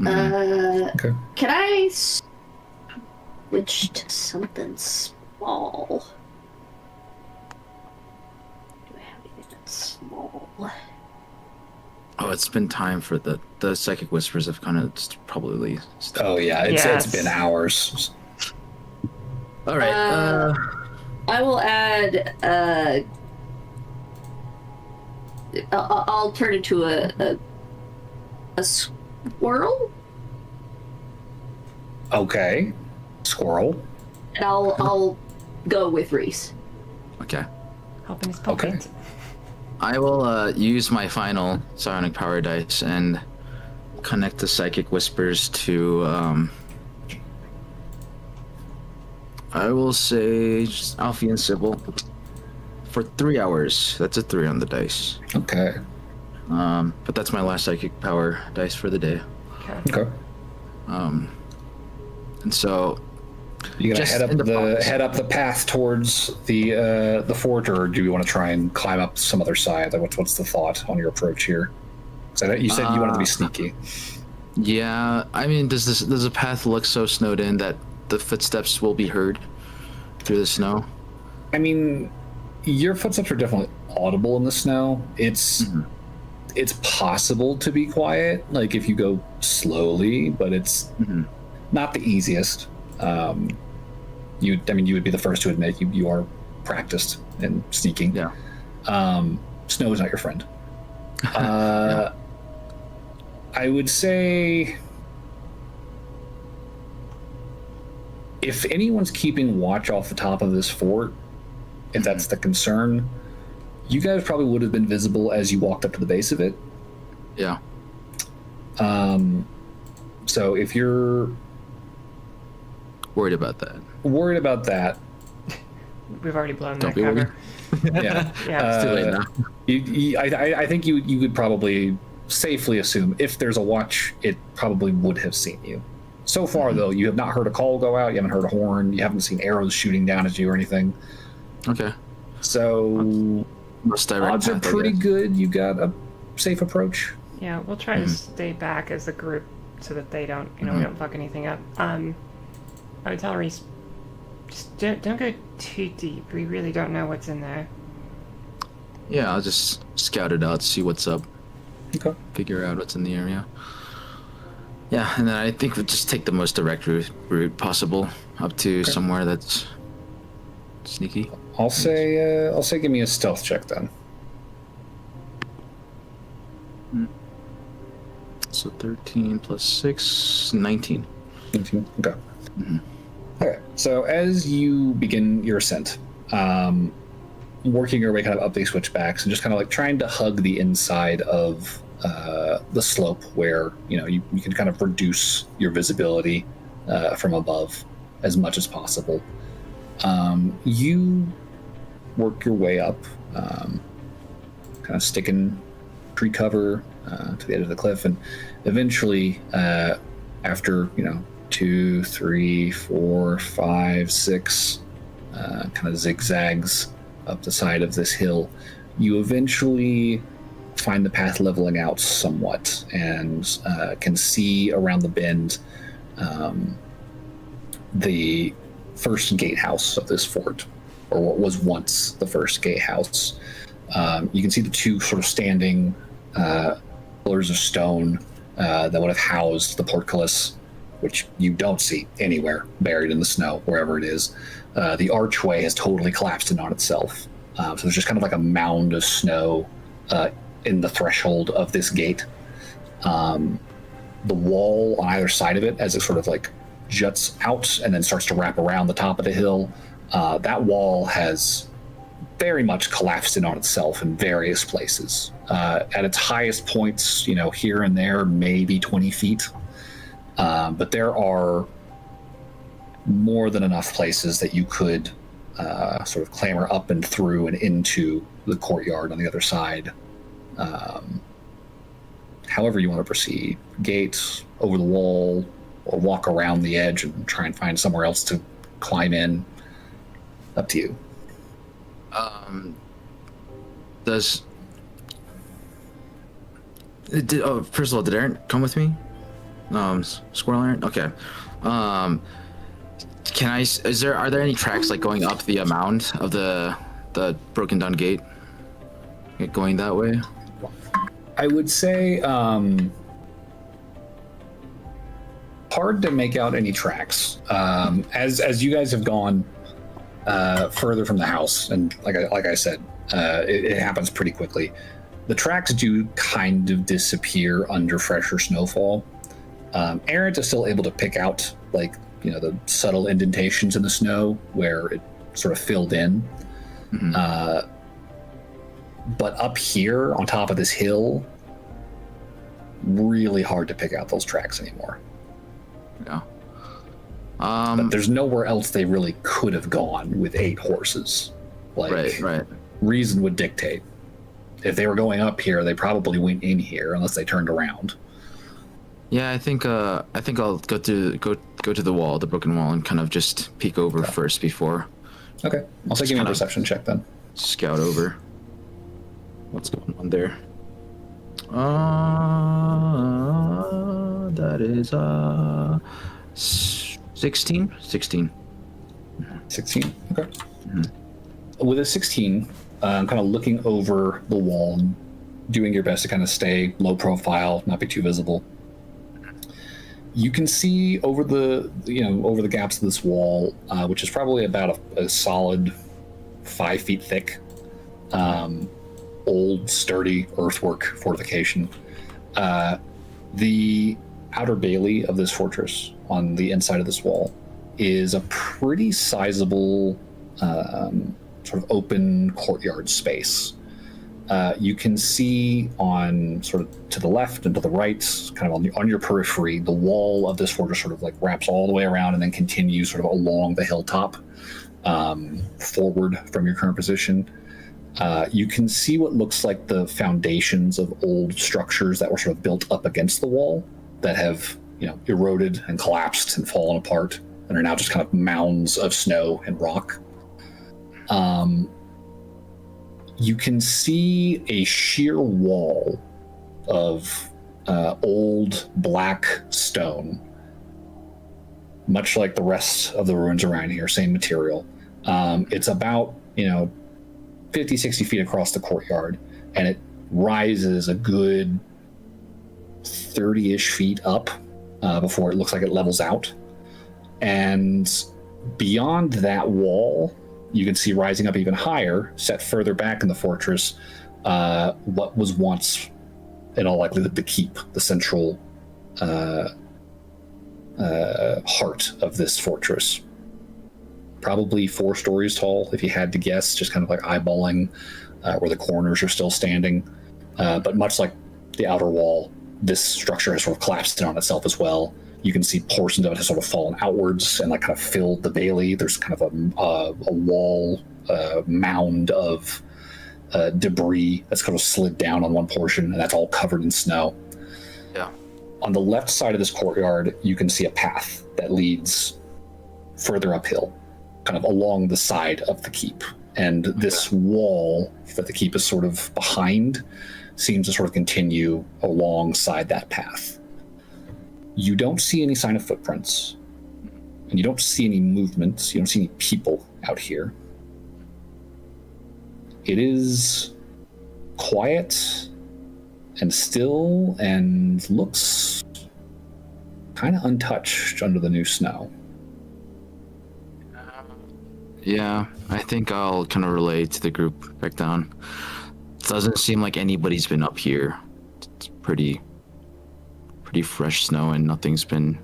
Okay. Can I switch to something small? Do I have anything that's small? Oh, it's been time for the psychic whispers have kind of probably. Oh yeah, it's been hours. All right. I will add. I'll turn into a squirrel. Okay, squirrel. And I'll go with Reese. Okay. Help in his pocket. Okay. I will use my final psionic power dice and connect the psychic whispers to. I will say just Alfie and Sybil for 3 hours. That's a 3 on the dice. Okay. But that's my last psychic power dice for the day. Okay. And so. You gonna head up the path towards the fort, or do you want to try and climb up some other side? Like, what's the thought on your approach here? You said you wanted to be sneaky. Yeah, I mean, does the path look so snowed in that the footsteps will be heard through the snow? I mean, your footsteps are definitely audible in the snow. It's possible to be quiet, like if you go slowly, but it's not the easiest. You would be the first to admit you are practiced in sneaking. Yeah. Snow is not your friend. I would say if anyone's keeping watch off the top of this fort, if that's the concern, you guys probably would have been visible as you walked up to the base of it. Yeah. So if you're Worried about that. We've already blown Don't that be cover. yeah, Yeah. It's too late now. I think you would probably safely assume if there's a watch, it probably would have seen you. So far, though, you have not heard a call go out. You haven't heard a horn. You haven't seen arrows shooting down at you or anything. Okay. So Most direct odds are path, I pretty guess. good. You got a safe approach. Yeah, we'll try to stay back as a group so that they don't, we don't fuck anything up. I would tell Reese, just don't go too deep. We really don't know what's in there. Yeah, I'll just scout it out, see what's up, Okay. figure out what's in the area. Yeah, and then I think we'll just take the most direct route possible up to somewhere that's sneaky. I'll say give me a stealth check then. So 13 plus 6, 19. 19. Okay. Okay. So as you begin your ascent, working your way kind of up these switchbacks and just kind of like trying to hug the inside of the slope where you can kind of reduce your visibility from above as much as possible. You work your way up, kind of sticking tree cover to the edge of the cliff, and eventually, after 2, 3, 4, 5, 6 kind of zigzags up the side of this hill, you eventually find the path leveling out somewhat and can see around the bend the first gatehouse of this fort, or what was once the first gatehouse. You can see the two sort of standing pillars of stone that would have housed the portcullis, which you don't see anywhere, buried in the snow, wherever it is. The archway has totally collapsed in on itself. So there's just kind of like a mound of snow in the threshold of this gate. The wall on either side of it, as it sort of like juts out and then starts to wrap around the top of the hill, that wall has very much collapsed in on itself in various places. At its highest points, here and there, maybe 20 feet. But there are more than enough places that you could sort of clamber up and through and into the courtyard on the other side. However you want to proceed. Gates, over the wall, or walk around the edge and try and find somewhere else to climb in. Up to you. First of all, did Aaron come with me? Squirrel Aaron? Okay. Are there any tracks like going up the mound of the broken down gate? Going that way? I would say hard to make out any tracks. As you guys have gone further from the house, and like I said, it happens pretty quickly. The tracks do kind of disappear under fresher snowfall. Aaron is still able to pick out the subtle indentations in the snow where it sort of filled in. Mm-hmm. But up here on top of this hill, really hard to pick out those tracks anymore. Yeah. But there's nowhere else they really could have gone with 8 horses. Right. Reason would dictate. If they were going up here, they probably went in here unless they turned around. Yeah, I think I'll go to the wall, the broken wall, and kind of just peek over first before. Okay, I'll give you a perception check then. Scout over. What's going on there? That is 16. 16. 16. Okay. Mm-hmm. With a 16, kind of looking over the wall and doing your best to kind of stay low profile, not be too visible. You can see over the gaps of this wall, which is probably about a solid 5 feet thick, old sturdy earthwork fortification. The outer bailey of this fortress on the inside of this wall is a pretty sizable sort of open courtyard space. You can see on sort of to the left and to the right, kind of on your periphery, the wall of this fortress sort of like wraps all the way around and then continues sort of along the hilltop forward from your current position. You can see what looks like the foundations of old structures that were sort of built up against the wall that have, eroded and collapsed and fallen apart and are now just kind of mounds of snow and rock. You can see a sheer wall of old black stone, much like the rest of the ruins around here, same material. It's about, 50, 60 feet across the courtyard, and it rises a good 30-ish feet up before it looks like it levels out. And beyond that wall, you can see rising up even higher, set further back in the fortress, what was once, in all likelihood, the keep, the central heart of this fortress. Probably 4 stories tall, if you had to guess, just kind of like eyeballing where the corners are still standing. But much like the outer wall, this structure has sort of collapsed in on itself as well. You can see portions of it have sort of fallen outwards and like kind of filled the bailey. There's kind of a wall mound of debris that's kind of slid down on one portion, and that's all covered in snow. Yeah. On the left side of this courtyard, you can see a path that leads further uphill, kind of along the side of the keep. And this wall that the keep is sort of behind seems to sort of continue alongside that path. You don't see any sign of footprints, and you don't see any movements. You don't see any people out here. It is quiet and still and looks kind of untouched under the new snow. Yeah, I think I'll kind of relay to the group back down. Doesn't seem like anybody's been up here. It's pretty fresh snow, and nothing's been,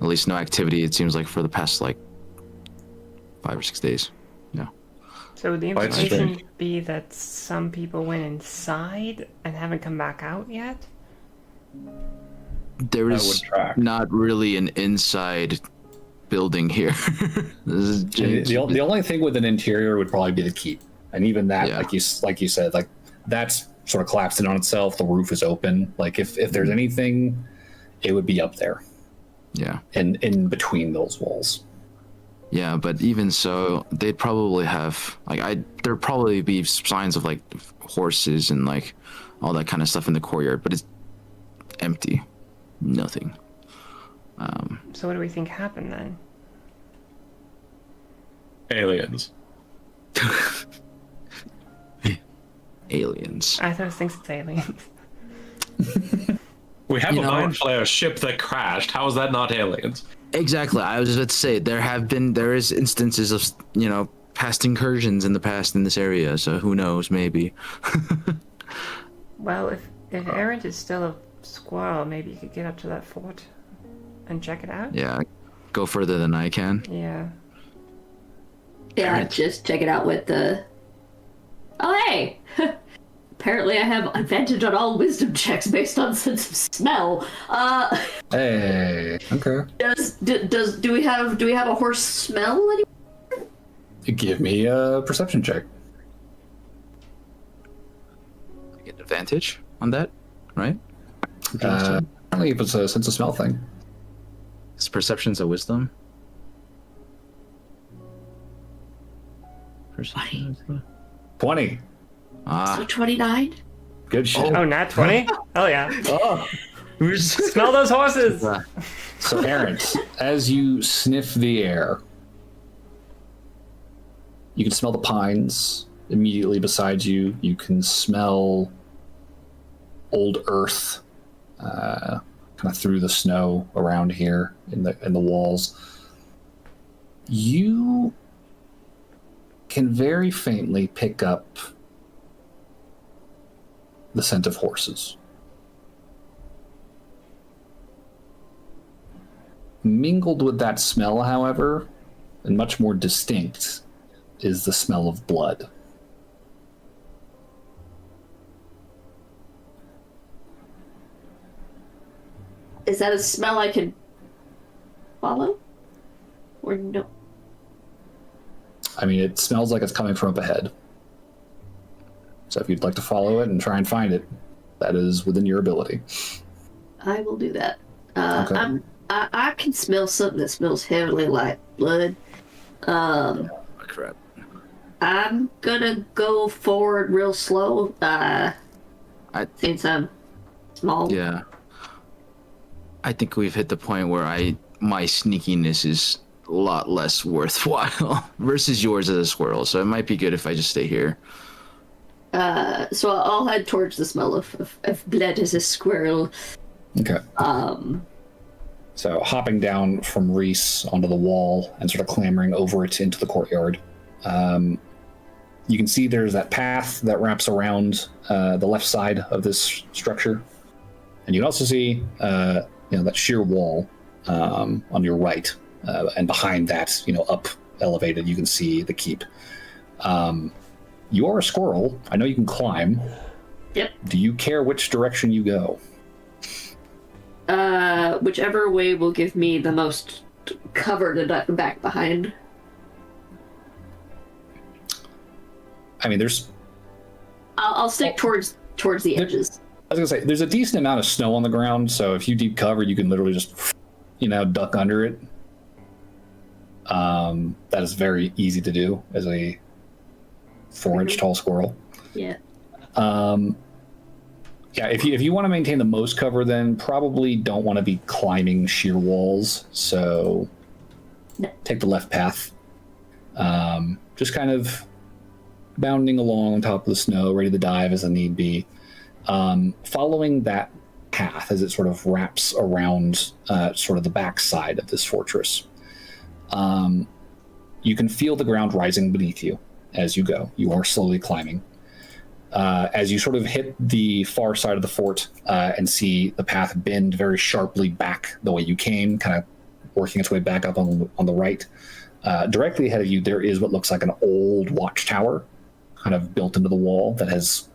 at least no activity, it seems like, for the past 5 or 6 days. Yeah. So would the Quite implication strange. be that some people went inside and haven't come back out yet? There That is would track. not really an inside building here. This is The only thing with an interior would probably be the keep, and even that, Yeah. like you said, like that's sort of collapsed in on itself. The roof is open. Like if there's anything, it would be up there Yeah. and in between those walls. Yeah, but even so, they'd probably have there'd probably be signs of horses and all that kind of stuff in the courtyard, but it's empty, nothing. So what do we think happened then? Aliens. Aliens. I thought things it's aliens. We have You a know- mind flayer ship that crashed. How is that not aliens? Exactly. I was just about to say there is instances of past incursions in the past in this area. So who knows? Maybe. Well, if Errant is still a squirrel, maybe you could get up to that fort and check it out. Yeah. Go further than I can. Yeah. Yeah, just check it out with the. Oh, hey! Apparently, I have advantage on all wisdom checks based on sense of smell. Hey, okay. Do we have a horse smell anymore? Give me a perception check. I get advantage on that, right? Apparently, if it's a sense of smell thing. Is perception's a wisdom? Perception. 20. So 29? Good shit. Oh, nat 20? Hell yeah. Oh. Smell those horses! So, Aaron, as you sniff the air, you can smell the pines immediately beside you. You can smell old earth, kind of through the snow around here in the walls. You can very faintly pick up the scent of horses. Mingled with that smell, however, and much more distinct, is the smell of blood. Is that a smell I can follow? Or no? I mean, it smells like it's coming from up ahead. So if you'd like to follow it and try and find it, that is within your ability. I will do that. Okay. I can smell something that smells heavily like blood. Crap. I'm gonna go forward real slow. Since I'm small. Yeah. I think we've hit the point where my sneakiness is a lot less worthwhile versus yours as a squirrel. So it might be good if I just stay here. So I'll head towards the smell of blood as a squirrel. Okay. So hopping down from Reese onto the wall and sort of clambering over it into the courtyard, you can see there's that path that wraps around the left side of this structure, and you can also see that sheer wall on your right, and behind that, up elevated, you can see the keep. You are a squirrel. I know you can climb. Yep. Do you care which direction you go? Whichever way will give me the most cover to duck back behind. I mean, I'll stick towards the edges. I was gonna say, there's a decent amount of snow on the ground, so if you deep cover, you can literally just, duck under it. That is very easy to do as a 4-inch tall squirrel. Yeah. Yeah, if you want to maintain the most cover, then probably don't want to be climbing sheer walls. So take the left path. Just kind of bounding along on top of the snow, ready to dive as a need be. Following that path as it sort of wraps around sort of the back side of this fortress, you can feel the ground rising beneath you as you go. You are slowly climbing. As you sort of hit the far side of the fort and see the path bend very sharply back the way you came, kind of working its way back up on the right, directly ahead of you, there is what looks like an old watchtower kind of built into the wall that has,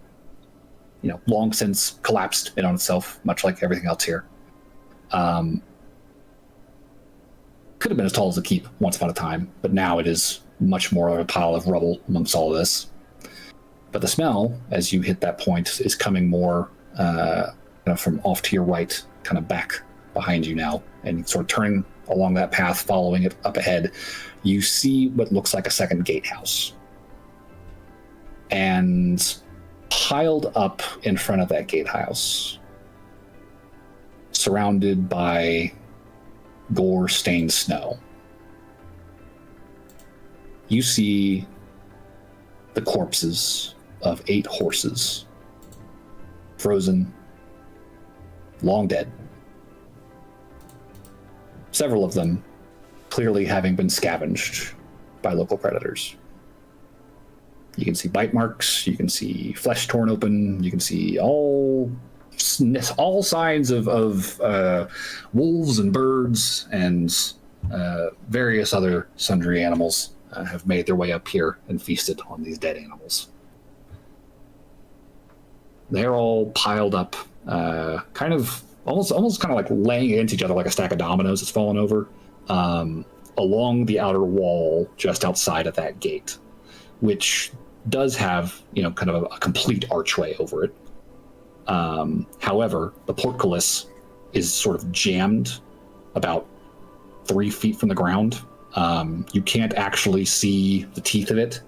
long since collapsed in on itself, much like everything else here. Could have been as tall as the keep once upon a time, but now it is much more of a pile of rubble amongst all of this. But the smell, as you hit that point, is coming more from off to your right, kind of back behind you now, and sort of turning along that path, following it up ahead, you see what looks like a second gatehouse. And piled up in front of that gatehouse, surrounded by gore-stained snow, you see the corpses of 8 horses, frozen, long dead. Several of them clearly having been scavenged by local predators. You can see bite marks, you can see flesh torn open, you can see all signs of wolves and birds and various other sundry animals have made their way up here and feasted on these dead animals. They're all piled up, kind of almost kind of like laying against each other like a stack of dominoes that's fallen over, along the outer wall just outside of that gate, which does have, kind of a complete archway over it. However, the portcullis is sort of jammed about 3 feet from the ground. You can't actually see the teeth of it,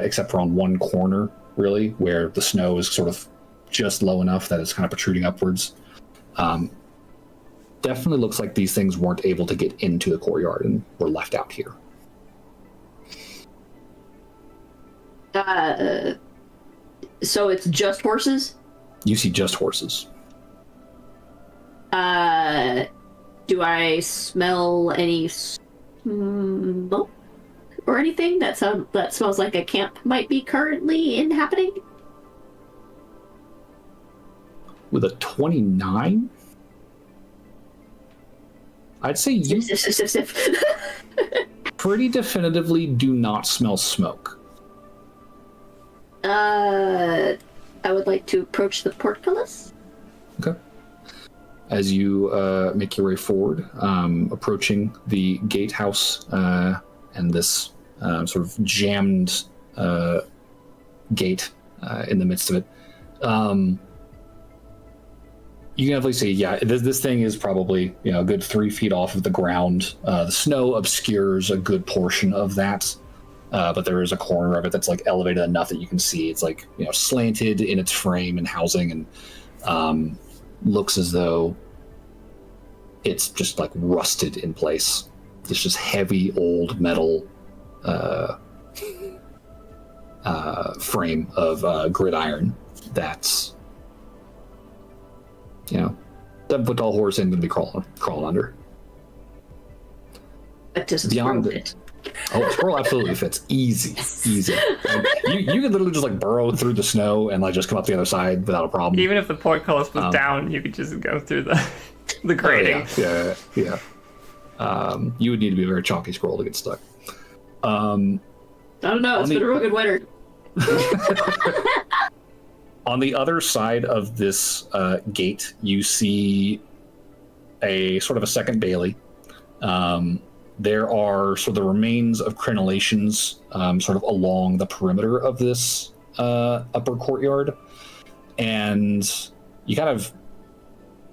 except for on one corner, really, where the snow is sort of just low enough that it's kind of protruding upwards. Definitely looks like these things weren't able to get into the courtyard and were left out here. So it's just horses? You see just horses. Do I smell any smoke or anything that smells like a camp might be currently inhabiting? With a 29, I'd say you Sniff. pretty definitively do not smell smoke. I would like to approach the portcullis. Okay. As you make your way forward, approaching the gatehouse and this sort of jammed gate in the midst of it, you can definitely see, yeah, this thing is probably a good 3 feet off of the ground. The snow obscures a good portion of that, but there is a corner of it that's like elevated enough that you can see it's like slanted in its frame and housing, and looks as though it's just like rusted in place. It's just heavy old metal frame of gridiron that's 7-foot tall horse ain't gonna be crawling under. But does Beyond it? it. Oh, a squirrel absolutely fits. Easy. And you can literally just like burrow through the snow and like just come up the other side without a problem. Even if the portcullis was down, you could just go through the grating. Yeah. You would need to be a very chalky squirrel to get stuck. I don't know. It's been a real good winter. On the other side of this gate, you see a sort of a second bailey. There are sort of the remains of crenellations sort of along the perimeter of this upper courtyard. And you kind of,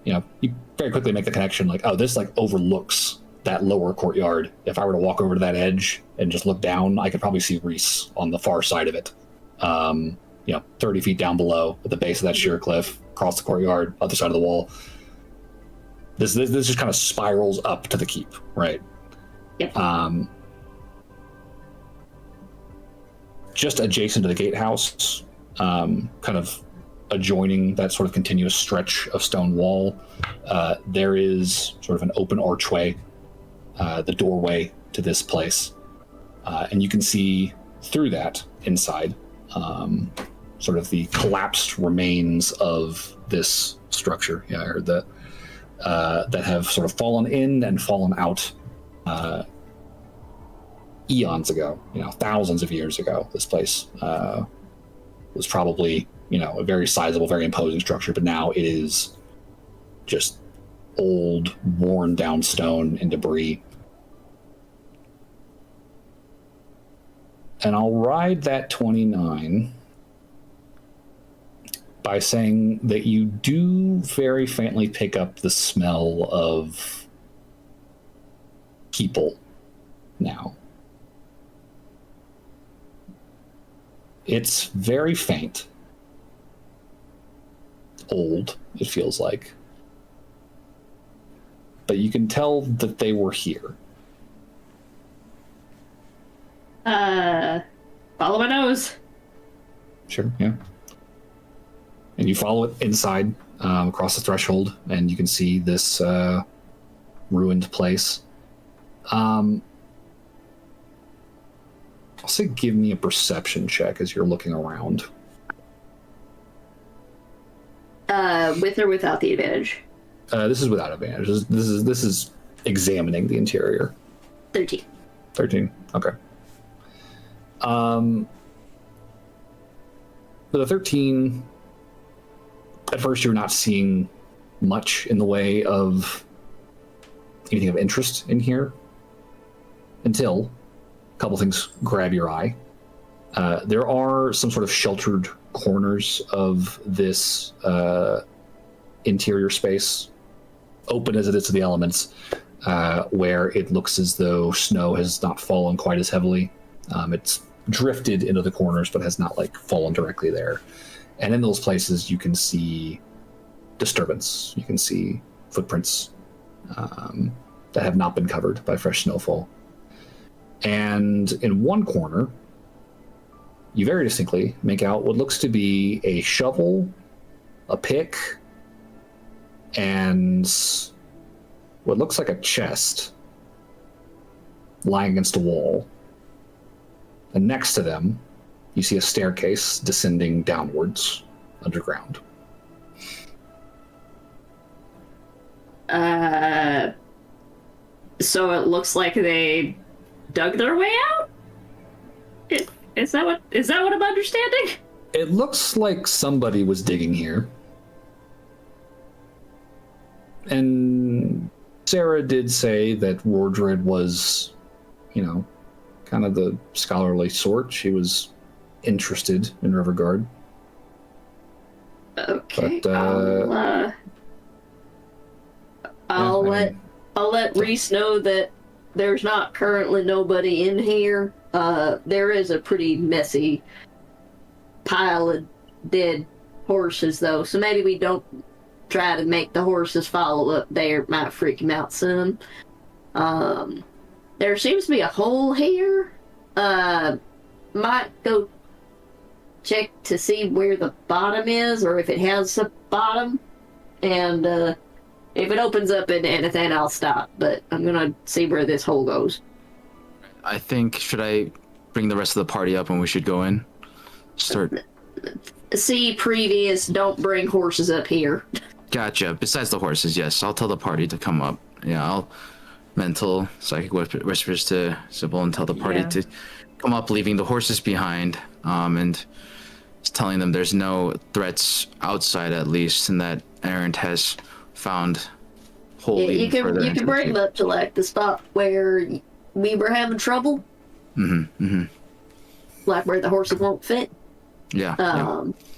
you very quickly make the connection like, oh, this like overlooks that lower courtyard. If I were to walk over to that edge and just look down, I could probably see Reese on the far side of it. 30 feet down below at the base of that sheer cliff, across the courtyard, other side of the wall. This just kind of spirals up to the keep, right? Yep. Just adjacent to the gatehouse, kind of adjoining that sort of continuous stretch of stone wall, there is sort of an open archway, the doorway to this place. And you can see through that inside, sort of the collapsed remains of this structure. Yeah, I heard that. That have sort of fallen in and fallen out eons ago, thousands of years ago. This place was probably, a very sizable, very imposing structure, but now it is just old, worn down stone and debris. And I'll ride that 29 by saying that you do very faintly pick up the smell of people now. It's very faint. Old, it feels like. But you can tell that they were here. Follow my nose. Sure, yeah. And you follow it inside, across the threshold, and you can see this ruined place. I'll say give me a perception check as you're looking around. With or without the advantage? This is without advantage. This is examining the interior. 13. 13, okay. With a 13, at first you're not seeing much in the way of anything of interest in here until a couple things grab your eye. There are some sort of sheltered corners of this interior space, open as it is to the elements, where it looks as though snow has not fallen quite as heavily. It's drifted into the corners, but has not fallen directly there. And in those places, you can see disturbance. You can see footprints that have not been covered by fresh snowfall. And in one corner, you very distinctly make out what looks to be a shovel, a pick, and what looks like a chest lying against a wall. And next to them, you see a staircase descending downwards underground. So it looks like they dug their way out? Is that what I'm understanding? It looks like somebody was digging here. And Sarah did say that Wardred was, kind of the scholarly sort. She was interested in Rivergard. Okay. But, I'll let Reese know that there's not currently nobody in here. There is a pretty messy pile of dead horses, though, so maybe we don't try to make the horses follow up there. It might freak him out some. There seems to be a hole here. Might go check to see where the bottom is, or if it has a bottom. And if it opens up into anything, I'll stop. But I'm gonna see where this hole goes. I think, should I bring the rest of the party up and we should go in? Start. See previous, don't bring horses up here. Gotcha. Besides the horses, yes. I'll tell the party to come up. Yeah, I'll mental psychic whispers to Sybil and tell the party to come up, leaving the horses behind, and telling them there's no threats outside, at least, and that Errant has found hole leading further into you can bring the them up to like the spot where we were having trouble. Like where the horses won't fit. Yeah.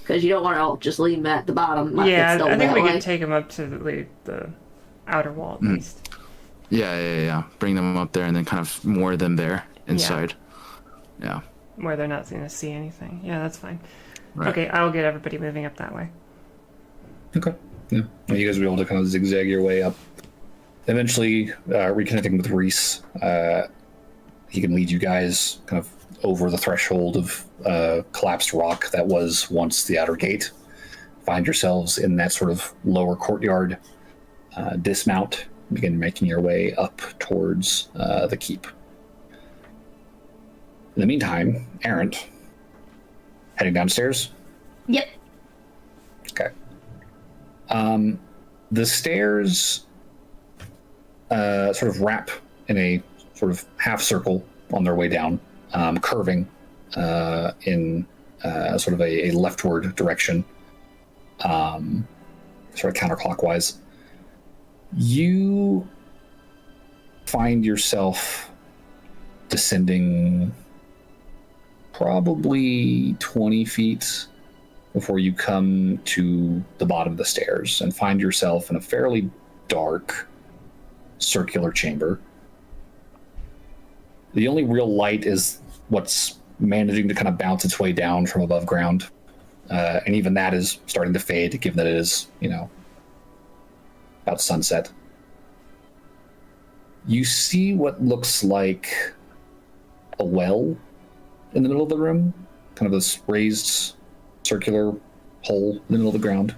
Because you don't want to just leave them at the bottom. Yeah, I think we could take them up to the outer wall at least. Yeah. Bring them up there and then kind of moor them there inside. Yeah. Where they're not going to see anything. Yeah, that's fine. Right. Okay, I'll get everybody moving up that way. Okay. Yeah. Well, you guys will be able to kind of zigzag your way up. Eventually, reconnecting with Reese, he can lead you guys kind of over the threshold of collapsed rock that was once the outer gate. Find yourselves in that sort of lower courtyard. Dismount, begin making your way up towards the keep. In the meantime, Errant, heading downstairs? Yep. Okay. The stairs sort of wrap in a sort of half circle on their way down, curving in sort of a leftward direction, sort of counterclockwise. You find yourself descending probably 20 feet before you come to the bottom of the stairs and find yourself in a fairly dark circular chamber. The only real light is what's managing to kind of bounce its way down from above ground. And even that is starting to fade, given that it is, about sunset. You see what looks like a well in the middle of the room, kind of this raised circular hole in the middle of the ground.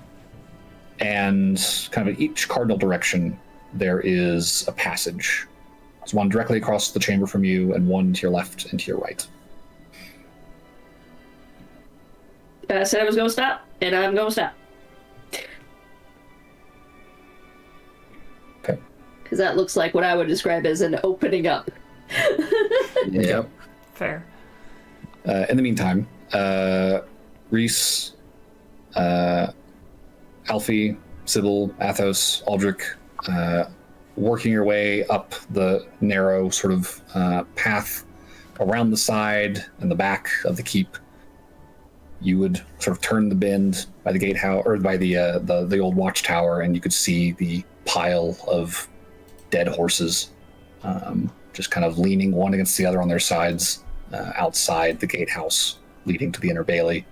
And kind of in each cardinal direction, there is a passage. There's one directly across the chamber from you, and one to your left and to your right. I said I was going to stop, and I'm going to stop. Okay. Because that looks like what I would describe as an opening up. Yep. Fair. In the meantime, Reese, Alfie, Sybil, Athos, Aldrich, working your way up the narrow sort of path around the side and the back of the keep. You would sort of turn the bend by the gatehouse, or by the old watchtower, and you could see the pile of dead horses, just kind of leaning one against the other on their sides outside the gatehouse leading to the inner bailey.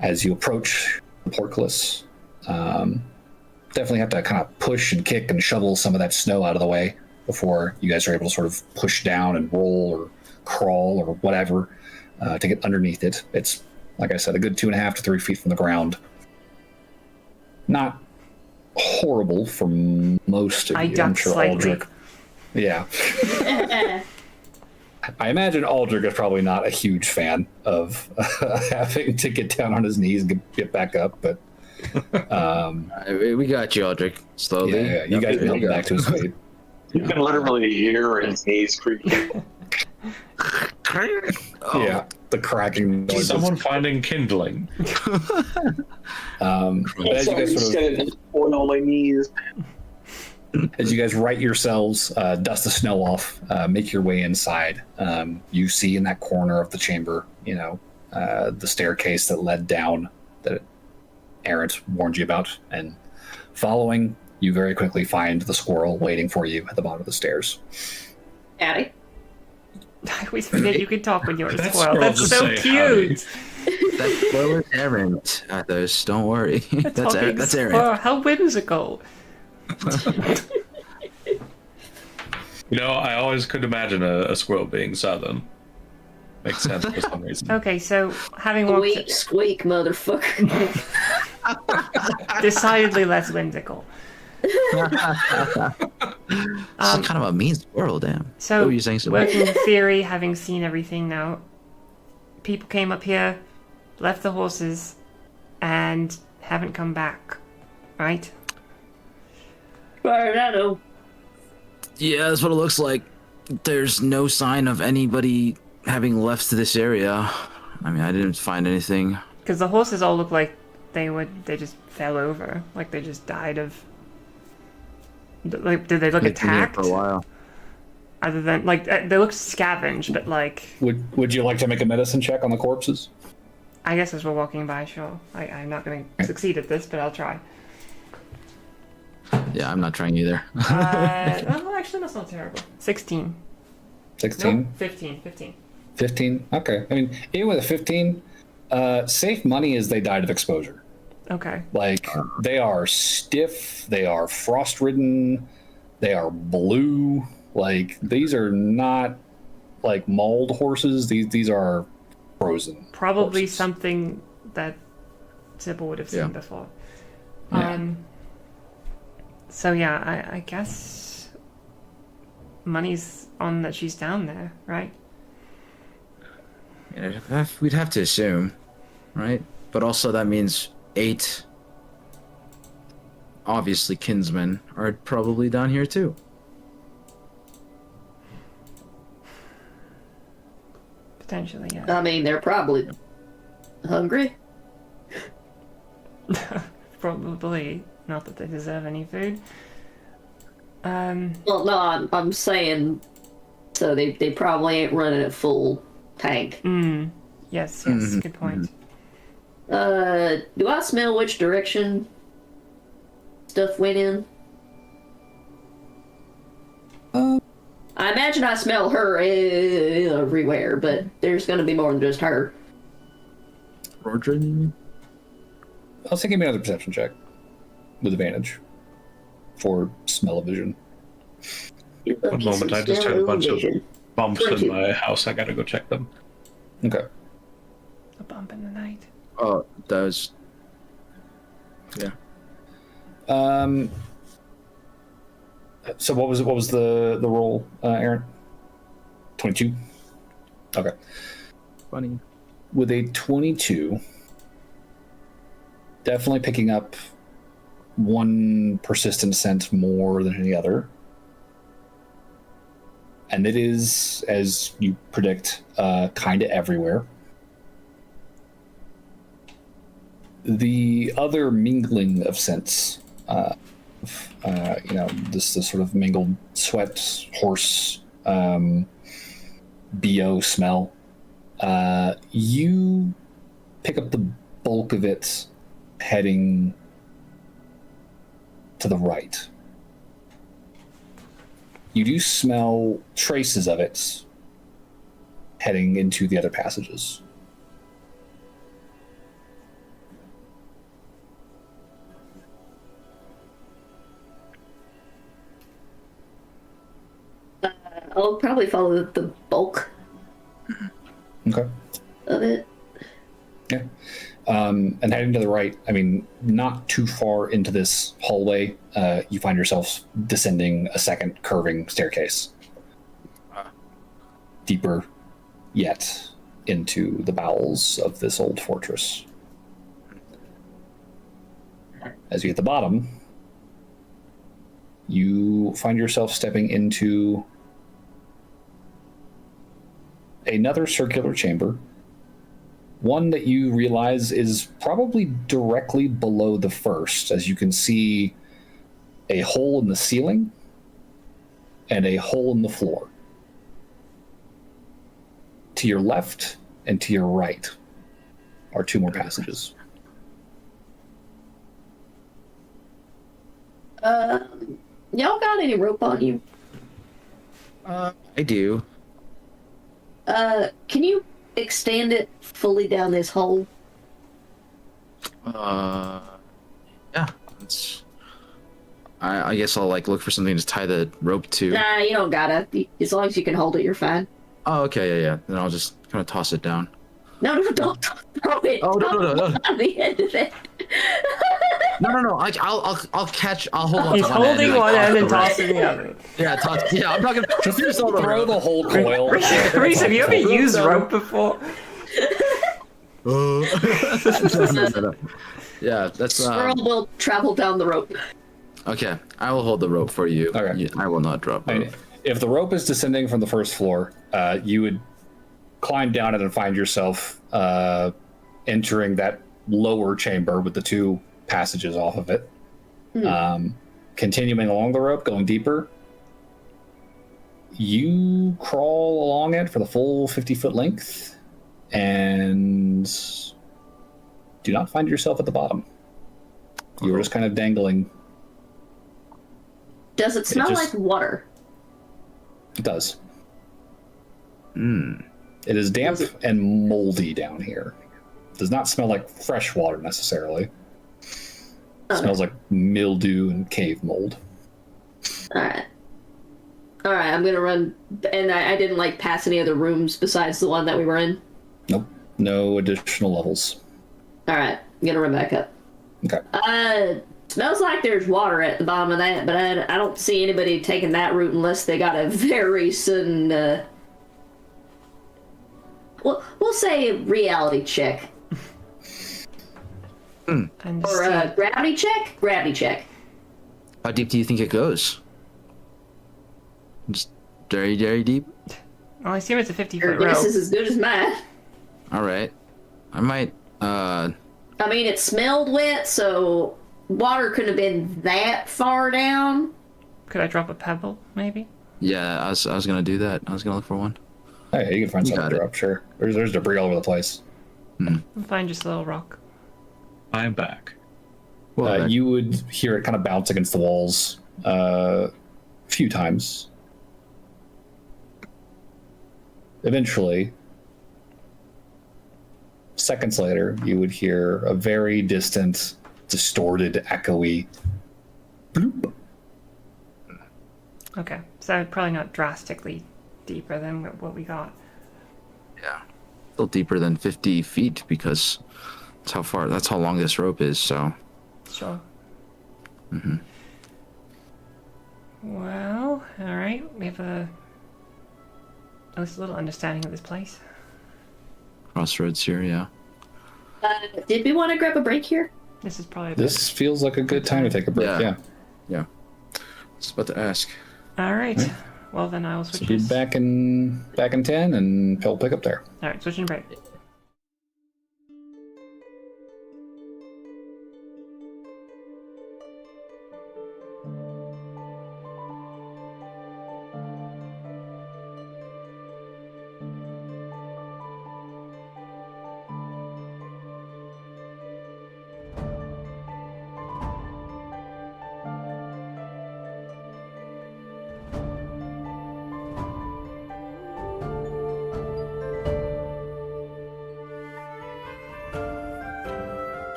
As you approach the portcullis, definitely have to kind of push and kick and shovel some of that snow out of the way before you guys are able to sort of push down and roll or crawl or whatever to get underneath it. It's, like I said, a good 2.5 to 3 feet from the ground. Not horrible for most of you. I'm sure slightly. Aldrich. Yeah. I imagine Aldrich is probably not a huge fan of having to get down on his knees and get back up, but We got you, Aldrich. Slowly. Yeah, you guys made it back to his fate. You can literally hear his knees creaking. Yeah, the cracking noises. Someone finding kindling. But as you guys sort of, on my knees. as you guys right yourselves, dust the snow off, make your way inside. You see in that corner of the chamber, the staircase that led down that Errant warned you about, and following, you very quickly find the squirrel waiting for you at the bottom of the stairs. Addy. I always forget you can talk when you're a That squirrel. squirrel That's just so say cute. That squirrel is Errant. Athos, don't worry. That's Talking That's squirrel. Errant. How whimsical. I always could imagine a squirrel being southern. Makes sense for some reason. Okay, so having walked Squeak, squeak, motherfucker. decidedly less whimsical. It's kind of a mean squirrel, damn. So, What were you saying, Sylvia? working theory, having seen everything now, people came up here, left the horses, and haven't come back, right? Right, I know. Yeah, that's what it looks like. There's no sign of anybody having left this area. I mean, I didn't find anything. Because the horses all look like they just fell over, like they just died of. Like, did they look They've been here attacked? for a while. Other than they look scavenged, but like Would you like to make a medicine check on the corpses? I guess as we're walking by, sure. I'm not going to succeed at this, but I'll try. Yeah, I'm not trying either. Oh, actually, that's not terrible. 16. 16? Nope, 15. 15? Okay. I mean, even with a 15, safe money is they died of exposure. Okay. Like, they are stiff, they are frost-ridden, they are blue. Like, these are not, like, mauled horses. These are frozen Probably horses. something that Sybil would have seen Yeah. before. Yeah. So, yeah, I guess money's on that she's down there, right? Yeah, we'd have to assume, right? But also that means 8, obviously kinsmen, are probably down here too. Potentially, yeah. I mean, they're probably hungry. Probably. Not that they deserve any food. Well, no, I'm saying, so they probably ain't running at full tank. Yes, Mhm, good point. Do I smell which direction stuff went in? I imagine I smell her everywhere, but there's gonna be more than just her. Roger, you mean? I'll say give me another perception check with advantage for smell-o-vision. One moment, I just heard a bunch of bumps in my house. I gotta go check them. Okay. A bump in the night. Oh, that was... Yeah. So what was the roll, Aaron? 22? Okay. Funny. With a 22, definitely picking up one persistent scent more than any other. And it is, as you predict, kind of everywhere. The other mingling of scents, this sort of mingled sweat, horse, BO smell, you pick up the bulk of it heading to the right. You do smell traces of it heading into the other passages. I'll probably follow the bulk Okay. of it. Yeah. And heading to the right, I mean, not too far into this hallway, you find yourself descending a second curving staircase. Deeper yet into the bowels of this old fortress. As you hit the bottom, you find yourself stepping into another circular chamber, one that you realize is probably directly below the first, as you can see a hole in the ceiling and a hole in the floor. To your left and to your right are two more passages. Y'all got any rope on you? I do. Can you extend it fully down this hole? Yeah. I guess I'll like look for something to tie the rope to. Nah, you don't gotta. As long as you can hold it, you're fine. Oh, okay, yeah. Then I'll just kind of toss it down. No, don't throw it. Oh, no. On the end of it. No. I'll catch. I'll hold on. He's to one holding end, one like, end and toss tossing the other. Yeah, toss. Yeah, I'm not gonna just Throw the whole coil. Reese, have you ever used rope before? No. Yeah, that's Squirrel will travel down the rope. okay. I will hold the rope for you. Okay. I will not drop rope. If the rope is descending from the first floor, you would climb down it and find yourself entering that lower chamber with the two passages off of it. Continuing along the rope, going deeper, you crawl along it for the full 50-foot length and do not find yourself at the bottom. You were just kind of dangling. Does it smell like water? It does. It is damp and moldy down here. It does not smell like fresh water necessarily. It smells like mildew and cave mold. Alright, I'm gonna run. And I didn't like pass any other rooms besides the one that we were in? Nope. No additional levels. Alright, I'm gonna run back up. Okay. Smells like there's water at the bottom of that, but I don't see anybody taking that route unless they got a very sudden, we'll say reality check. Or gravity check? Gravity check. How deep do you think it goes? Just very, very deep? Well, I assume it's a 50-foot Your rope. guess is as good as mine. Alright. I might, I mean, it smelled wet, so water couldn't have been that far down. Could I drop a pebble, maybe? yeah, I was gonna do that. I was gonna look for one. Hey, you can find You something got to drop, sure. There's debris all over the place. I'll find just a little rock. I'm back. Well, You would hear it kind of bounce against the walls a few times. Eventually, seconds later, you would hear a very distant, distorted, echoey bloop. Okay, so probably not drastically deeper than what we got. yeah. Still deeper than 50 feet because that's how long this rope is, so. Sure. Well, all right. We have at least a little understanding of this place. Crossroads here, yeah. Did we want to grab a break here? This is probably This feels like a good time to take a break, yeah. Yeah. I was about to ask. all right. Well, then I will So switch. be this. back in 10 and he'll pick up there. All right, switching break.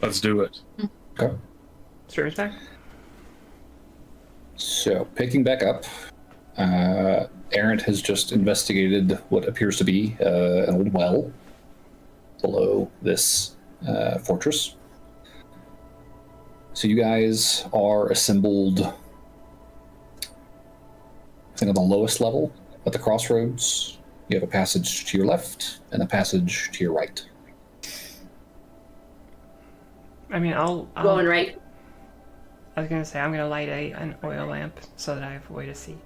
Let's do it. Okay. Streamer's back. So, picking back up, Errant has just investigated what appears to be an old well below this fortress. So you guys are assembled, I think, on the lowest level at the crossroads. You have a passage to your left and a passage to your right. I mean, I'll Going right. I was gonna say I'm gonna light an oil lamp so that I have a way to see. I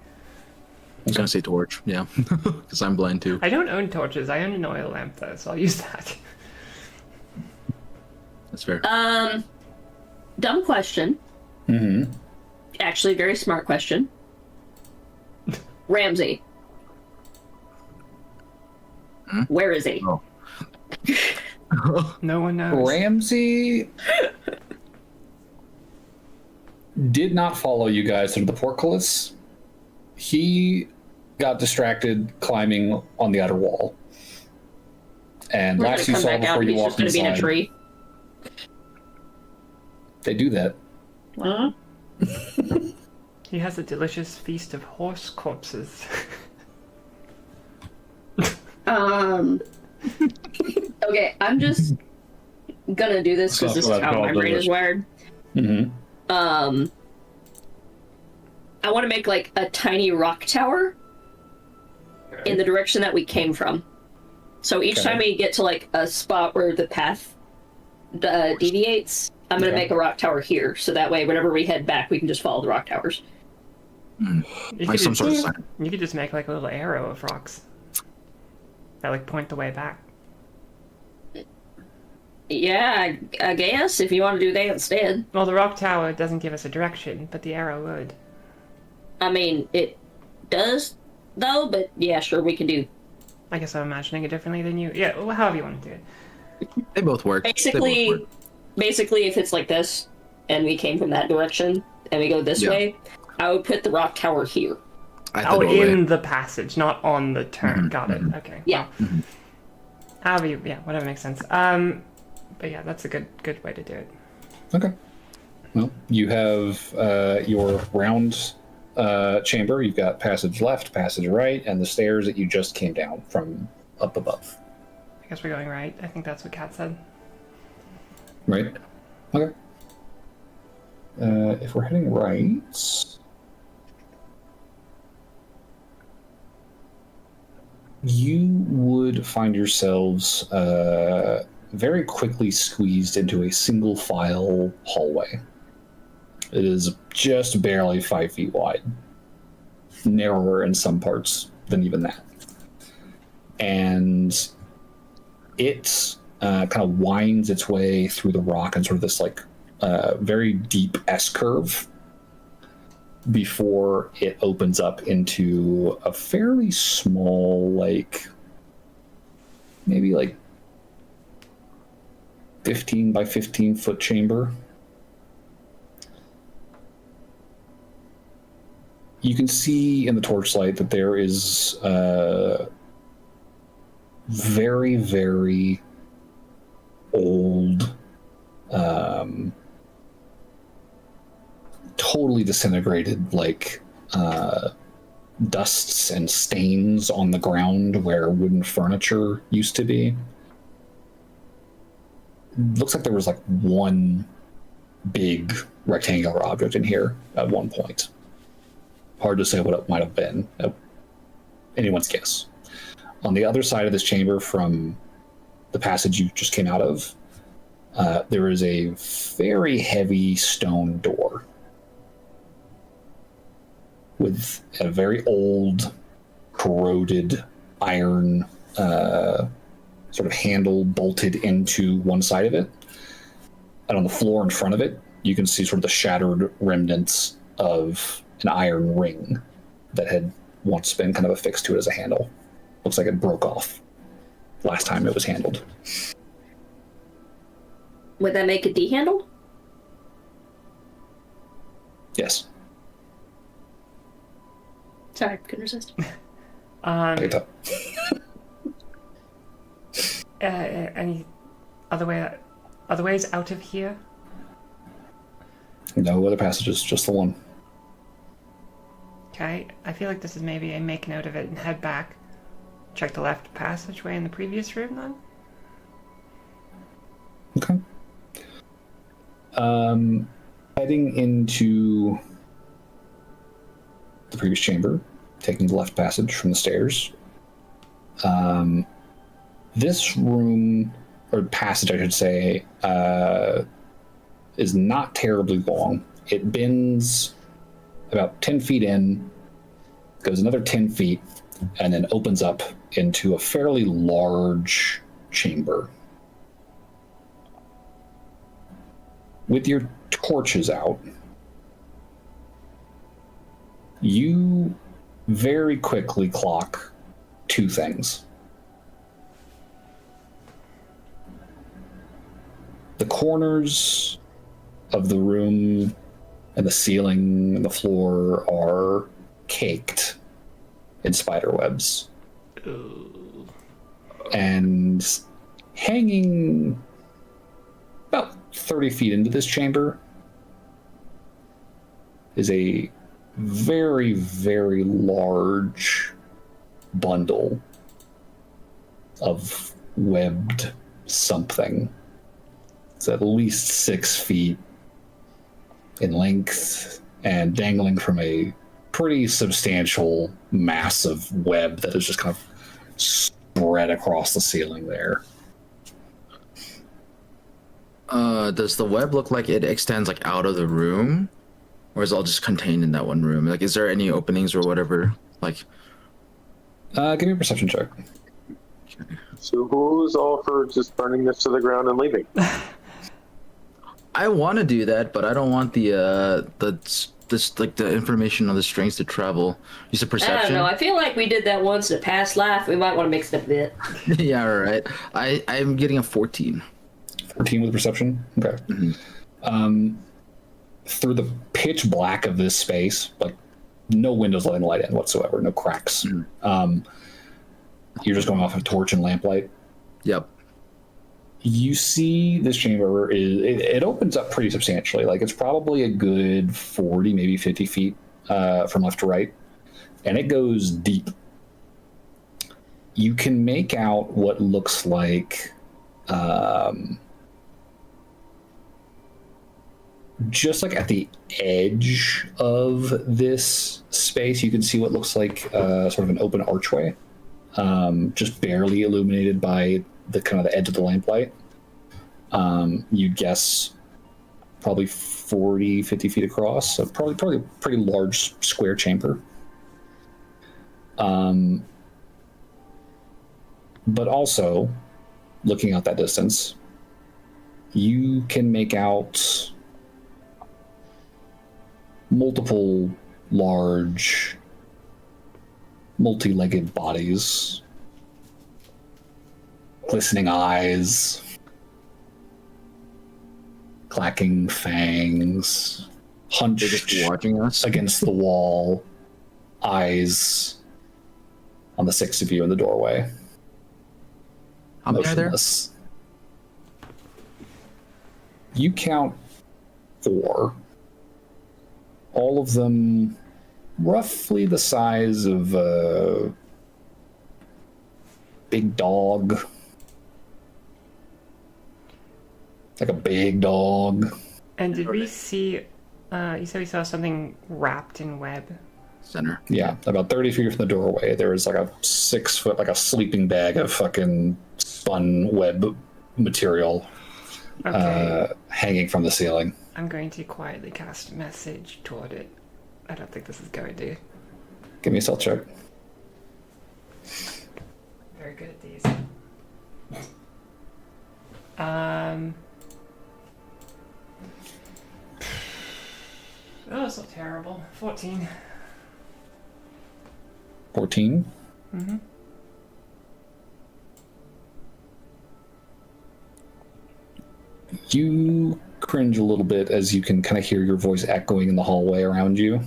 was gonna say torch, yeah, because I'm blind too. I don't own torches. I own an oil lamp though, so I'll use that. That's fair. Dumb question. Mm-hmm. Actually, very smart question. Ramsey. Where is he? Oh. No one knows. Ramsey did not follow you guys through the portcullis. He got distracted climbing on the outer wall. And We're last gonna you come saw back out before and you he's just walked gonna be in a inside, tree. they do that. Huh? He has a delicious feast of horse corpses. Okay, I'm just gonna do this because this is how my brain is wired. Mm-hmm. I want to make like a tiny rock tower in the direction that we came from. So each time we get to like a spot where the path deviates, I'm gonna make a rock tower here. So that way, whenever we head back, we can just follow the rock towers. You Like could some just- sort of sign. You could just make like a little arrow of rocks that like point the way back. Yeah, I guess if you want to do that instead. Well, the rock tower doesn't give us a direction, but the arrow would. I mean, it does though. But yeah, sure, we can do. I guess I'm imagining it differently than you. Yeah, well, however you want to do it. They both work. Basically, if it's like this, and we came from that direction, and we go this Yeah. way, I would put the rock tower here. Oh, in the passage, not on the turn. Got it. Okay. Yeah. Well, however you, yeah, whatever makes sense. But yeah, that's a good way to do it. Okay. Well, you have your round chamber. You've got passage left, passage right, and the stairs that you just came down from up above. I guess we're going right. I think that's what Kat said. Right? Okay. If we're heading right... you would find yourselves very quickly squeezed into a single file hallway. It is just barely 5 feet wide. Narrower in some parts than even that. And it kind of winds its way through the rock in sort of this like very deep S-curve before it opens up into a fairly small, like maybe like 15 by 15 foot chamber. You can see in the torchlight that there is very, very old, totally disintegrated, like dusts and stains on the ground where wooden furniture used to be. Looks like there was like one big rectangular object in here at one point. Hard to say what it might have been. Anyone's guess. On the other side of this chamber from the passage you just came out of, there is a very heavy stone door with a very old, corroded iron sort of handle bolted into one side of it. And on the floor in front of it, you can see sort of the shattered remnants of an iron ring that had once been kind of affixed to it as a handle. Looks like it broke off last time it was handled. Would that make it D-handled? Yes. Sorry, couldn't resist. Take that. Any other way that other ways out of here? No other passages, just the one. Okay, I feel like this is maybe a make note of it and head back. Check the left passageway in the previous room then? Okay. Heading into the previous chamber, taking the left passage from the stairs. This room, or passage I should say, is not terribly long. It bends about 10 feet in, goes another 10 feet, and then opens up into a fairly large chamber. With your torches out, you very quickly clock two things. The corners of the room and the ceiling and the floor are caked in spider webs. And hanging about 30 feet into this chamber is a very, very large bundle of webbed something. It's at least 6 feet in length and dangling from a pretty substantial mass of web that is just kind of spread across the ceiling there. Does the web look like it extends like out of the room, or is it all just contained in that one room? Like, is there any openings or whatever? Like, give me a perception check. So who's all for just burning this to the ground and leaving? I want to do that, but I don't want the information on the strings to travel. Use a I perception. don't know. I feel like we did that once in a past life. We might want to mix it up a bit. Yeah, all right. I'm getting a 14. 14 with perception? Okay. Mm-hmm. Through the pitch black of this space, like no windows letting light in whatsoever, no cracks. Mm-hmm. You're just going off of torch and lamplight. Yep. You see this chamber it opens up pretty substantially. Like it's probably a good 40, maybe 50 feet from left to right. And it goes deep. You can make out what looks like just like at the edge of this space, you can see what looks like sort of an open archway, just barely illuminated by the kind of the edge of the lamplight. You'd guess probably 40, 50 feet across, so probably a pretty large square chamber. But also, looking out that distance, you can make out multiple large, multi-legged bodies, glistening eyes, clacking fangs, hunched They're just watching us against the wall, eyes on the six of you in the doorway. How many are there? Motionless. You count 4. All of them roughly the size of a big dog. Like a big dog. And did we see, you said we saw something wrapped in web? Center. Yeah, about 30 feet from the doorway, there was like a 6 foot, like a sleeping bag of fucking spun web material hanging from the ceiling. I'm going to quietly cast a message toward it. I don't think this is going to. Give me a stealth check. Very good at these. Oh, it's not terrible. 14. 14? Mm-hmm. You cringe a little bit as you can kind of hear your voice echoing in the hallway around you.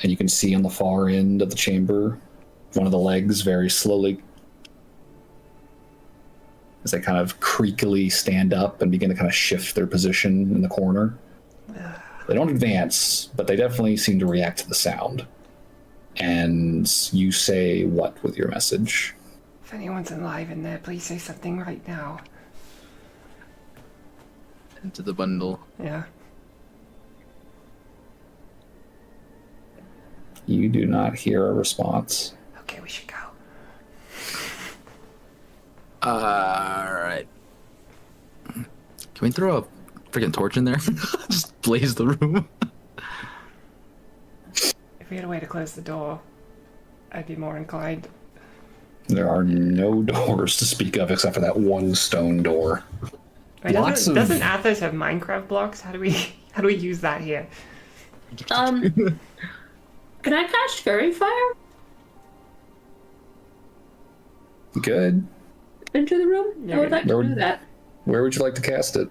And you can see on the far end of the chamber, one of the legs very slowly as they kind of creakily stand up and begin to kind of shift their position in the corner. They don't advance, but they definitely seem to react to the sound. And you say what with your message? If anyone's alive in there, please say something right now. Into the bundle. Yeah. You do not hear a response. Okay, we should go. Alright. Can we throw a freaking torch in there? Just blaze the room. If we had a way to close the door, I'd be more inclined. There are no doors to speak of except for that one stone door. Wait, doesn't Athos have Minecraft blocks? How do we use that here? Can I cast Fairy Fire Good. into the room? I would like to do that. Where would you like to cast it?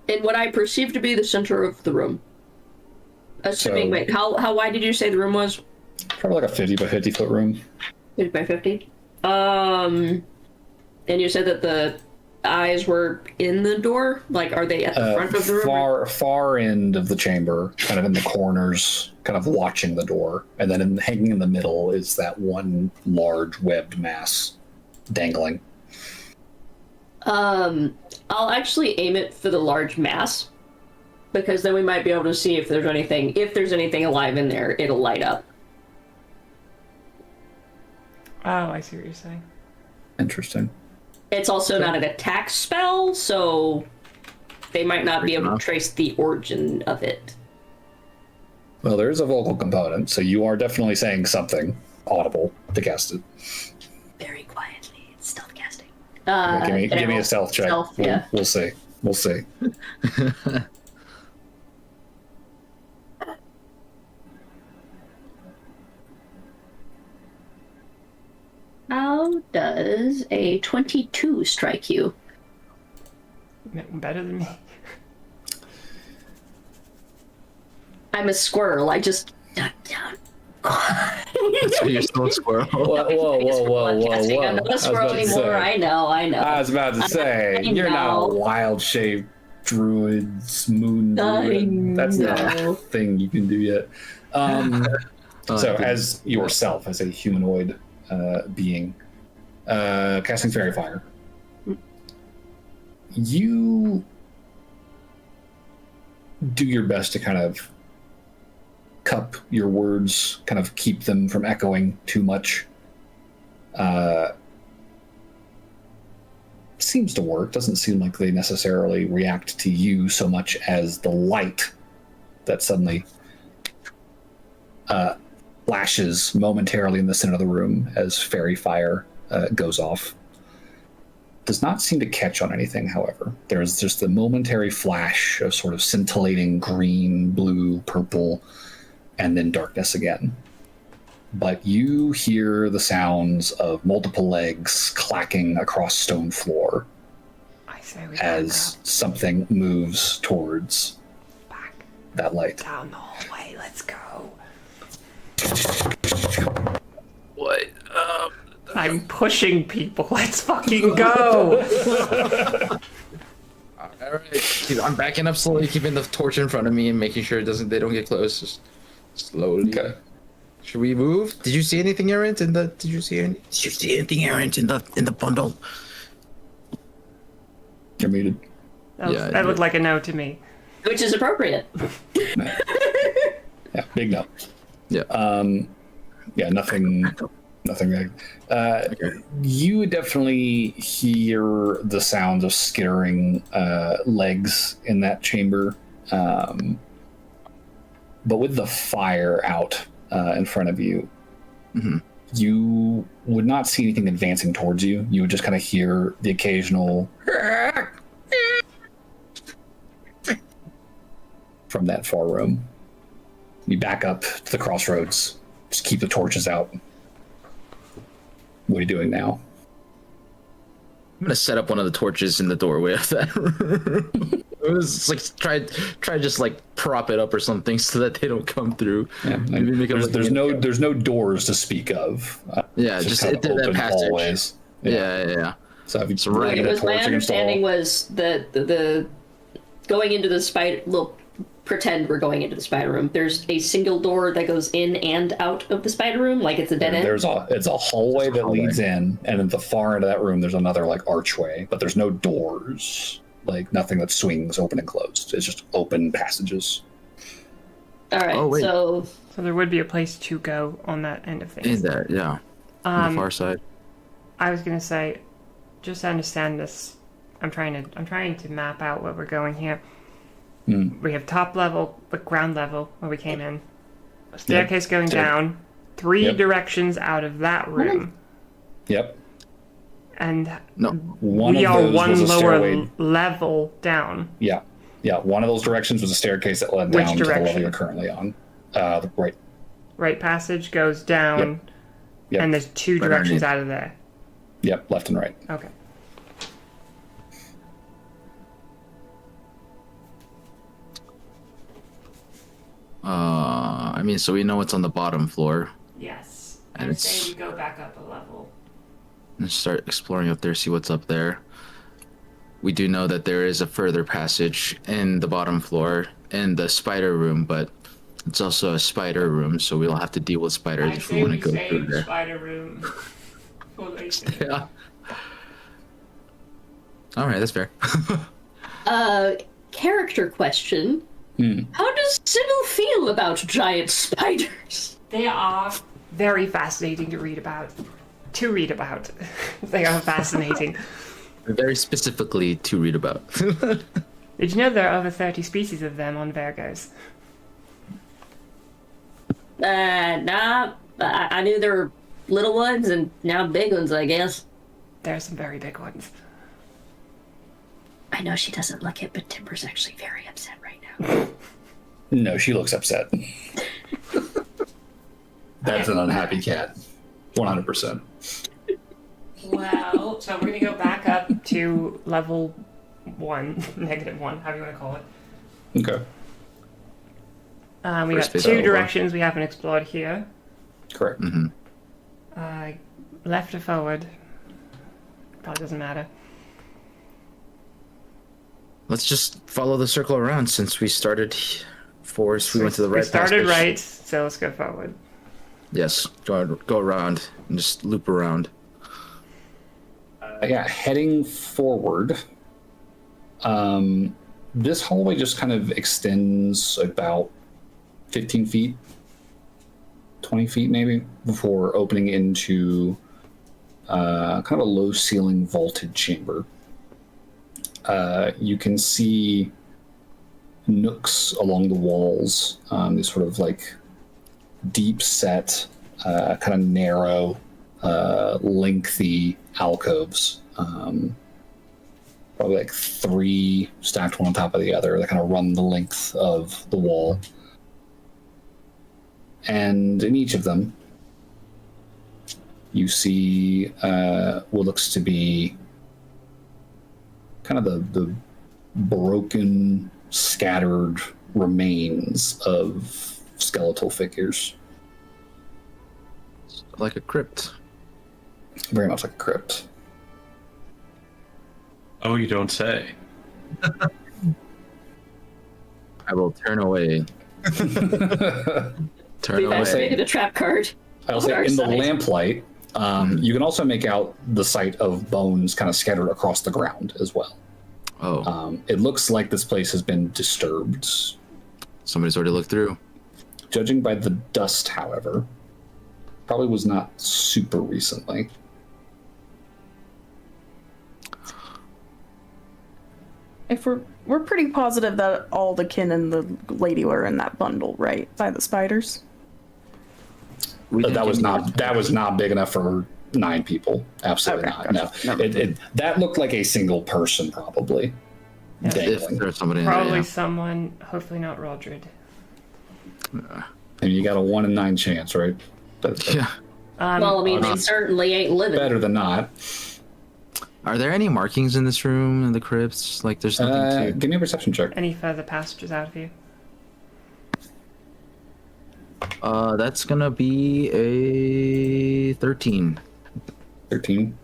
In what I perceive to be the center of the room. Assuming, wait, how wide did you say the room was? Probably like a 50 by 50 foot room. 50 by 50? And you said that the eyes were in the door? Like, are they at the front of the room? Far end of the chamber, kind of in the corners, kind of watching the door. And then hanging in the middle is that one large webbed mass dangling. I'll actually aim it for the large mass, because then we might be able to see if there's anything alive in there, it'll light up. Oh, I see what you're saying. Interesting. It's also not an attack spell, so they might not be able to trace the origin of it. Well, there is a vocal component, so you are definitely saying something audible to cast it. Very quietly. It's stealth casting. Give me a stealth check. Stealth, yeah. We'll see. We'll see. How does a 22 strike you? Better than me. I'm a squirrel. I just... So you're still a squirrel. Whoa. I'm not a squirrel anymore. I know. I was about to say, you're not a wild-shaped druid's moon druid. That's not a thing you can do yet. So, as yourself, as a humanoid being, casting Fairy Fire, you do your best to kind of cup your words, kind of keep them from echoing too much. Seems to work. Doesn't seem like they necessarily react to you so much as the light that suddenly flashes momentarily in the center of the room as Fairy Fire goes off. Does not seem to catch on anything, however. There's just a momentary flash of sort of scintillating green, blue, purple, and then darkness again. But you hear the sounds of multiple legs clacking across stone floor as something moves towards that light. Down the hallway, let's go. What? I'm pushing people. Let's fucking go. Alright, I'm backing up slowly, keeping the torch in front of me and making sure they don't get close. Just slowly. Okay. Should we move? Did you see anything errant in the? Did you see anything errant in the bundle? You're muted. That looked like a no to me. Which is appropriate. Yeah, big no. Yeah. Yeah, nothing. You definitely hear the sounds of skittering legs in that chamber, but with the fire out in front of you, you would not see anything advancing towards you. You would just kind of hear the occasional from that far room. You back up to the crossroads. Just keep the torches out. What are you doing now? I'm gonna set up one of the torches in the doorway of that room. It was like try just like prop it up or something so that they don't come through. Yeah, there's no doors to speak of. Yeah, just kind of that open passage. hallways. Yeah. So if you So right, It light a was my torch against the wall- understanding was that the going into the spider. Well, pretend we're going into the spider room. There's a single door that goes in and out of the spider room, like it's a dead end. It's a hallway that leads in, and at the far end of that room, there's another like archway, but there's no doors, like nothing that swings open and closed. It's just open passages. All right, Oh, wait. so So there would be a place to go on that end of things. In there, yeah. On the far side. I was gonna say, just to understand this, I'm trying to map out where we're going here. We have top level, but ground level where we came in. A staircase going down, 3 directions out of that room, Yep. and No. One we of are those one was a lower stairway. level down. Yeah. One of those directions was a staircase that led Which down to the level direction? you're currently on. The right. Right passage goes down, Yep. and there's 2 Right directions underneath. out of there. Yep. Left and right. Okay. I mean, so we know what's on the bottom floor. Yes. And I'd it's- say we go back up a level. Let's start exploring up there, see what's up there. We do know that there is a further passage in the bottom floor in the spider room, but it's also a spider room, so we'll have to deal with spiders if we want to go through there. spider room for later. Yeah. All right, that's fair. character question. How does Sybil feel about giant spiders? They are very fascinating to read about. They are fascinating. Very specifically to read about. Did you know there are over 30 species of them on Vaergose? Nah. I knew there were little ones and now big ones, I guess. There are some very big ones. I know she doesn't like it, but Timber's actually very upset right now. No, she looks upset. That's an unhappy cat. 100%. Well, so we're going to go back up to level 1, -1, however you want to call it. Okay. We First got phase 2 over. directions we haven't explored here. Correct. Left or forward. Probably doesn't matter. Let's just follow the circle around since we started forest. We went to the right We started passage. right, so let's go forward. Yes, go around and just loop around. Heading forward. This hallway just kind of extends about 15 feet, 20 feet maybe, before opening into kind of a low ceiling vaulted chamber. You can see nooks along the walls, these sort of like deep set, kind of narrow, lengthy alcoves. Probably like 3 stacked one on top of the other that kind of run the length of the wall. And in each of them, you see what looks to be kind of the broken, scattered remains of skeletal figures. Like a crypt. Very much like a crypt. Oh, you don't say. I will turn away. Turn We've actually away. made it a trap card. I'll on say our in the side. lamplight, you can also make out the sight of bones kind of scattered across the ground as well. Oh, It looks like this place has been disturbed. somebody's already looked through. Judging by the dust, however, probably was not super recently. If we're pretty positive that all the kin and the lady were in that bundle, right? By the spiders. That was not big enough for 9 people. Absolutely Okay, not. gotcha. No, that looked like a single person probably. If Dangling. there's somebody in Probably there. someone, hopefully not Rodrid. And you got a 1 in 9 chance, right? That's Yeah. Well, I mean, they certainly ain't living. better than not. Are there any markings in this room in the crypts? Like, there's nothing to. Give me a perception check. Any further passages out of here? That's gonna be a 13. 13.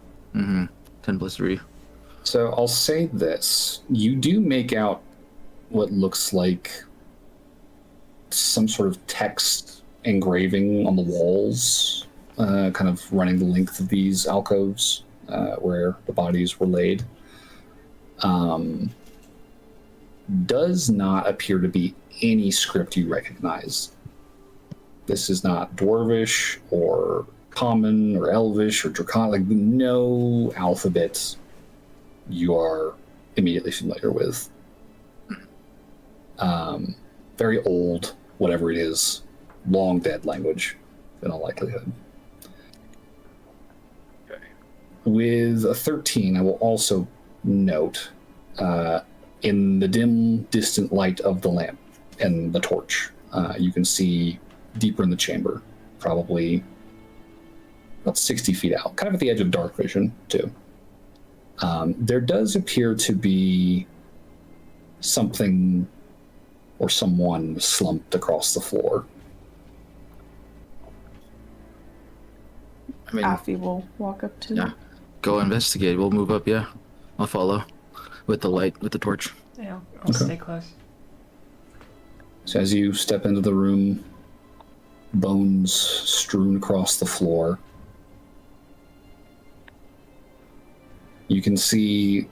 10 plus 3. So I'll say this. You do make out what looks like some sort of text engraving on the walls, kind of running the length of these alcoves where the bodies were laid. Does not appear to be any script you recognize. This is not Dwarvish or Common or Elvish or Draconic. Like, no alphabet you are immediately familiar with. Very old, whatever it is, long dead language, in all likelihood. Okay. With a 13, I will also note, in the dim, distant light of the lamp and the torch, you can see deeper in the chamber, probably about 60 feet out, kind of at the edge of dark vision, too. There does appear to be something or someone slumped across the floor. I mean, Alfie will walk up to yeah. Go investigate. We'll move up, yeah. I'll follow. With the light, with the torch. Yeah, I'll stay close. So as you step into the room, bones strewn across the floor, you can see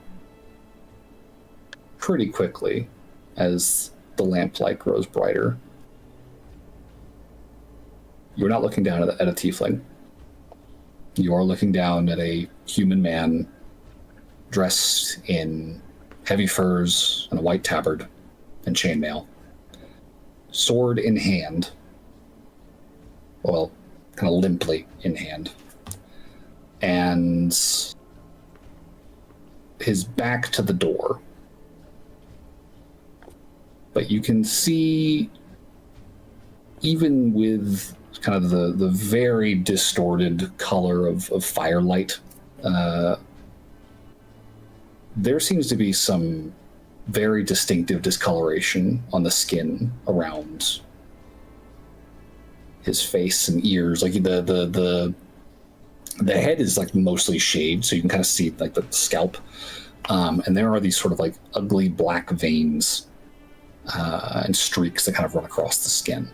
pretty quickly as the lamplight grows brighter. You're not looking down at a tiefling. You are looking down at a human man dressed in heavy furs and a white tabard and chainmail. Sword in hand. Well, kind of limply in hand. And his back to the door. But you can see, even with kind of the very distorted color of firelight, there seems to be some very distinctive discoloration on the skin around his face and ears. Like the head is like mostly shaved, so you can kind of see like the scalp, and there are these sort of like ugly black veins and streaks that kind of run across the skin.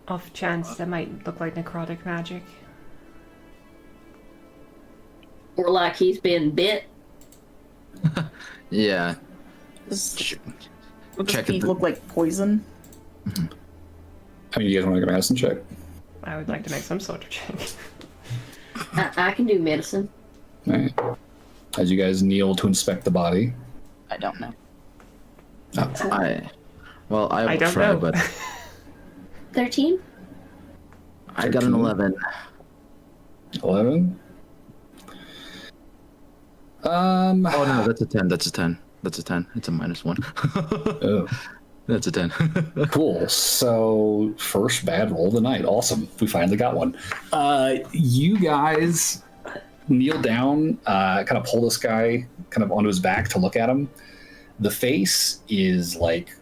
Off chance that might look like necrotic magic. Or like he's been bit. Yeah. Does Check feet it. look like poison? I mean, you guys want to make a medicine check? I would like to make some sort of check. I can do medicine. All right. As you guys kneel to inspect the body. I don't know. I will I don't try, know. but 13? I got an 11. 11? Oh no, that's a 10. That's a 10. That's a 10. It's a -1. Oh. That's a 10. Cool. So, first bad roll of the night. Awesome. We finally got one. You guys kneel down, kind of pull this guy kind of onto his back to look at him. The face is like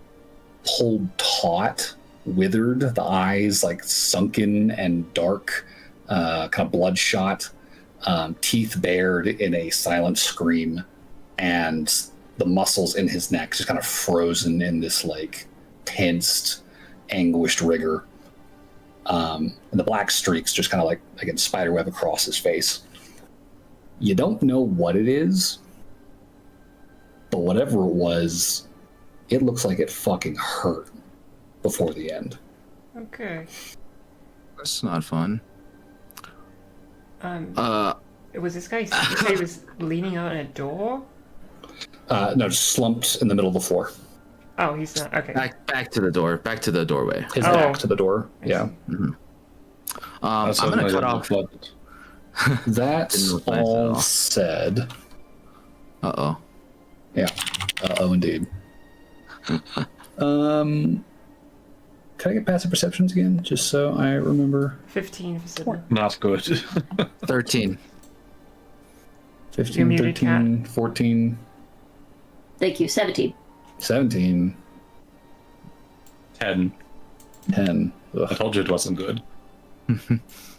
pulled taut, withered. The eyes like sunken and dark, kind of bloodshot. Teeth bared in a silent scream, and the muscles in his neck just kind of frozen in this like tensed, anguished rigor. And the black streaks just kind of like, again, spiderweb across his face. You don't know what it is, but whatever it was, it looks like it fucking hurt before the end. Okay. That's not fun. Was this guy? You say he was leaning out a door? No, just slumped in the middle of the floor. Oh, he's not. Okay. Back to the door. Back to the doorway. His back to the door. Yeah. I'm gonna cut off. That's all said. Uh-oh. Yeah. Uh-oh, indeed. Can I get passive perceptions again, just so I remember? 15 for Sydney. Not good. 13. 15, muted, 13, 14, Thank you. 17. 17, 10. 10. I Ugh, told you it wasn't good.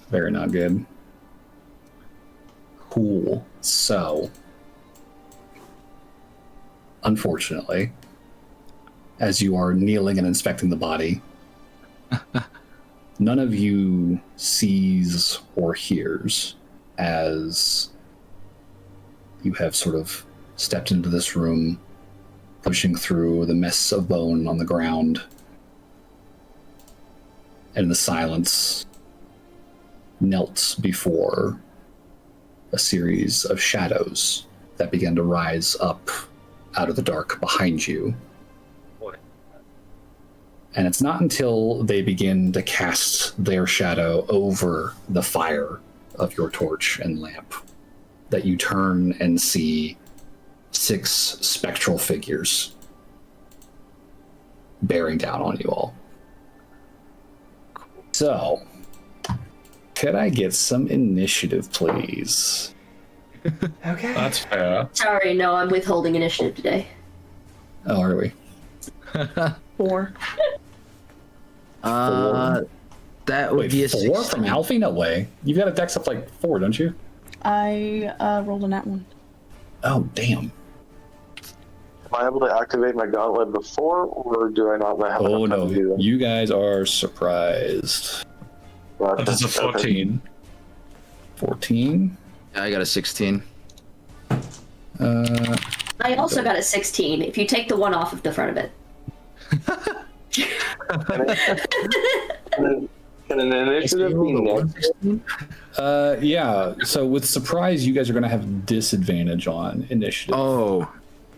very not good. Cool. So, unfortunately, as you are kneeling and inspecting the body, none of you sees or hears as you have sort of stepped into this room, pushing through the mess of bone on the ground, and in the silence, knelt before a series of shadows that began to rise up out of the dark behind you. And it's not until they begin to cast their shadow over the fire of your torch and lamp that you turn and see 6 spectral figures bearing down on you all. So, could I get some initiative, please? Okay. That's fair. Sorry, no, I'm withholding initiative today. Oh, are we? 4. That would Wait, be a 4 16. from Alfie? No way. You've got a dex up like 4, don't you? I rolled a nat 1. Oh, damn. Am I able to activate my gauntlet before, or do I not have Oh, enough time no. to do that? You guys are surprised. Gotcha. That is a 14. 14. Yeah, I got a 16. I also got a 16, if you take the 1 off of the front of it. Can an initiative be negative? Yeah. So with surprise, you guys are going to have disadvantage on initiative. Oh,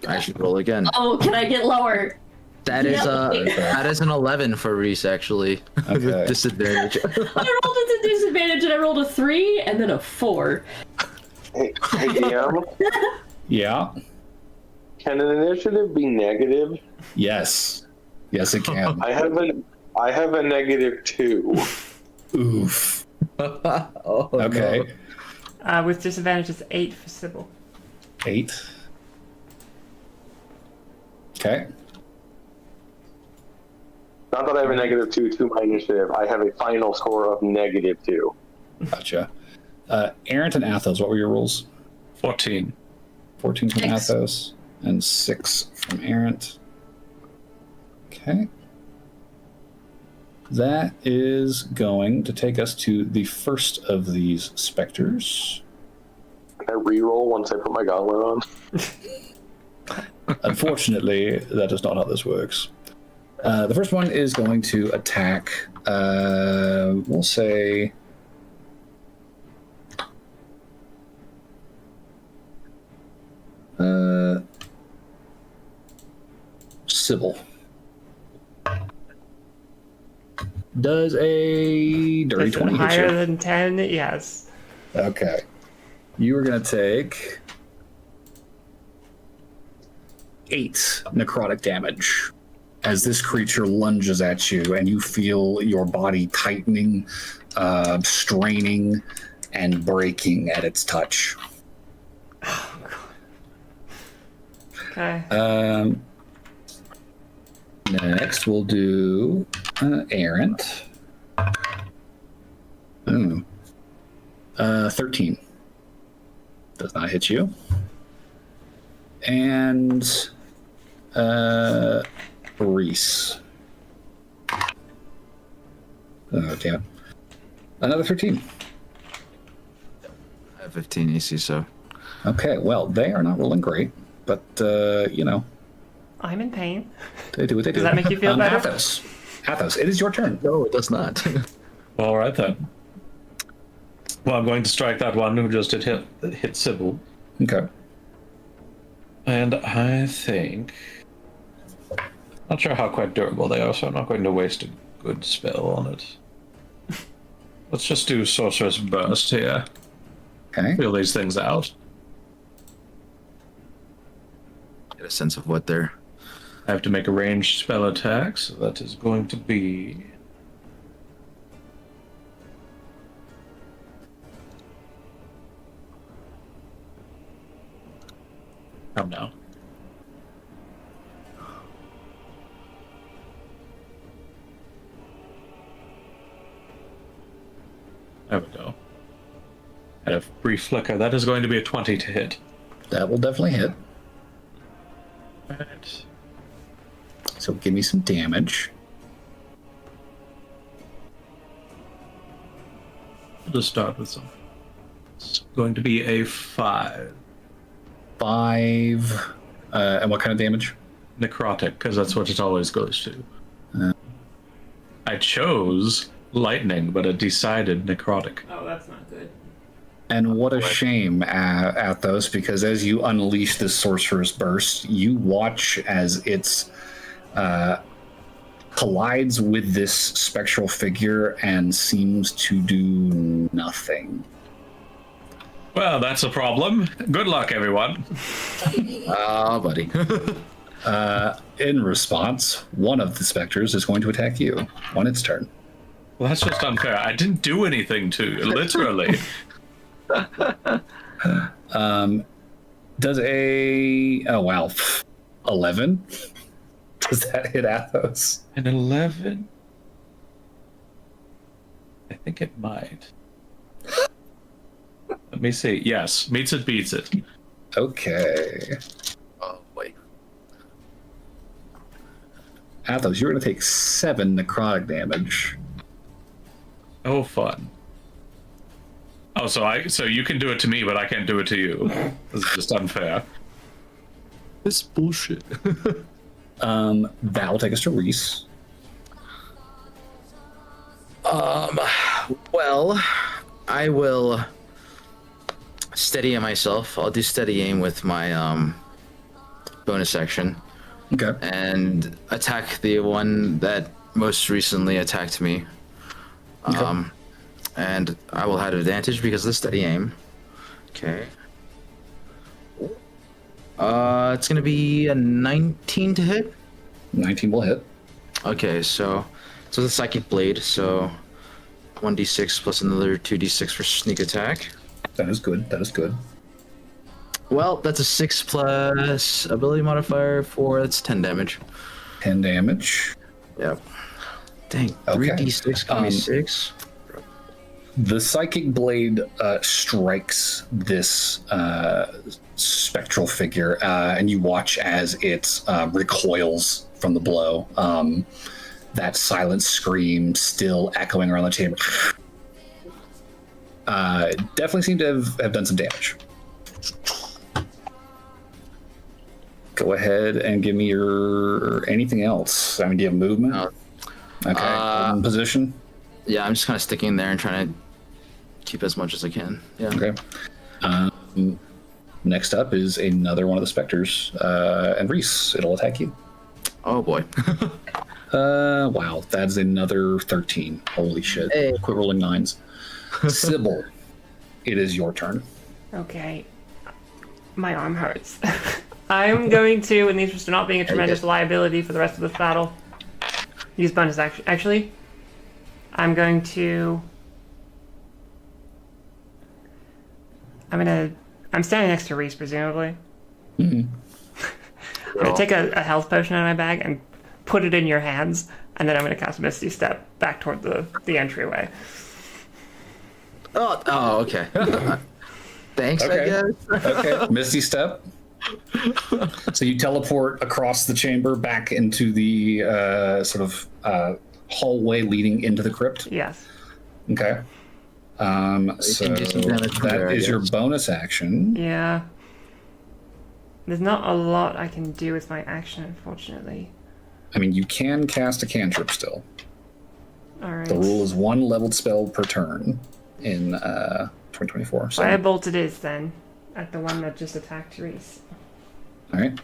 I should roll again. Oh, can I get lower? That is Yeah. that is an 11 for Reese actually. Okay. With disadvantage. I rolled at a disadvantage and I rolled a 3 and then a 4. Hey, DM, Yeah. can an initiative be negative? Yes. Yes, it can. I have a -2. Oof. Oh, Okay. no. With disadvantage, it's 8 for Sybil. 8. Okay. Not that I have a -2 to my initiative. I have a final score of -2. Gotcha. Errant and Athos, what were your rolls? 14. 14 from 6. Athos and 6 from Errant. Okay. That is going to take us to the first of these specters. Can I re-roll once I put my gauntlet on? Unfortunately, that is not how this works. The first one is going to attack, we'll say, Sybil. Does a dirty Is it 20 hit higher you? than 10? Yes. Okay. You are going to take 8 necrotic damage as this creature lunges at you, and you feel your body tightening, straining, and breaking at its touch. Okay. Next, we'll do Errant. 13. Does not hit you. And Reese. Oh, damn it. Another 13. I have 15 AC, so. Okay, well, they are not rolling great, but, you know, I'm in pain. they do what they do. Does that make you feel better? Athos, it is your turn. No, it does not. All right then. Well, I'm going to strike that one who just hit Sybil. Okay. And I think... Not sure how quite durable they are, so I'm not going to waste a good spell on it. Let's just do Sorcerer's Burst here. Okay. Feel these things out. Get a sense of what they're. I have to make a ranged spell attack, so that is going to be... Come now. There we go. At a brief flicker, that is going to be a 20 to hit. That will definitely hit. Right. So give me some damage. We'll just start with some. It's going to be a 5. 5. And what kind of damage? Necrotic, because that's what it always goes to. I chose lightning, but it decided necrotic. Oh, that's not good. And what a shame, Athos, because as you unleash this sorcerer's burst, you watch as it's collides with this spectral figure and seems to do nothing. Well, that's a problem. Good luck, everyone. Oh, buddy. In response, one of the specters is going to attack you on its turn. Well, that's just unfair. I didn't do anything to you, literally. Does a 11? Does that hit Athos? An 11? I think it might. Let me see. Yes, meets it, beats it. Okay. Oh, boy. Athos, you're going to take 7 necrotic damage. Oh, fun. Oh, so you can do it to me, but I can't do it to you. This is just unfair. This bullshit. That will take us to Reese. Well, I will steady aim myself. I'll do steady aim with my bonus action Okay. and attack the one that most recently attacked me. Okay. And I will have advantage because of the steady aim. Okay. It's gonna be a 19 to hit. 19 will hit. Okay, so the psychic blade. So 1d6 plus another 2d6 for sneak attack. That is good. That is good. Well, that's a 6 plus ability modifier for that's 10 damage. 10 damage. Yep. Dang, Okay. 3d6 give me 6. The psychic blade strikes this spectral figure, and you watch as it recoils from the blow. That silent scream still echoing around the chamber. Definitely seem to have done some damage. Go ahead and give me your anything else. I mean, do you have movement? No. Okay. Position. Yeah, I'm just kind of sticking there and trying to keep as much as I can. Yeah. Okay. Next up is another one of the specters, and Reese. It'll attack you. Oh boy. Wow, that's another 13. Holy shit. Hey. Quit rolling 9s. Sybil, it is your turn. Okay. My arm hurts. I'm going to, in the interest of not being a tremendous liability for the rest of this battle, use bonus action. Actually, I'm going to... I'm standing next to Reese, presumably. Mm-hmm. I'm going to take a health potion out of my bag and put it in your hands, and then I'm going to cast Misty Step back toward the entryway. Oh, okay. Thanks, I guess. Okay. Misty Step. So you teleport across the chamber back into the sort of hallway leading into the crypt. Yes. Okay. So can do some damage from there, that I is your guess. bonus action. Yeah. There's not a lot I can do with my action, unfortunately. I mean, you can cast a cantrip still. All right. The rule is 1 leveled spell per turn in 2024. So, Firebolt it is, then, at the one that just attacked Reese. all right.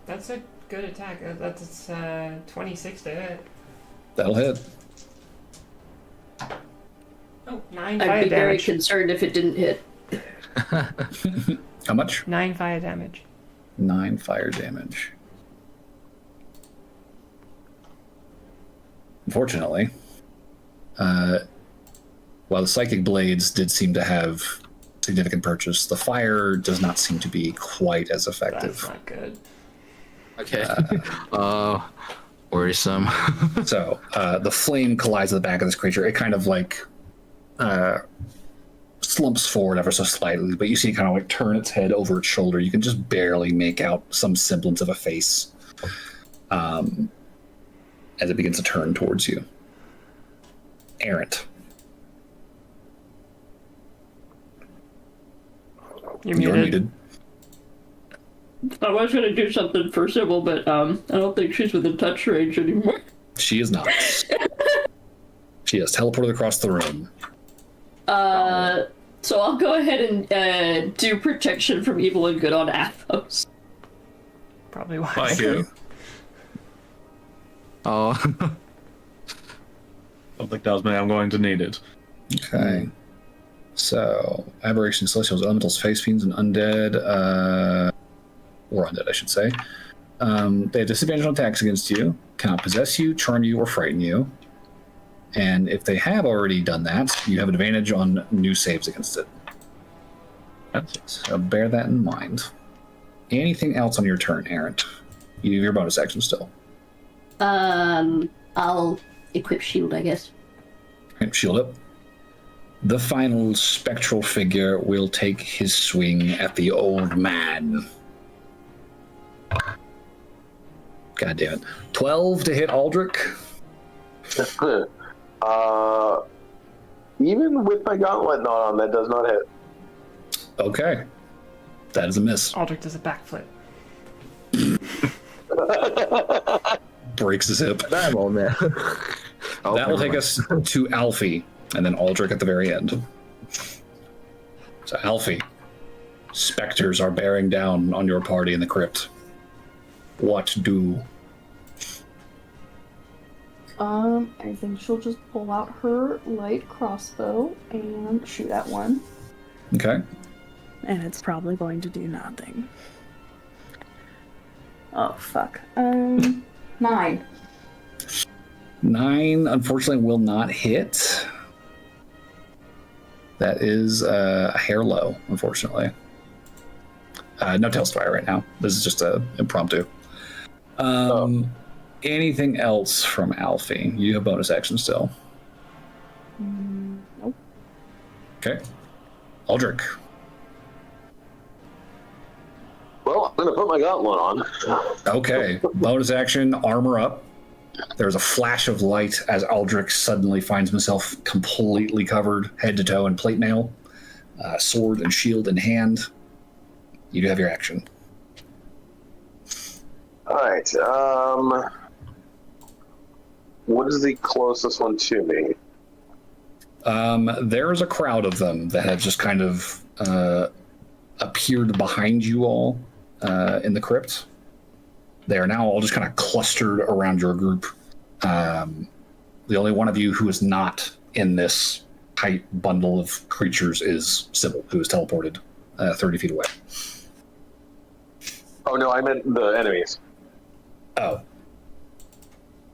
That's a good attack. That's 26 to hit. That'll hit. Oh, 9 I'd fire be very damage. concerned if it didn't hit. How much? 9 fire damage. 9 fire damage. Unfortunately, while the psychic blades did seem to have significant purchase, the fire does not seem to be quite as effective. That's not good. Okay. worrisome. So the flame collides with the back of this creature. It kind of like slumps forward ever so slightly, but you see it kind of like turn its head over its shoulder. You can just barely make out some semblance of a face as it begins to turn towards you. Errant. You're You're muted. muted. I was gonna do something for Sybil, but I don't think she's within touch range anymore. She is not. She has teleported across the room. So I'll go ahead and do protection from evil and good on Athos. Probably wise. Thank you. Oh. Don't think tells me I'm going to need it. Okay. So, aberration, celestials, elementals, face fiends, and undead, or undead, I should say. They have disadvantage on attacks against you, cannot possess you, charm you, or frighten you. And if they have already done that, you have advantage on new saves against it. So bear that in mind. Anything else on your turn, Errant? You have your bonus action still. I'll equip shield, I guess. Okay, shield up. The final spectral figure will take his swing at the old man. God damn it. 12 to hit Aldrich. Even with my gauntlet not on, that does not hit. Okay. That is a miss. Aldrich does a backflip. Breaks his hip. That moment. That will take us to Alfie, and then Aldrich at the very end. So, Alfie, specters are bearing down on your party in the crypt. What do? I think she'll just pull out her light crossbow and shoot at one. Okay. And it's probably going to do nothing. Oh, fuck. 9. 9, unfortunately, will not hit. That is a hair low, unfortunately. No Tailspire right now. This is just a impromptu. Anything else from Alfie? You have bonus action still. Nope. Okay. Aldrich. Well, I'm gonna put my gauntlet on. Okay. Bonus action, armor up. There's a flash of light as Aldrich suddenly finds himself completely covered head to toe in plate mail, sword and shield in hand. You do have your action. All right. What is the closest one to me? There's a crowd of them that have just kind of appeared behind you all in the crypt. They are now all just kind of clustered around your group. The only one of you who is not in this tight bundle of creatures is Sybil, who is teleported 30 feet away. Oh no, I meant the enemies. Oh.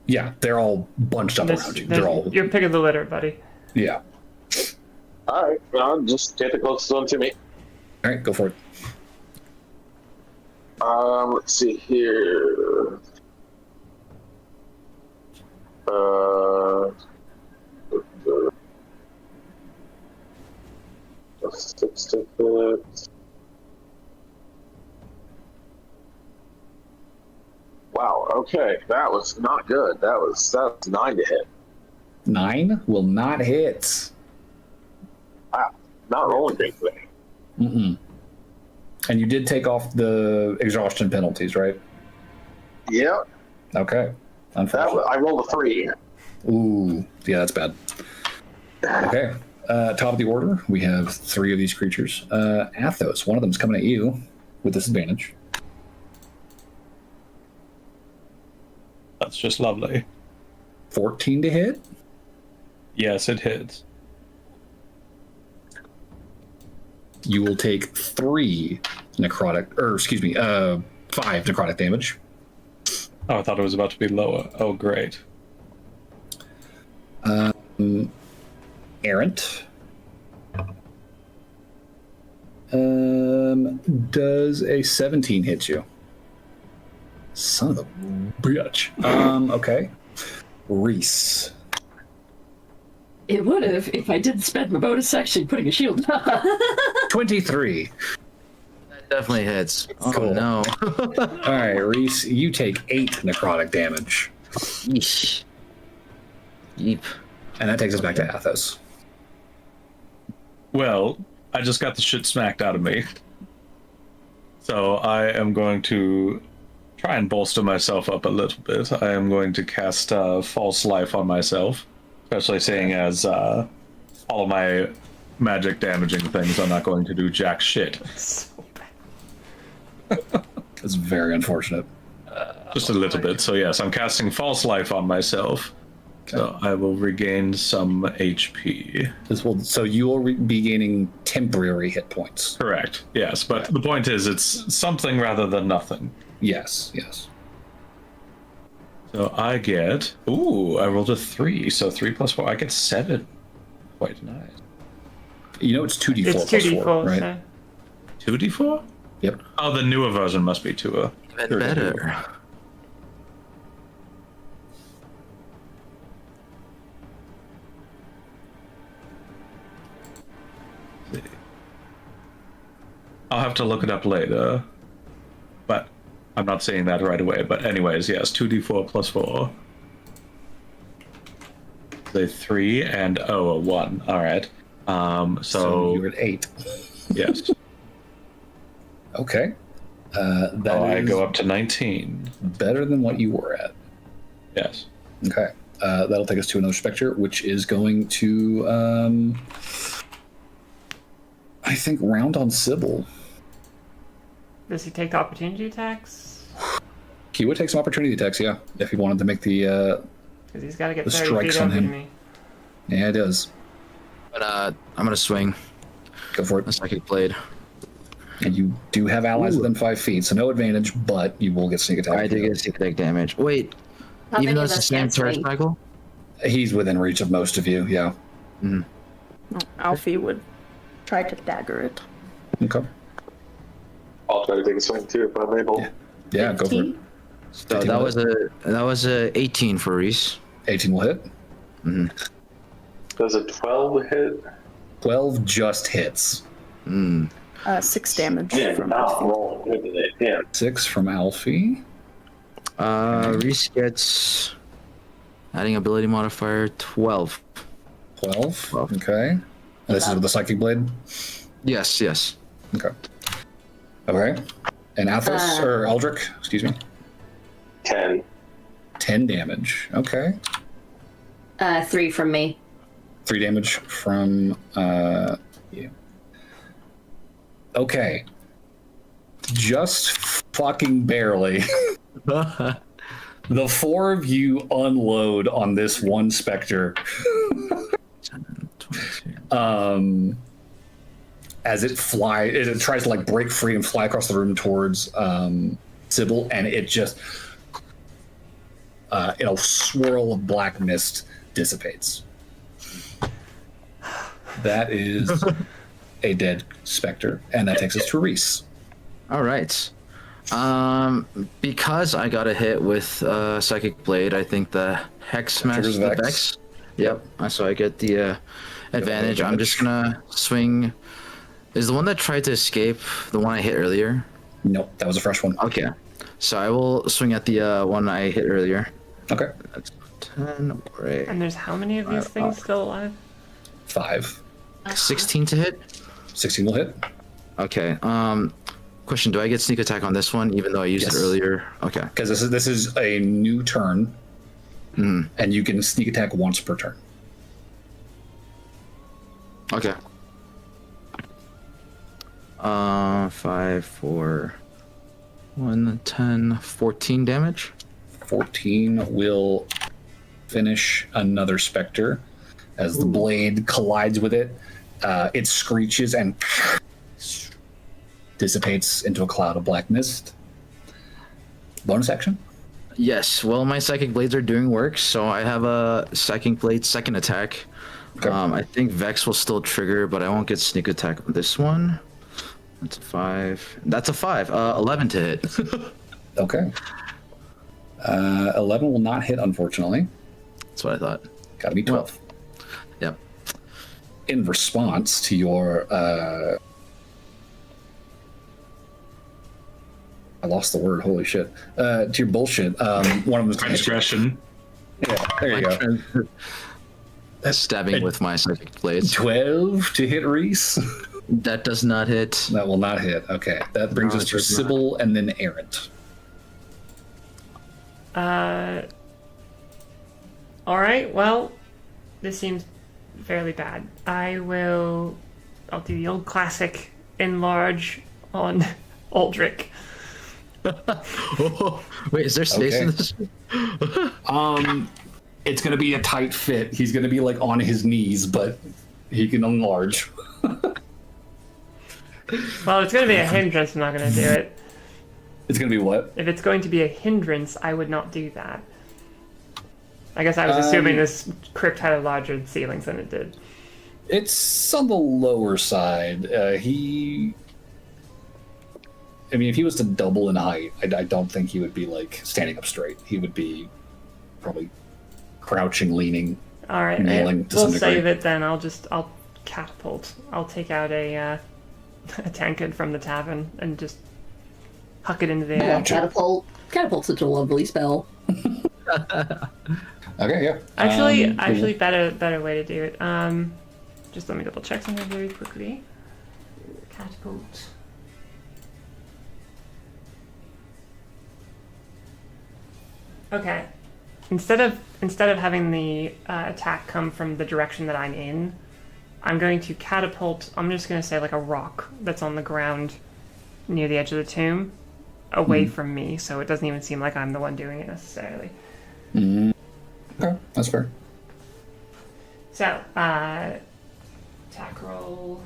Yeah, they're all bunched up around you. They're all... You're picking the litter, buddy. Yeah. All right, I'll just take the closest one to me. All right, go for it. Let's see here. Six to hit. Wow. Okay, that was not good. That was 9 to hit. 9 will not hit. Wow, not rolling great today. Mm-mm. And you did take off the exhaustion penalties, right? Yeah. Okay. Unfortunately. I rolled a 3. Ooh, yeah, that's bad. Okay. Top of the order, we have 3 of these creatures. Athos, one of them is coming at you with disadvantage. That's just lovely. 14 to hit. Yes, it hits. You will take 5 necrotic damage. Oh, I thought it was about to be lower. Oh, great. Errant. Does a 17 hit you? Son of a bitch. Okay. Reese. It would have if I didn't spend my bonus action putting a shield up. 23. That definitely hits. Oh Cool. no. All right, Reese, you take 8 necrotic damage. Yeesh. Yeep. And that takes us back to Athos. Well, I just got the shit smacked out of me. So I am going to try and bolster myself up a little bit. I am going to cast False Life on myself, especially seeing as all of my magic damaging things are not going to do jack shit. So bad. It's very unfortunate. Just a little bit. So yes, I'm casting False Life on myself. So I will regain some HP. So you will be gaining temporary hit points. Correct. Yes, but the point is, it's something rather than nothing. Yes. So I get. Ooh, I rolled a 3. So 3 plus 4. I get 7. Quite nice. You know it's 2d4 It's plus 2d4, 4, right? so 2d4? Yep. Oh, the newer version must be 2. Even better. I'll have to look it up later. But I'm not saying that right away. But anyways, yes, 2d4 plus 4. The 3 and a 1. All right. So you're at 8. Yes. Okay. That I is go up to 19. better than what you were at. Yes. Okay. That'll take us to another specter, which is going to, I think, round on Sybil. does he take the opportunity attacks? He would take some opportunity attacks, yeah, if he wanted to make the. Because he's got to get The 30 strikes feet on over to him. me. Yeah, it does. But I'm gonna swing Go for it. a psychic blade. And you do have allies within 5 feet, so no advantage, but you will get sneak attack. I did get sneak attack damage. Wait, How even many though of it's the us same can turret swing? cycle? He's within reach of most of you, yeah. Alfie would try to dagger it. Okay. I'll try to take a swing too if I'm able. Yeah, go for it. 15? So 15 that will was a 18 for Reese. 18 will hit. Does a 12 hit? 12 just hits. 6 damage Yeah, from not Alfie. rolling with it. Yeah. 6 from Alfie. Reese gets, adding ability modifier, 12. 12. Okay. And this is with the psychic blade. Yes. Okay. Okay. And Athos or Eldrick, excuse me. 10. 10 damage. Okay. 3 from me. 3 damage from you. Okay. Just fucking barely. The 4 of you unload on this one specter. 22. As it tries to like break free and fly across the room towards Sybil, and it just in a swirl of black mist dissipates. That is a dead specter, and that takes us to Reese. All right. Because I got a hit with Psychic Blade, I think the Hex matches the Vex. Vex. Yep. So I get the advantage. I'm just gonna swing. Is the one that tried to escape the one I hit earlier? Nope, that was a fresh one. Okay. So I will swing at the one I hit earlier. Okay. That's 10 or 8. And there's how many of these things still alive? 5. 16 to hit? 16 will hit. Okay. Question, do I get sneak attack on this one even though I used Yes. it earlier? Okay. Because this is a new turn, and you can sneak attack once per turn. Okay. 5, 4, 1, 10, 14 damage. 14 will finish another specter. As the blade collides with it, it screeches and dissipates into a cloud of black mist. Bonus action? Yes, well, my psychic blades are doing work, so I have a psychic blade second attack. Okay. I think Vex will still trigger, but I won't get sneak attack on this one. That's a 5. That's a 5. 11 to hit. Okay. 11 will not hit, unfortunately. That's what I thought. Gotta be 12. Yep. In response to your... I lost the word, holy shit. To your bullshit, one of them is going to hit you. Transgression. Yeah, there you go. Stabbing with my psychic blades. 12 to hit Reese. That does not hit. That will not hit. Okay, that brings us to Sybil and then Errant. Alright, well, this seems fairly bad. I'll do the old classic enlarge on Aldrich. Wait, is there space in this? It's gonna be a tight fit. He's gonna be like on his knees, but he can enlarge. Well, it's gonna be a hindrance, I'm not gonna do it. It's gonna be what? If it's going to be a hindrance, I would not do that. I guess I was assuming this crypt had a larger ceilings than it did. It's on the lower side. I mean, if he was to double in height, I don't think he would be like standing up straight. He would be probably crouching, leaning. All right, kneeling to some we'll degree. save it then. I'll catapult. I'll take out a tankard from the tavern and just huck it into the air. Catapult. Catapult's such a lovely spell. Okay, yeah. Actually, better way to do it. Just let me double check something very quickly. Catapult. Okay. Instead of having the attack come from the direction that I'm in, I'm going to catapult. I'm just going to say like a rock that's on the ground near the edge of the tomb, away from me, so it doesn't even seem like I'm the one doing it necessarily. Okay, that's fair. So, attack roll.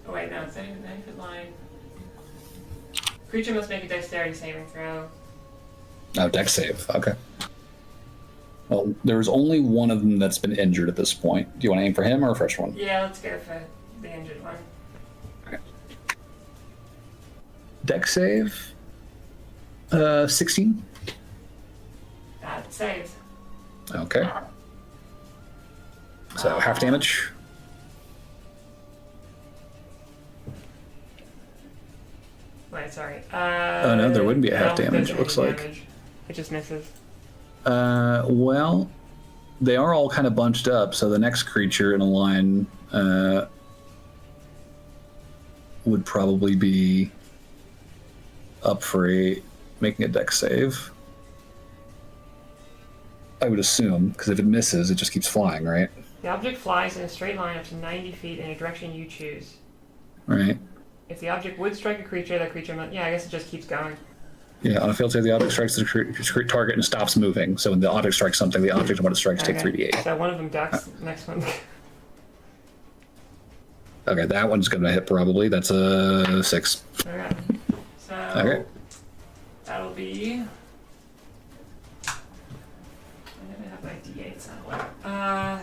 Oh wait, no, it's not even the benefit line. Creature must make a dexterity saving throw. Oh, dex save. Okay. Well, there's only one of them that's been injured at this point. Do you want to aim for him or a fresh one? Yeah, let's go for the injured one. Okay. Dex save. 16. That saves. Okay. So half damage. Wait, sorry. Oh no, there wouldn't be a half no, damage. there's It looks any like. damage. It just misses. Well, they are all kind of bunched up, so the next creature in a line would probably be up for making a dex save. I would assume, because if it misses, it just keeps flying, right? The object flies in a straight line up to 90 feet in a direction you choose. Right. If the object would strike a creature, that creature must... Yeah, I guess it just keeps going. Yeah, on a failed save, the object strikes the target and stops moving. So when the object strikes something, the object when it strikes take 3d8. So one of them ducks. Next one. Okay, that one's going to hit probably. That's a 6. Okay. So Okay. that'll be... I never have my d8s out.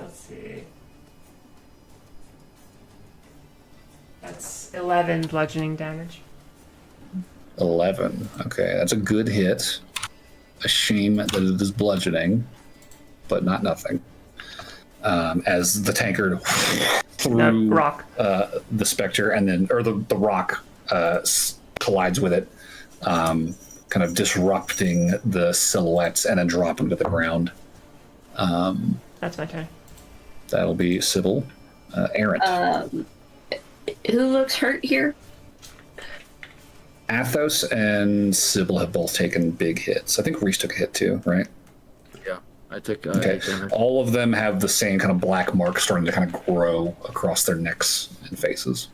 Let's see. That's 11 bludgeoning damage. 11. Okay, that's a good hit. A shame that it is bludgeoning, but not nothing. As the tankard through rock. The specter, and then the rock collides with it, kind of disrupting the silhouettes and then dropping to the ground. That's my turn. That'll be Sybil. Errant. Who looks hurt here? Athos and Sybil have both taken big hits. I think Reese took a hit too, right? Yeah, I took. Okay. All of them have the same kind of black mark starting to kind of grow across their necks and faces.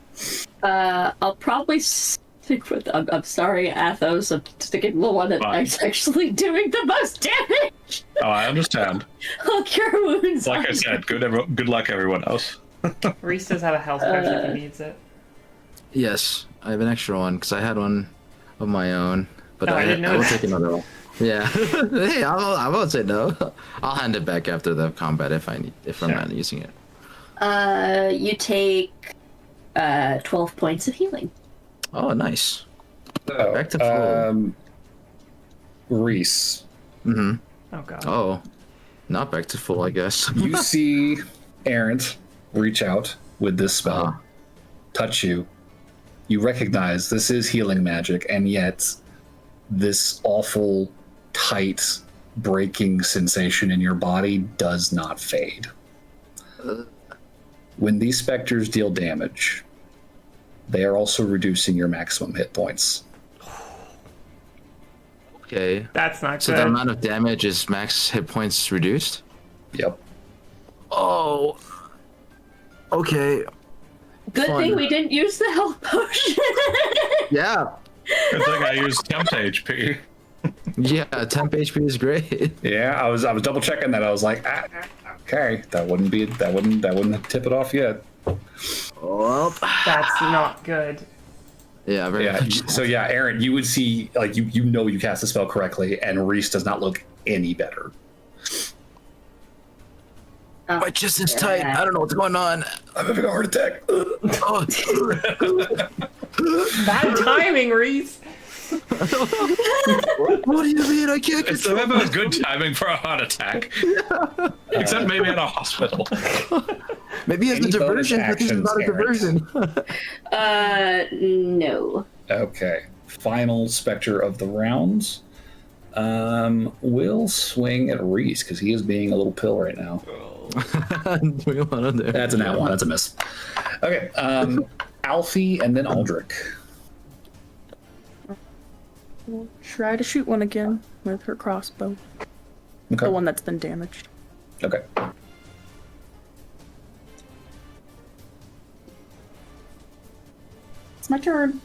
I'll probably stick with. I'm sorry, Athos. I'm sticking with the one that's actually doing the most damage. Oh, I understand. I'll cure wounds. Like I said, good luck, everyone else. Reese does have a health potion if he needs it. Yes, I have an extra one because I had one of my own, but I didn't know I will that. take another one. Yeah, hey, I won't say no. I'll hand it back after the combat if I'm not using it. You take 12 points of healing. Oh, nice. So, Back to full. Reese, Mm-hmm. Oh god. Oh, not back to full, I guess. you see Errant reach out with this spell, touch you. You recognize this is healing magic, and yet this awful, tight, breaking sensation in your body does not fade. When these specters deal damage, they are also reducing your maximum hit points. Okay. That's not So good. the amount of damage is max hit points reduced? Yep. Oh. Okay. Good Fun. thing we didn't use the health potion. Yeah. Good thing I used temp HP. Yeah, temp HP is great. Yeah, I was double checking that. I was like, okay, that wouldn't tip it off yet. Well. That's not good. Yeah, very Yeah. So yeah, Aaron, you would see like you know you cast the spell correctly, and Reese does not look any better. My chest is tight. I don't know what's going on. I'm having a heart attack. Oh. Bad timing, Reese. What do you mean? I can't It's control never good timing for a heart attack. Except maybe at a hospital. Maybe it's a Any bonus diversion, but this is not a actions, diversion. No. Okay. Final specter of the rounds. Will swing at Reese because he is being a little pill right now. That's a nat one. That's a miss. Okay. Alfie and then Aldrich. We'll try to shoot one again with her crossbow. Okay. The one that's been damaged. Okay. It's my turn.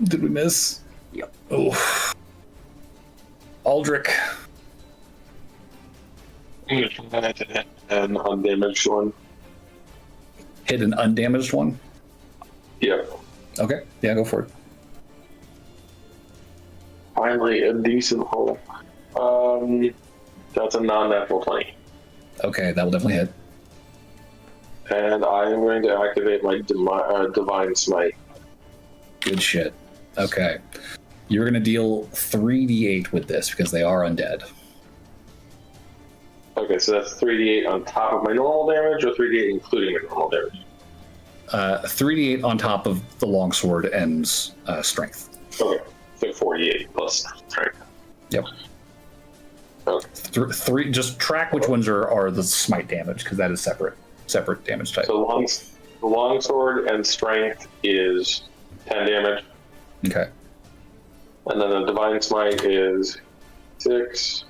Did we miss? Yep. Oh. Aldrich. I'm gonna try to hit an undamaged one. Hit an undamaged one? Yep. Okay. Yeah, go for it. Finally, a decent hole. That's a non-natural 20. Okay, that will definitely hit. And I am going to activate my Divine Smite. Good shit. Okay. You're going to deal 3d8 with this because they are undead. Okay, so that's 3d8 on top of my normal damage, or 3d8 including my normal damage? 3d8 on top of the longsword and strength. Okay, so 48 plus strength. Yep. Okay. Three. Just track which ones are the smite damage because that is separate damage type. So the longsword and strength is 10 damage, Okay. and then the Divine Smite is 6,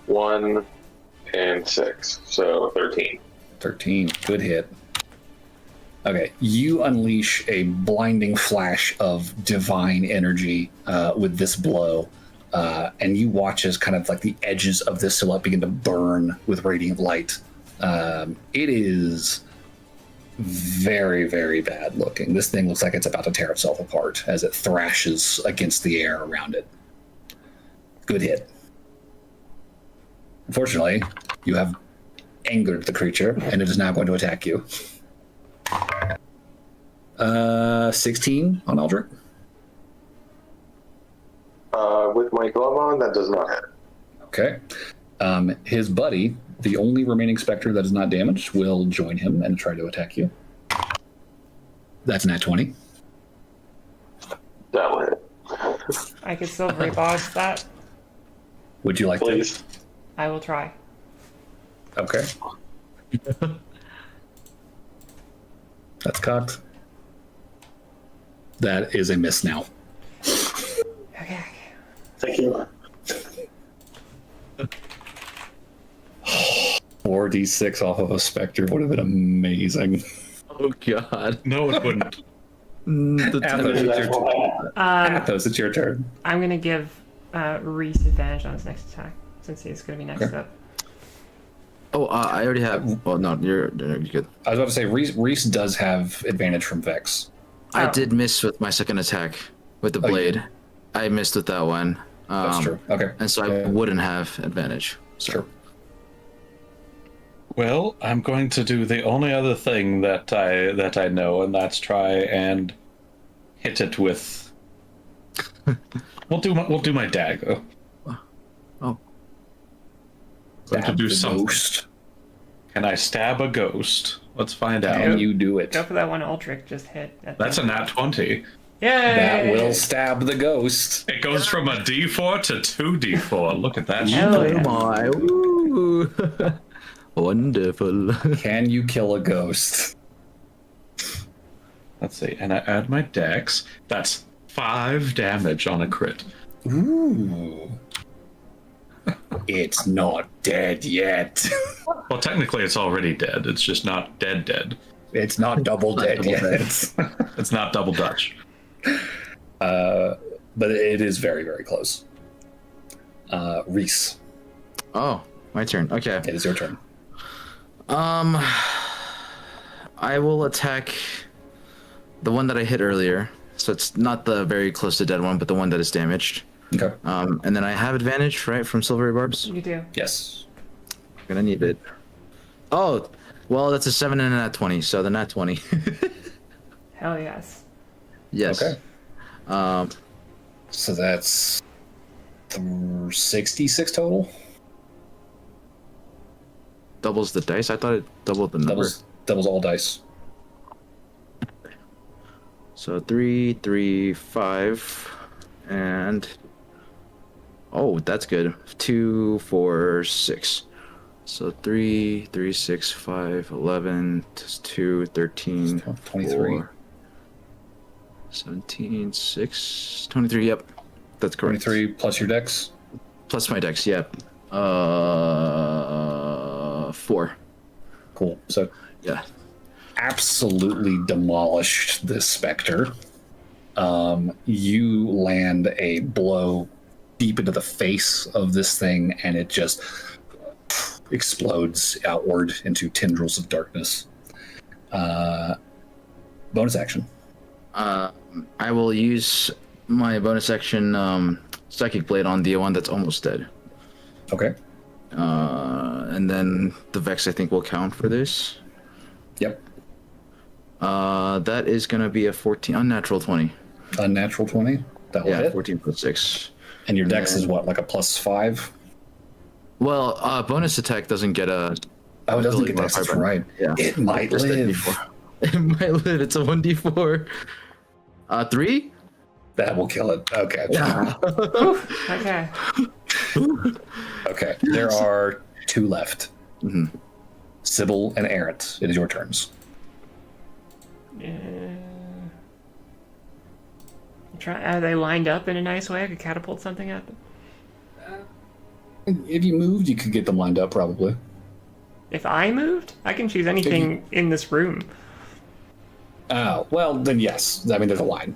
1, and 6, so 13. 13. Good hit. Okay, you unleash a blinding flash of divine energy with this blow, and you watch as kind of like the edges of this silhouette begin to burn with radiant light. It is very, very bad looking. This thing looks like it's about to tear itself apart as it thrashes against the air around it. Good hit. Unfortunately, you have angered the creature, and it is now going to attack you. 16 on Aldrich. With my glove on, that does not hit. Okay. His buddy, the only remaining specter that is not damaged, will join him and try to attack you. That's an at 20. That will hit. I could silvery bodge that. Would you like Please. I will try. to? Okay. That's cocked. That is a miss now. Okay. Thank you. 4d6 off of a specter would have been amazing. Oh god. No, it wouldn't. Athos, it's your turn. Athos, it's your turn. I'm gonna give Reese advantage on his next attack since he's gonna be next Okay. up. Oh, I already have. Well, no, you're good. I was about to say, Reese does have advantage from Vex. I Oh. did miss with my second attack with the Oh, you blade. did? I missed with that one. That's true. Okay. And so I wouldn't have advantage. So. Sure. Well, I'm going to do the only other thing that I know, and that's try and hit it with. We'll do my dagger. Oh. So to do something. Ghost. Can I stab a ghost? Let's find out. Can you do it? Go for that one Aldrich just hit. That's a nat 20. Yay! That will stab the ghost. It goes from a D4 to 2D4. Look at that. Hell Oh yeah. my. Ooh. Wonderful. Can you kill a ghost? Let's see. And I add my dex. That's 5 damage on a crit. Ooh. It's not dead yet. Well, technically, it's already dead. It's just not dead. It's not double dead yet. It's not double Dutch. But it is very, very close. Reese, Oh, my turn. Okay. it is your turn. I will attack the one that I hit earlier. So it's not the very close to dead one, but the one that is damaged. Okay. And then I have advantage, right, from silvery barbs. You do. Yes. Gonna need it. Oh, well, that's a 7 and a nat 20, so the nat 20. Hell yes. Yes. Okay. Um, So that's 66 total. doubles the dice. I thought it doubled the number. Doubles all dice. So 3, 3, 5, and oh, that's good. 2, 4, 6. So 3, 3, 6, 5, 11, 2, 13, 23. 4, 17, 6, 23. Yep, that's correct. 23 plus your dex. Plus my dex. Yep. 4. Cool. So Yeah. absolutely demolished this specter. You land a blow deep into the face of this thing, and it just explodes outward into tendrils of darkness. Bonus action. I will use my bonus action, Psychic Blade on the one that's almost dead. Okay. And then the Vex, I think, will count for this. Yep. That is gonna be a 14, unnatural 20. Unnatural 20. That'll Yeah, hit. 14 plus 6. And your dex is what, like a +5? Well, bonus attack doesn't get a. Oh, it doesn't ability get dex. That's modifier, right. Yeah. It might Just a live. D4. It might live. It's a 1d4. 3? That will kill it. Okay. Okay. Okay. There are 2 left. Mhm. Sybil and Errant. It is your turns. Are they lined up in a nice way? I could catapult something at them. If you moved, you could get them lined up, probably. If I moved, I can choose anything in this room. Oh, well, then yes. I mean, there's a line.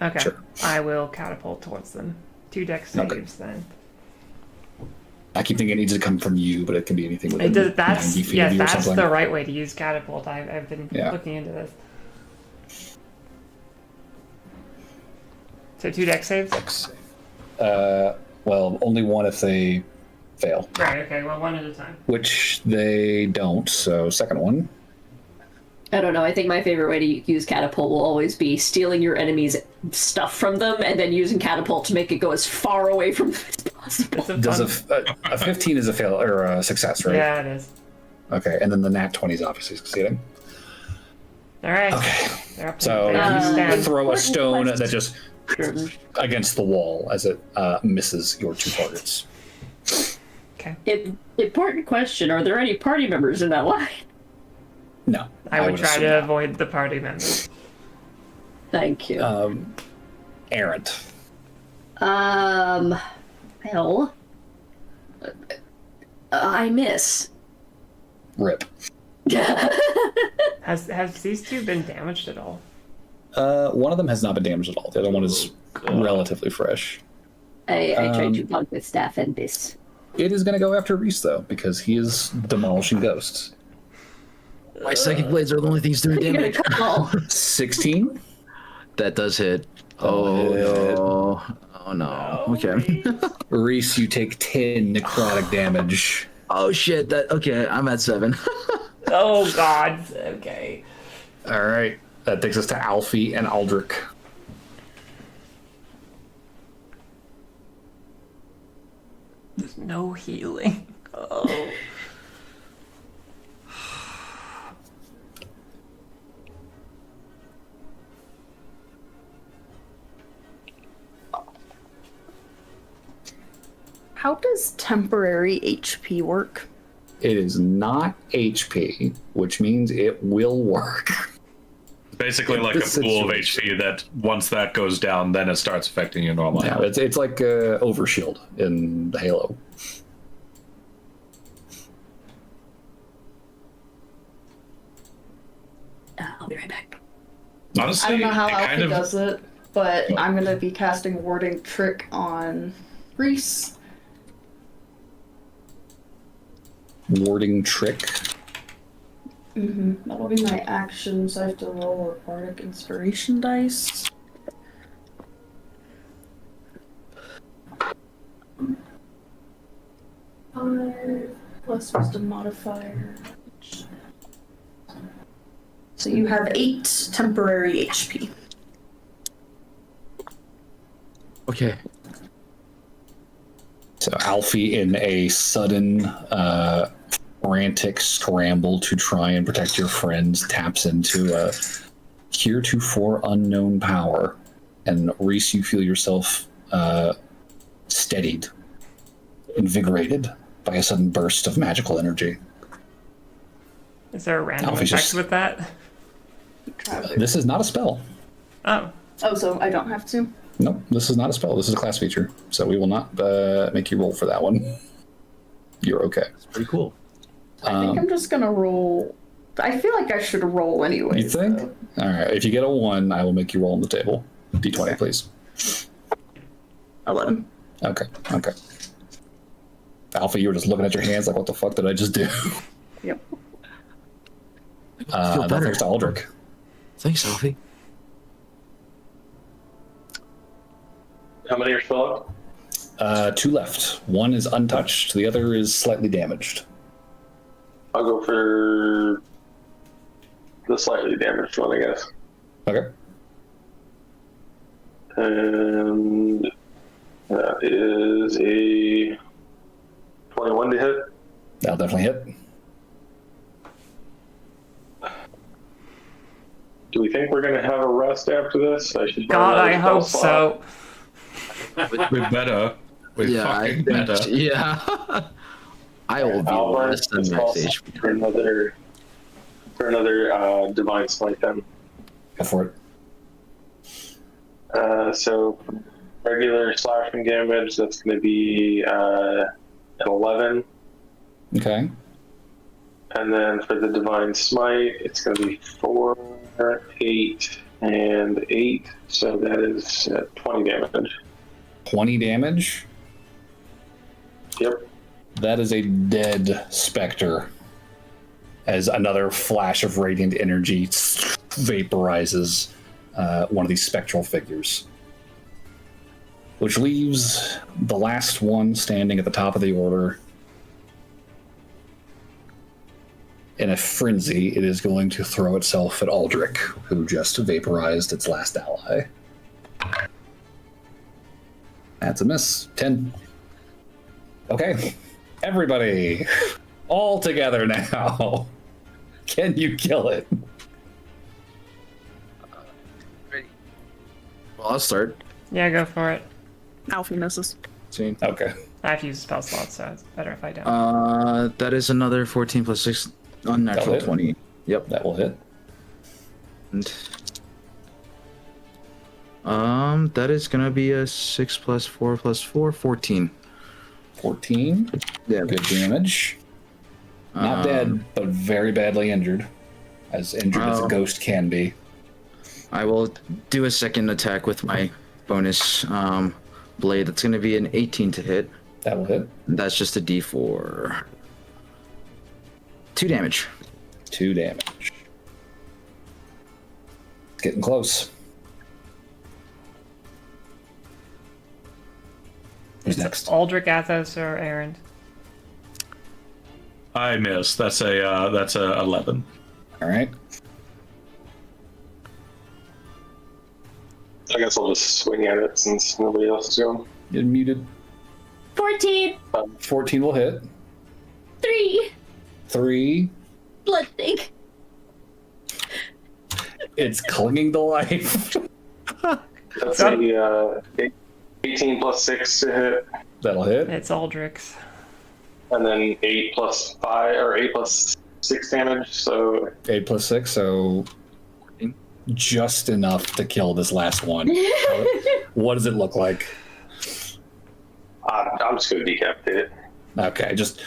Okay. Sure. I will catapult towards them. 2 dex Okay. saves then. I keep thinking it needs to come from you, but it can be anything It within does, that's 90 feet yeah, of you or that's something. the right way to use catapult. I've been Yeah. looking into this. So 2 dex saves? Well, only one if they fail, Right, okay, well, one at a time. which they don't, so second one. I don't know. I think my favorite way to use catapult will always be stealing your enemy's stuff from them and then using catapult to make it go as far away from them as possible. It's a Does fun... a 15 is a fail or a success, right? Yeah, it is. Okay, and then the nat 20 is obviously succeeding. Alright. Okay, They're up so there. You you stand. throw a stone that just Sure. against the wall as it misses your 2 targets. Okay. Important question. Are there any party members in that line? No, I would try assume to not. avoid the party members. Thank you. Errant. Well, I miss. Rip. Has these 2 been damaged at all? One of them has not been damaged at all. The other one is relatively fresh. I tried to bug with staff and this. It is going to go after Reese, though, because he is demolishing ghosts. My Psychic Blades are the only things doing You're gonna damage. call. 16? That does hit. Oh, no. Oh no. Okay. Reese, you take 10 necrotic damage. Oh shit. Okay, I'm at 7. Oh god. Okay. All right. That takes us to Alfie and Aldrich. No healing. Oh. How does temporary HP work? It is not HP, which means it will work. Basically, In like a this pool of situation. HP that once that goes down, then it starts affecting your normal Yeah, health. it's like Overshield in Halo. I'll be right back. Honestly, I don't know how it Alfie kind of does it, but I'm gonna be casting Warding Trick on Reese. Warding Trick. That'll be my actions. I have to roll a Bardic Inspiration dice. Five plus Wisdom modifier. So you have 8 temporary HP. Okay. So Alfie, in a sudden, frantic scramble to try and protect your friends, taps into a heretofore unknown power. And Reese, you feel yourself steadied, invigorated by a sudden burst of magical energy. Is there a random Alfie's effect just- with that? This is not a spell. Oh. Oh, so I don't have to? Nope, this is not a spell. This is a class feature. So we will not make you roll for that one. You're okay. That's pretty cool. I think I'm just gonna roll. I feel like I should roll anyway. You think? though. All right. If you get a 1, I will make you roll on the table. D20, please. 11. Okay. Okay. Alpha, you were just looking at your hands like, what the fuck did I just do? Yep. Feel better. Thanks to Aldrich. Thanks, Alfie. How many are still up? 2 left. 1 is untouched. The other is slightly damaged. I'll go for the slightly damaged one, I guess. Okay. And that is a 21 to hit. That'll definitely hit. Do we think we're going to have a rest after this? I should God, burn I another hope spell slot. so. we better. We Yeah, I fucking think, better. yeah. I will be I'll burn less than the max spell slot HP. for another divine smite then. Go for it. So regular slashing damage, that's going to be an 11. Okay. And then for the divine smite, it's going to be 4, 8, and 8. So that is 20 damage. 20 damage. Yep. That is a dead specter. As another flash of radiant energy vaporizes one of these spectral figures. Which leaves the last one standing at the top of the order. In a frenzy, it is going to throw itself at Aldrich, who just vaporized its last ally. That's a miss. 10. Okay. Everybody, all together now. Can you kill it? Well, I'll start. Yeah, go for it. Alfie misses. See. Okay. I have to use a spell slot, so it's better if I don't. That is another 14 plus 6, unnatural hit. 20. Yep. That will hit. And, that is gonna be a 6 plus 4 plus 4, 14. 14. Yeah. Good damage. Not dead, but very badly injured. As injured as a ghost can be. I will do a second attack with my bonus blade. That's gonna be an 18 to hit. That will hit. That's just a D4. 2 damage. 2 damage. It's getting close. Who's next? Aldrich, Athos, or Aaron? I miss. That's a 11. All right. I guess I'll just swing at it since nobody else is going. Get muted. 14. 14 will hit. 3. 3. Blood stink. It's clinging to life. That's a 18 plus 6 to hit, That'll hit. It's Aldrich's. and then 8 plus 5 or 8 plus 6 damage. So 8 plus 6, so just enough to kill this last one. What does it look like? I'm just gonna decapitate it. Okay, just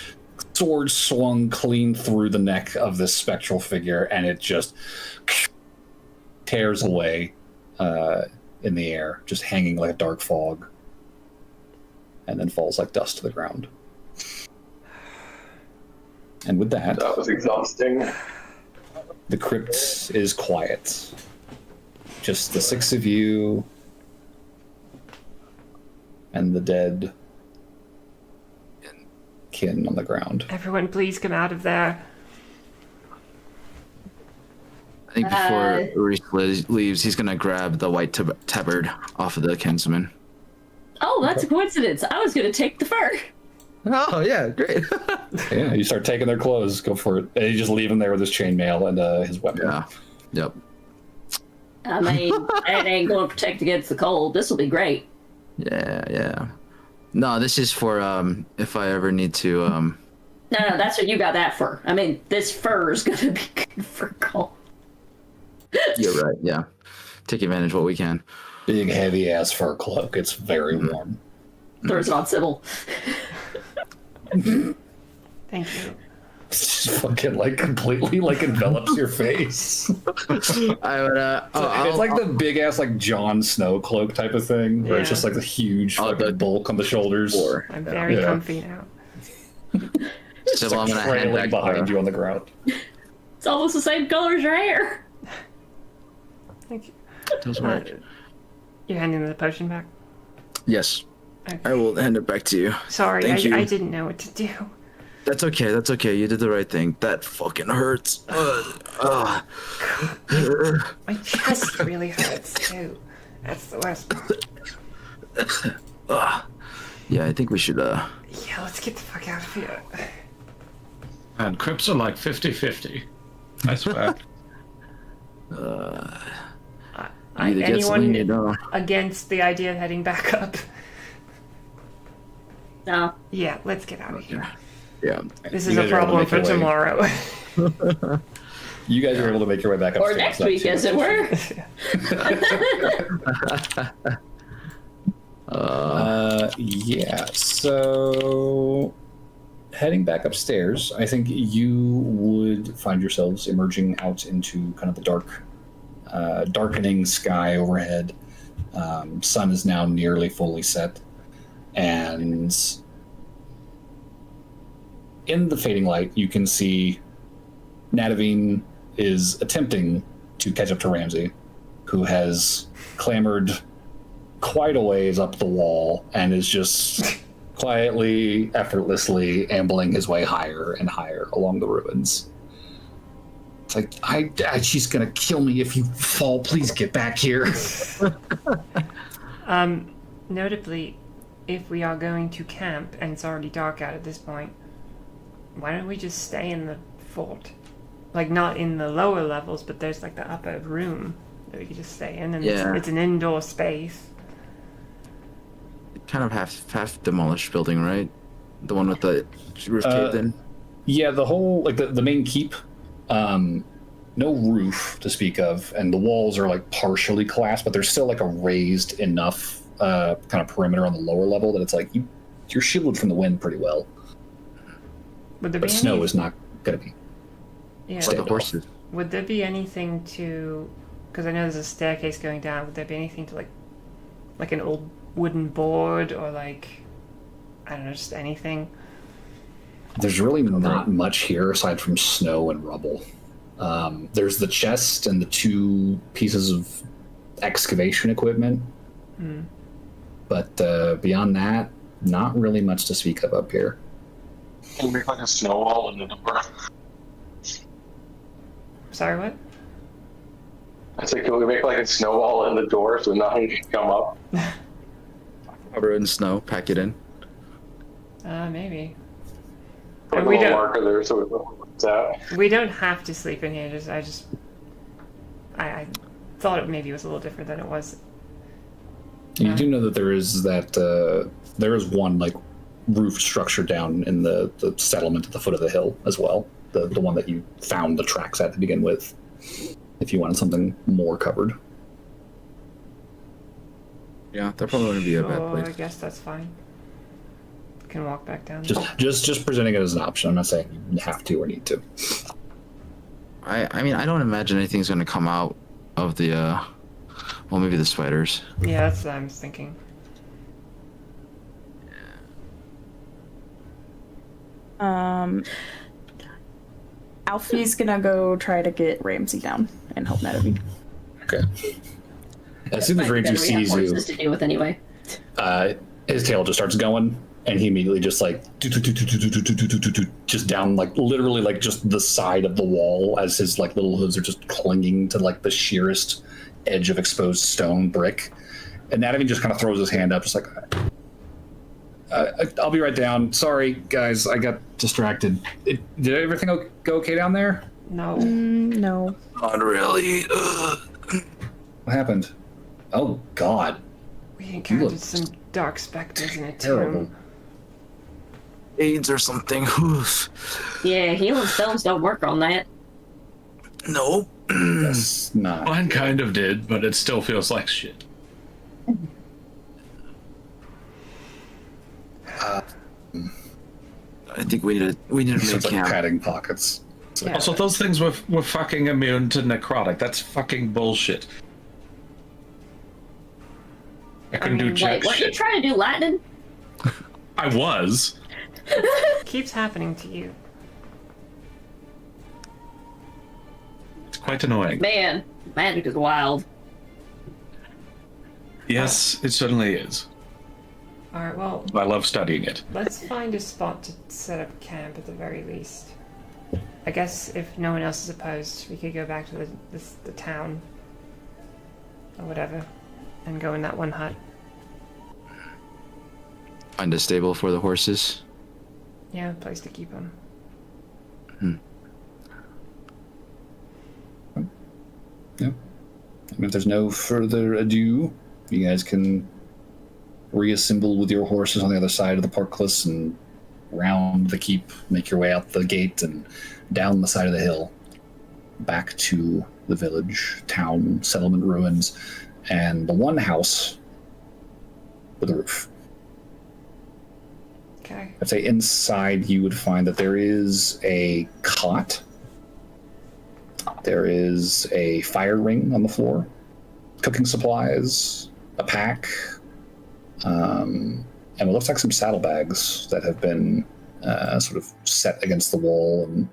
sword swung clean through the neck of this spectral figure, and it just tears away in the air, just hanging like a dark fog, and then falls like dust to the ground. And with that, That was exhausting. the crypt is quiet. Just the 6 of you and the dead kin on the ground. Everyone, please come out of there. I think before Reese leaves, he's gonna grab the white tabard off of the kinsman. Oh, that's a coincidence. I was going to take the fur. Oh yeah, great. Yeah, you start taking their clothes, go for it. And you just leave him there with his chainmail and his weapon. Yeah. Yep. I mean, that ain't going to protect against the cold. This will be great. Yeah. No, this is for if I ever need to No, that's what you got that for. I mean, this fur is going to be good for cold. You're right. Yeah. Take advantage of what we can. Big heavy ass fur cloak. It's very warm. Throws it on Sybil. Thank you. It's just fucking like completely like envelops your face. I would. It's like the big ass like Jon Snow cloak type of thing, where it's Yeah. just like the huge fucking bulk on the shoulders. I'm very Yeah. comfy now. So It's I'm like gonna hand trailing back behind you on the ground. It's almost the same color as your hair. Thank you. Does work. You're handing the potion back? Yes. Okay. I will hand it back to you. Sorry, Thank you. I didn't know what to do. That's okay. You did the right thing. That fucking hurts. My chest really hurts too. That's the worst part. Yeah, I think we should. Yeah, let's get the fuck out of here. And crypts are like 50-50. I swear. Either get something you don't. Against the idea of heading back up? No. Yeah, let's get out of here. Yeah. This You is a guys are able to problem make for your way. tomorrow. You guys are able to make your way back Or upstairs. next not week, too as much. it were. Yeah, so heading back upstairs, I think you would find yourselves emerging out into kind of the darkening sky overhead. Sun is now nearly fully set, and in the fading light, you can see Nadavine is attempting to catch up to Ramsey, who has clambered quite a ways up the wall and is just quietly, effortlessly ambling his way higher and higher along the ruins. It's like, she's gonna kill me if you fall. Please get back here. Notably, if we are going to camp and it's already dark out at this point, why don't we just stay in the fort? Like, not in the lower levels, but there's like the upper room that we could just stay in, and Yeah. it's an indoor space. Kind of half demolished building, right? The one with the roof caved in. Yeah, the whole, like the main keep, no roof to speak of, and the walls are like partially collapsed, but there's still like a raised enough kind of perimeter on the lower level that it's like you're shielded from the wind pretty well. Would there But be snow any, is not going to be. yeah, But the horses. would there be anything to, because I know there's a staircase going down, would there be anything to like an old wooden board or like, I don't know, just anything? There's really not much here aside from snow and rubble. There's the chest and the 2 pieces of excavation equipment. But beyond that, not really much to speak of up here. Can you make like a snow wall in the door? Sorry, what? I said, can we make like a snow wall in the door so nothing can come up? Cover it in snow, pack it in. Maybe. Put a we little don't- marker there so it looks out. We don't have to sleep in here. I thought it maybe was a little different than it was. You do know that there is one like roofed structure down in the settlement at the foot of the hill as well. The one that you found the tracks at to begin with. If you wanted something more covered. Yeah, that probably wouldn't be a bad Sure, I place. guess that's fine. Can walk back down. Just presenting it as an option. I'm not saying you have to or need to. I mean, I don't imagine anything's going to come out of the, well, maybe the spiders. Yeah, that's what I was thinking. Alfie's gonna go try to get Ramsey down and help Natalie. Okay. As soon as Might be Ramsey better we have sees you, horses to deal with anyway. his tail just starts going, and he immediately just like just down like literally like just the side of the wall as his like little hooves are just clinging to like the sheerest edge of exposed stone brick. And Natalie just kind of throws his hand up, just like, I'll be right down. Sorry, guys, I got distracted. Did everything go okay down there? No. No. Not really. What happened? Oh, God. We encountered look some dark specters in a terrible. tomb. AIDS or something. Yeah, healing stones don't work on that. Nope. That's not. Mine kind of did, but it still feels like shit. I think we need to make It's like camp. padding pockets. It's like, Yeah. Also, those things were fucking immune to necrotic. That's fucking bullshit. I couldn't do jack Wait, weren't you shit. trying to do lightning? I was. Keeps happening to you. It's quite annoying. Man, magic is wild. Yes, it certainly is. Alright, well, I love studying it. let's find a spot to set up camp at the very least. I guess if no one else is opposed, we could go back to the town. Or whatever. And go in that one hut. Find a stable for the horses. Yeah, a place to keep them. Yeah. I mean, if there's no further ado, you guys can reassemble with your horses on the other side of the parkless and round the keep, make your way out the gate and down the side of the hill, back to the village, town, settlement ruins, and the one house with a roof. Okay. I'd say inside you would find that there is a cot. There is a fire ring on the floor, cooking supplies, a pack, and it looks like some saddlebags that have been sort of set against the wall and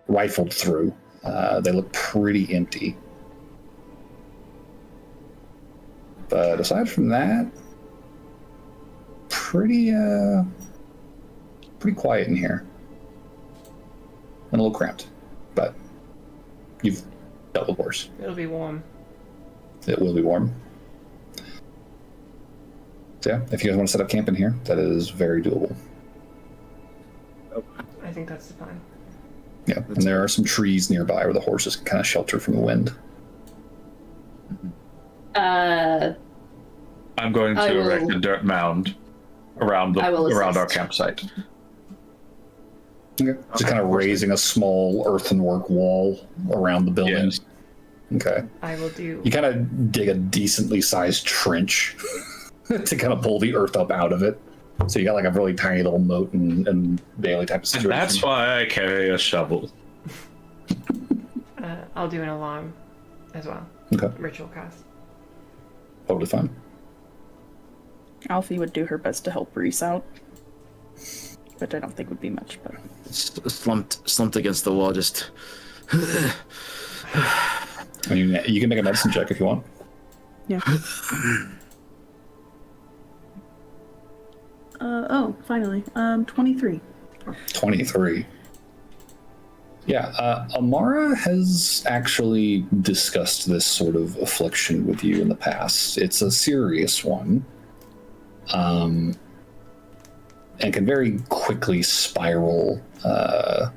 rifled through. They look pretty empty. But aside from that, pretty quiet in here. And a little cramped. But you've dealt with worse. It'll be warm. It will be warm. So yeah, if you guys want to set up camp in here, that is very doable. I think that's the plan. Yeah, and there are some trees nearby where the horses can kind of shelter from the wind. I'm going I to will- erect a dirt mound around I will around our assist. campsite. Okay. Just kind of raising a small earthenwork wall around the building. Yes. Okay. I will do. You kind of dig a decently sized trench to kind of pull the earth up out of it. So you got like a really tiny little moat and Bailey type of And situation. that's why I carry a shovel. I'll do an alarm as well. Okay. Ritual cast. Totally fine. Alfie would do her best to help Reese out, which I don't think would be much, but Slumped against the wall, just. I mean, you can make a medicine check if you want. yeah. Finally. 23. 23. Yeah, Amara has actually discussed this sort of affliction with you in the past. It's a serious one. and can very quickly spiral out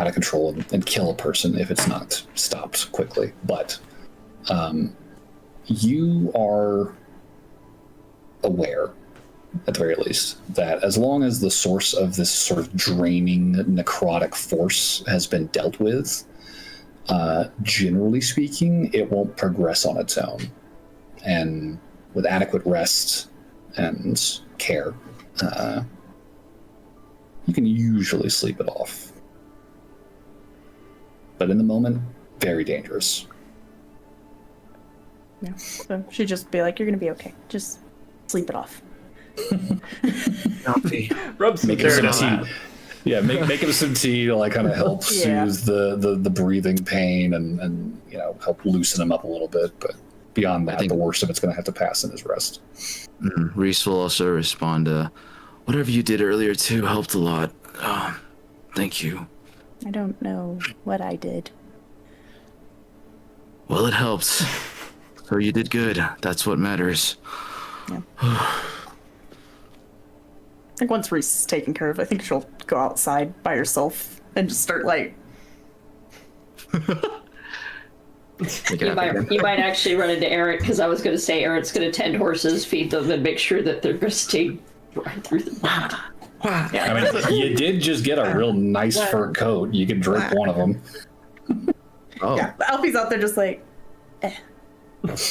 of control and kill a person if it's not stopped quickly. But you are aware, at the very least, that as long as the source of this sort of draining necrotic force has been dealt with, generally speaking, it won't progress on its own. And with adequate rest and care, you can usually sleep it off. But in the moment, very dangerous. Yeah. So she'd just be like, "You're gonna be okay. Just sleep it off." Rub some Make him dirt some on tea. that. Yeah, make him some tea to like kind of help Yeah. soothe the breathing pain and help loosen him up a little bit. But beyond that, think- the worst of it's going to have to pass in his rest. Reese will also respond, whatever you did earlier too helped a lot. Thank you. I don't know what I did. Well, it helped. So you did good. That's what matters. Yeah. I think once Reese is taken care of, I think she'll go outside by herself and just start like. You might actually run into Eric, because I was going to say Eric's going to tend horses, feed them, and make sure that they're going to stay right through the night. I mean, you did just get a real nice fur coat. You could drape one of them. Oh, Yeah, Alfie's out there just like.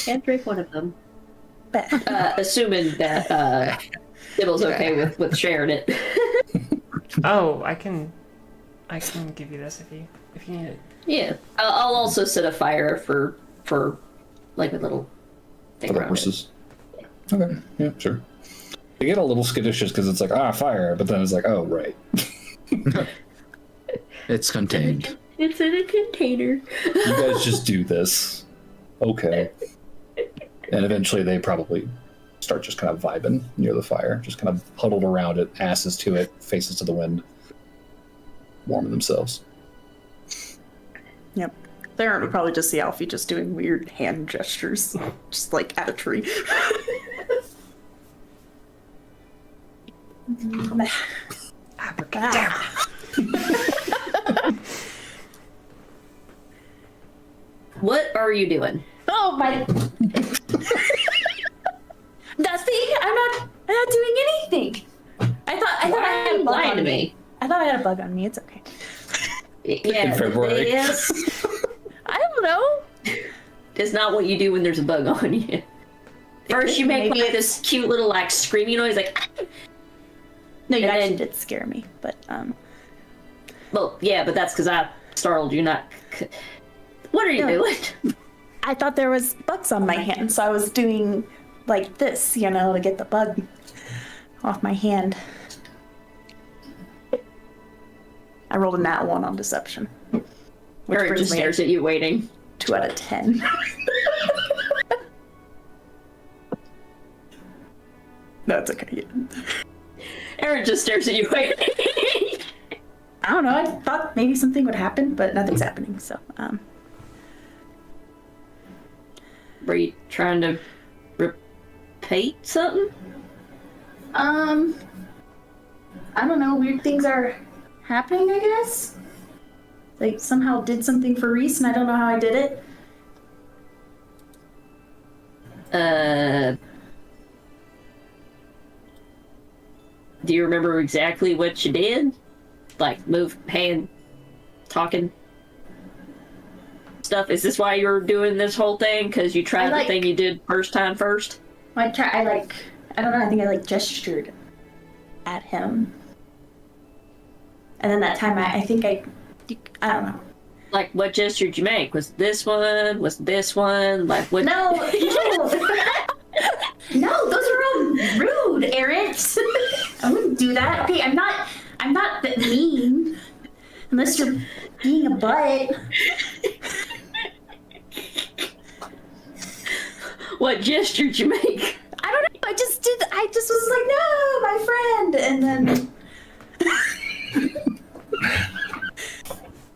Can't drink one of them. Bah. Assuming that Sybil's okay with sharing it. Oh, I can give you this if you need it. Yeah, I'll also set a fire for like a little thing For the around horses. Okay, yeah, sure. They get a little skittish just because it's like, fire, but then it's like, oh, right. it's contained. It's in a container. You guys just do this. Okay. And eventually they probably start just kind of vibing near the fire, just kind of huddled around it, asses to it, faces to the wind, warming themselves. Yep. Theron would probably just see Alfie just doing weird hand gestures, just like at a tree. Abracadabra. What are you doing? Oh my! Nothing. I'm not doing anything. I thought I had a bug lying on to me. me. I thought I had a bug on me. It's okay. Yeah, February. it is. I don't know. It's not what you do when there's a bug on you. First, you make Maybe like this cute little like screaming noise, like. No, you And actually then- did scare me, but Well, yeah, but that's because I startled you, not. What are you No. doing? I thought there was bugs on my hand, so I was doing like this, to get the bug off my hand. I rolled a nat 1 on deception, which Eric brings just me stares at you, waiting. 2 out of 10. That's okay. Eric just stares at you, waiting. I don't know. I thought maybe something would happen, but nothing's happening. So, Were you trying to repeat something? I don't know. Weird things are happening, I guess. Like somehow did something for Reese, and I don't know how I did it. Do you remember exactly what you did? Like move, hand, talking stuff? Is this why you're doing this whole thing? Because you tried I the thing you did first time first? I don't know. I think I gestured at him, and then that time I think I don't know. Like, what gesture did you make? Was this one? Was this one? Like, what? No, no, those are all rude, Eric. I wouldn't do that. Okay, I'm not that mean. Unless you're being a butt. What gesture did you make? I don't know. I just was like, no, my friend, and then.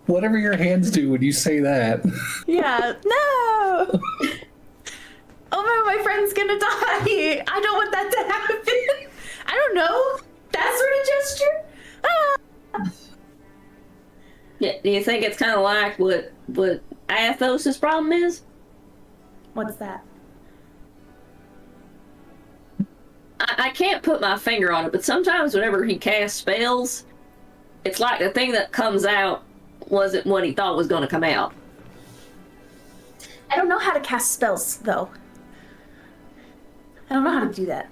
Whatever your hands do when you say that. Yeah, no. Oh no, my friend's gonna die. I don't want that to happen. I don't know. do you think it's kind of like what Athos' problem is? What's that? I can't put my finger on it, but sometimes whenever he casts spells, it's like the thing that comes out wasn't what he thought was going to come out. I don't know how to cast spells, though. I don't know how to do that.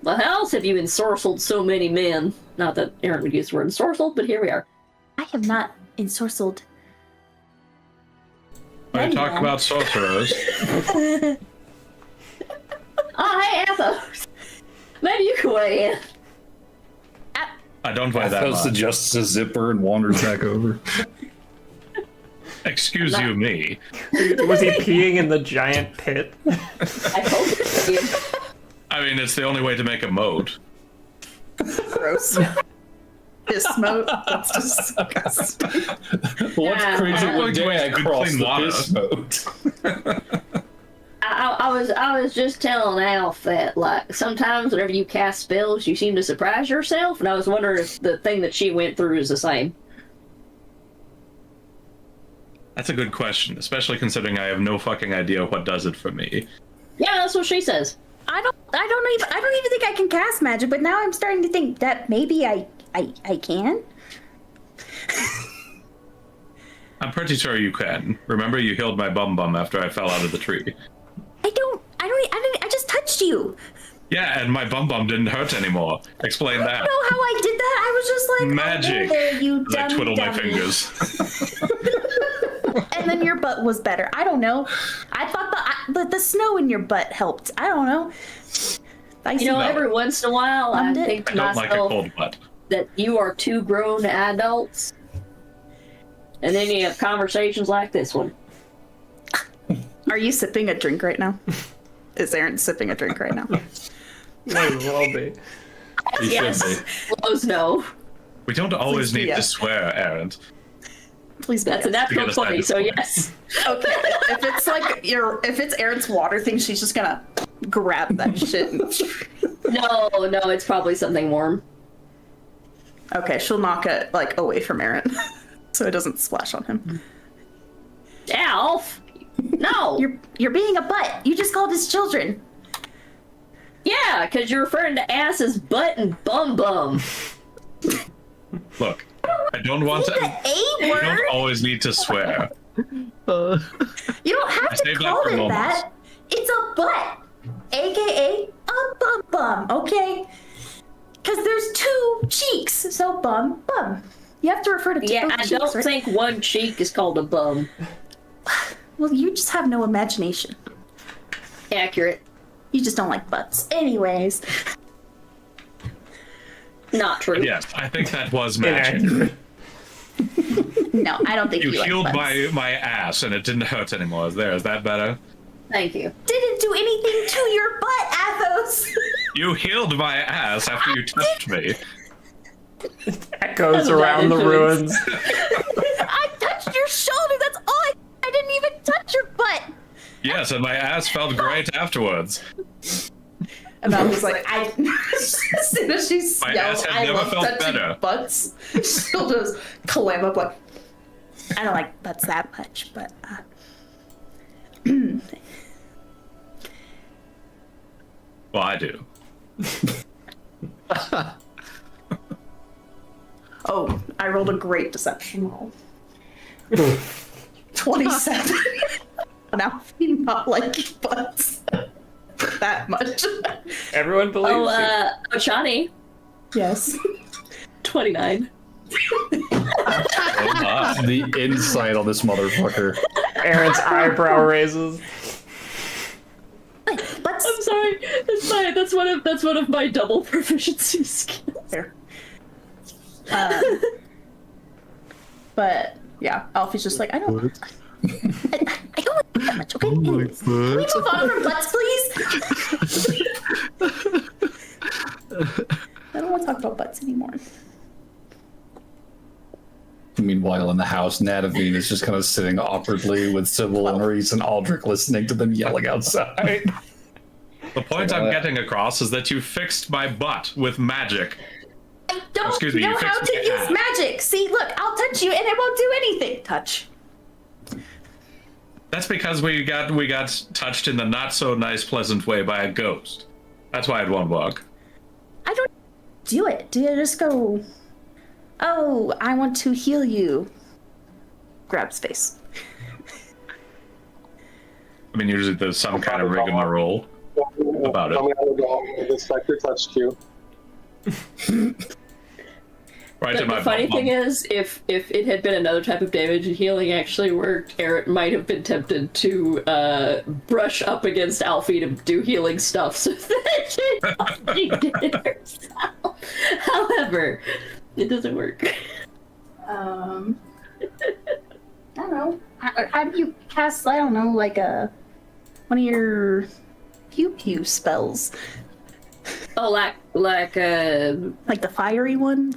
Well, how else have you ensorcelled so many men? Not that Aaron would use the word ensorcelled, but here we are. I have not ensorcelled. I talk about sorcerers. Oh, hey, Athos. Maybe you can weigh in. I don't weigh that Athos much. adjusts his zipper and wanders back over. Excuse you, me. Was he peeing in the giant pit? I hope it did. I mean, it's the only way to make a moat. Gross. Bismote. That's disgusting. What's crazy I'm would day I good crossed clean the water. bismote? I was just telling Alf that, like, sometimes whenever you cast spells, you seem to surprise yourself, and I was wondering if the thing that she went through is the same. That's a good question, especially considering I have no fucking idea what does it for me. Yeah, that's what she says. I don't even think I can cast magic, but now I'm starting to think that maybe I can. I'm pretty sure you can. Remember, you healed my bum after I fell out of the tree. I just touched you. Yeah, and my bum didn't hurt anymore. Explain I that. don't know how I did that. I was just like, Magic. Oh, there, you As I dummy twiddle my dummy. fingers. And then your butt was better. I don't know. I thought the snow in your butt helped. I don't know. You know, every once in a while, I Thumbed it. think I to don't like a myself cold butt. that you are two grown adults, and then you have conversations like this one. Are you sipping a drink right now? Is Aaron sipping a drink right now? Might as well be. You Yes. should be. Blows no. We don't always Please be need yes. to swear, Aaron. Please be That's a yes. natural Together, 20, so side. yes. Okay. If it's Aaron's water thing, she's just gonna grab that shit. No, it's probably something warm. Okay, she'll knock it away from Aaron, so it doesn't splash on him. Alf! No! You're being a butt. You just called us children. Yeah, because you're referring to ass as butt and bum. Look, I don't want to. The A You word. don't always need to swear. You don't have I to saved that call for it moments. that. It's a butt, aka a bum. Okay, because there's two cheeks, so bum. You have to refer to both Yeah, I cheeks, don't right? think one cheek is called a bum. Well, you just have no imagination. Accurate. You just don't like butts. Anyways. Not true. Yes, I think that was magic. Inaccurate. No, I don't think You you like healed butts. my ass and it didn't hurt anymore. Is that better? Thank you. Didn't do anything to your butt, Athos. You healed my ass after you touched me. Echoes Hello, around the influence. ruins. I touched your shoulder. That's all. I didn't even touch your butt. Yes, and my ass felt great afterwards. And I was like, as soon as she My yells, ass had I never love felt touching better. butts. She'll just clam up like, I don't like butts that much, but. Well, I do. Oh, I rolled a great deception roll. 27. Now I'm not like butts that much. Everyone believes you. Oshani, Yes. 29. Oh my. The insight on this motherfucker. Aaron's eyebrow raises. Butts. I'm sorry. That's one of my double proficiency skills. There. But yeah, Alfie's just like, I don't like that much, okay? Anyways, can we move on from butts, please? I don't want to talk about butts anymore. Meanwhile, in the house, Nadavine is just kind of sitting awkwardly with Sybil and Reese and Aldrich listening to them yelling outside. The point I'm getting across is that you fixed my butt with magic. I don't Excuse me, you know how fixed to my use hat. magic. See, look, I'll touch you and it won't do anything. Touch. That's because we got touched in the not so nice, pleasant way by a ghost. That's why it won't work. I don't do it. Do you just go, oh, I want to heal you. Grabs face. I mean, usually there's some kind of rigmarole about it. Tell me how to go. The specter touched you. Right But in my the funny bum. thing is, if it had been another type of damage and healing actually worked, Eric might have been tempted to brush up against Alfie to do healing stuff so that she did it herself. However, it doesn't work. I don't know. How do you cast, I don't know, like one of your pew spells? Oh, like Like the fiery one?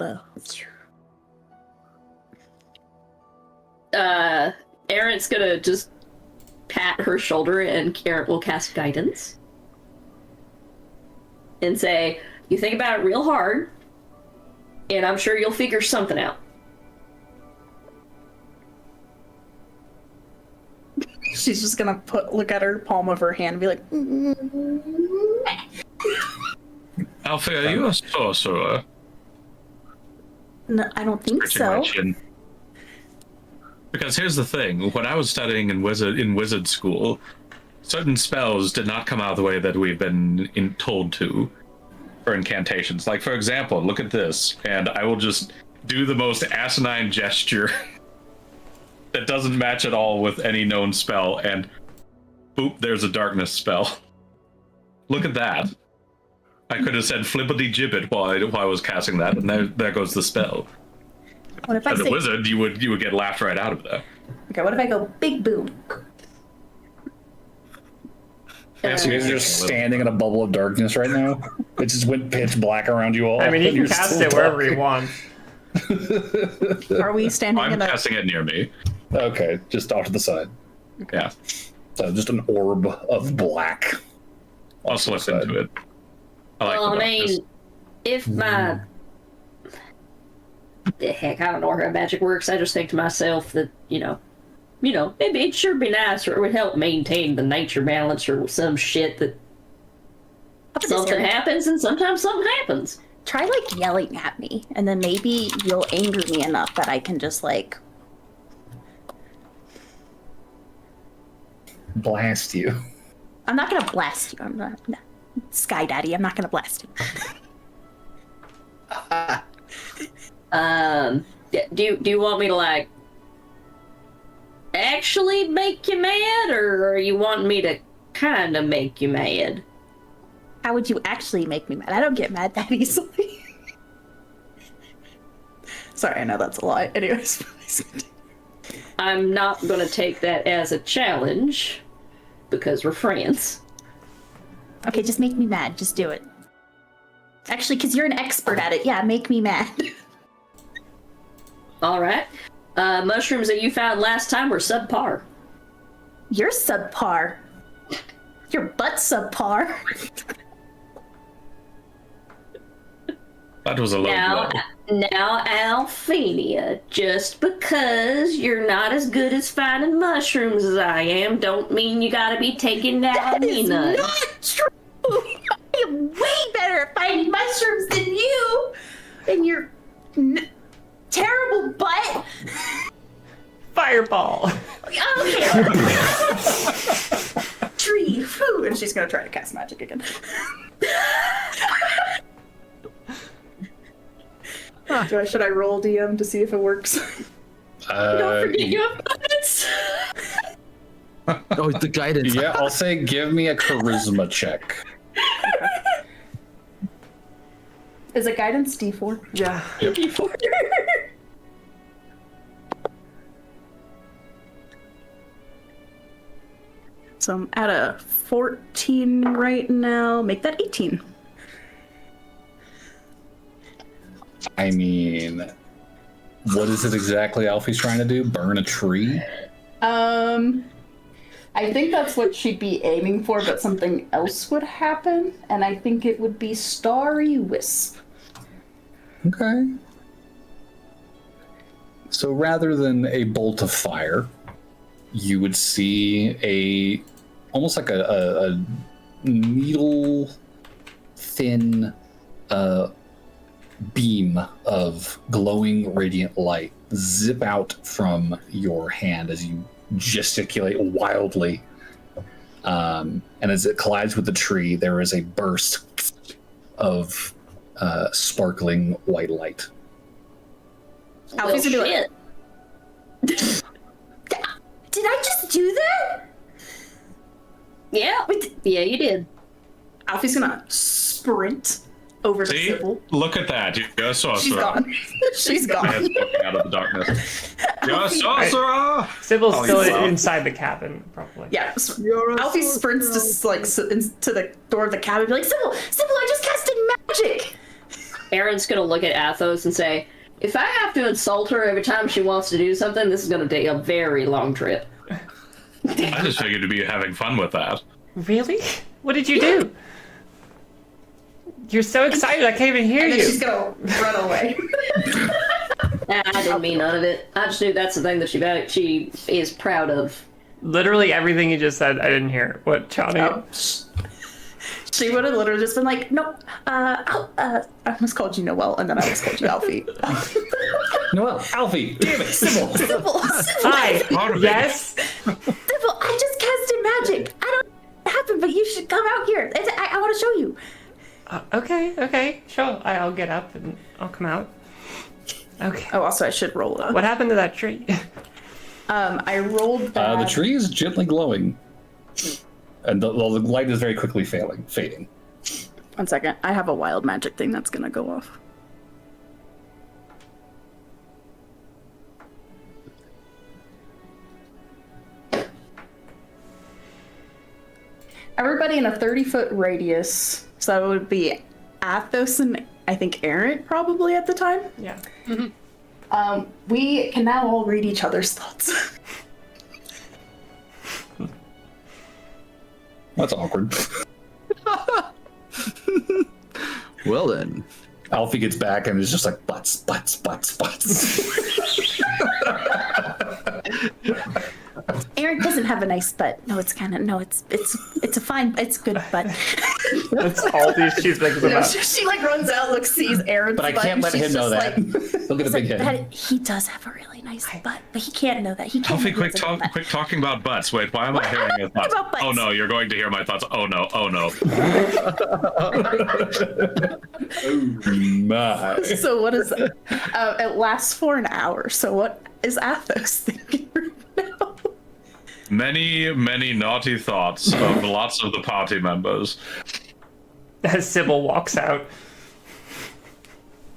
Erin's gonna just pat her shoulder and Erin will cast guidance. and say, you think about it real hard, and I'm sure you'll figure something out. She's just gonna look at her palm of her hand and be like, Alfie, are you a sorcerer? no, I don't think Pretty so. much in- Because here's the thing: when I was studying in wizard school, certain spells did not come out the way that we've been told to for incantations. Like, for example, look at this, and I will just do the most asinine gesture that doesn't match at all with any known spell, and boop, there's a darkness spell. Look at that. I could have said flippity gibbet while I was casting that, and there goes the spell. What if I As a say, wizard, you would get laughed right out of there. okay, what if I go big boom? Yeah, so you guys are just standing in a bubble of darkness right now. It just went pitch black around you all. I mean, you and can you're cast still it wherever you talking. want. Are we standing I'm in a... casting it near me. Okay, just off to the side. Yeah, So just an orb of black. I'll off to the slip side. into it. I like Well, the I darkness. mean, if my... The heck, I don't know how magic works. I just think to myself that, maybe it'd sure be nice, or it would help maintain the nature balance or some shit that something happens and sometimes something happens. Try, like, yelling at me, and then maybe you'll anger me enough that I can just, like... Blast you. I'm not gonna blast you. I'm not... No. Sky Daddy, I'm not gonna blast you. Do you want me to, like, actually make you mad, or are you wanting me to kind of make you mad? How would you actually make me mad? I don't get mad that easily. Sorry, I know that's a lie. Anyways. I'm not going to take that as a challenge, because we're friends. Okay, just make me mad. Just do it. Actually, because you're an expert at it. Yeah, make me mad. All right. Mushrooms that you found last time were subpar. You're subpar. Your butt's subpar. That was a low blow. Now, Alphenia, just because you're not as good as finding mushrooms as I am, don't mean you gotta be taking down That is none. not true. I am way better at finding mushrooms than you. And your terrible butt. Fireball! Okay. Tree. Whew. And she's gonna try to cast magic again. Should I roll DM to see if it works? Don't forget you have buttons! Oh, the guidance. Yeah, I'll say give me a charisma check. Is it guidance D4? Yeah. So I'm at a 14 right now. Make that 18. I mean, what is it exactly Alfie's trying to do? Burn a tree? I think that's what she'd be aiming for, but something else would happen, and I think it would be Starry Wisp. Okay. So rather than a bolt of fire, you would see almost like a needle thin beam of glowing radiant light zip out from your hand as you gesticulate wildly. And as it collides with the tree, there is a burst of sparkling white light. Alfie's gonna do it. Shit. Did I just do that? Yeah. Yeah, you did. Alfie's gonna sprint over to See? Sybil. Look at that. You're a sorcerer. She's gone. She's gone. Hands poking out of the darkness. You're a sorcerer! Sybil's still you are. inside the cabin, probably. Yeah, Alfie sprints just like to the door of the cabin and be like, Sybil, I just casted magic! Aaron's gonna look at Athos and say, if I have to insult her every time she wants to do something, this is gonna take a very long trip. I just figured to be having fun with that. Really? What did you do? You're so excited, I can't even hear And then you. she's gonna run away. Nah, I didn't mean none of it. I just knew that's the thing that she is proud of. Literally everything you just said, I didn't hear. What, Johnny? Oh. She would have literally just been like, no, I almost called you Noelle, and then I almost called you Alfie. Noelle, Alfie, damn it, Sybil. Sybil, Hi. Yes? Sybil, I just casted magic. I don't know what happened, but you should come out here. I want to show you. Okay, sure. I'll get up and I'll come out. Okay. Oh, also, I should roll a... What happened to that tree? I rolled that... The tree is gently glowing. And the light is very quickly fading. 1 second. I have a wild magic thing that's gonna go off. Everybody in a 30-foot radius, so it would be Athos and I think Aaron probably at the time. Yeah. We can now all read each other's thoughts. That's awkward. Well then. Alfie gets back and is just like, butts. Aaron doesn't have a nice butt. No, it's a fine, it's good butt. That's all these cheeseburgers No, about. she like runs out, sees Aaron's But I butt, can't and let she's him know just that. Look at the big head. He does have a really nice butt, but he can't know that. He can't Alfie, know he has a butt. quick talking about butts. Wait, why am I hearing your thoughts? about butts. Oh no, you're going to hear my thoughts. Oh no. My. So what is it? It lasts for an hour. So what is Athos thinking right now? Many naughty thoughts of lots of the party members. As Sybil walks out.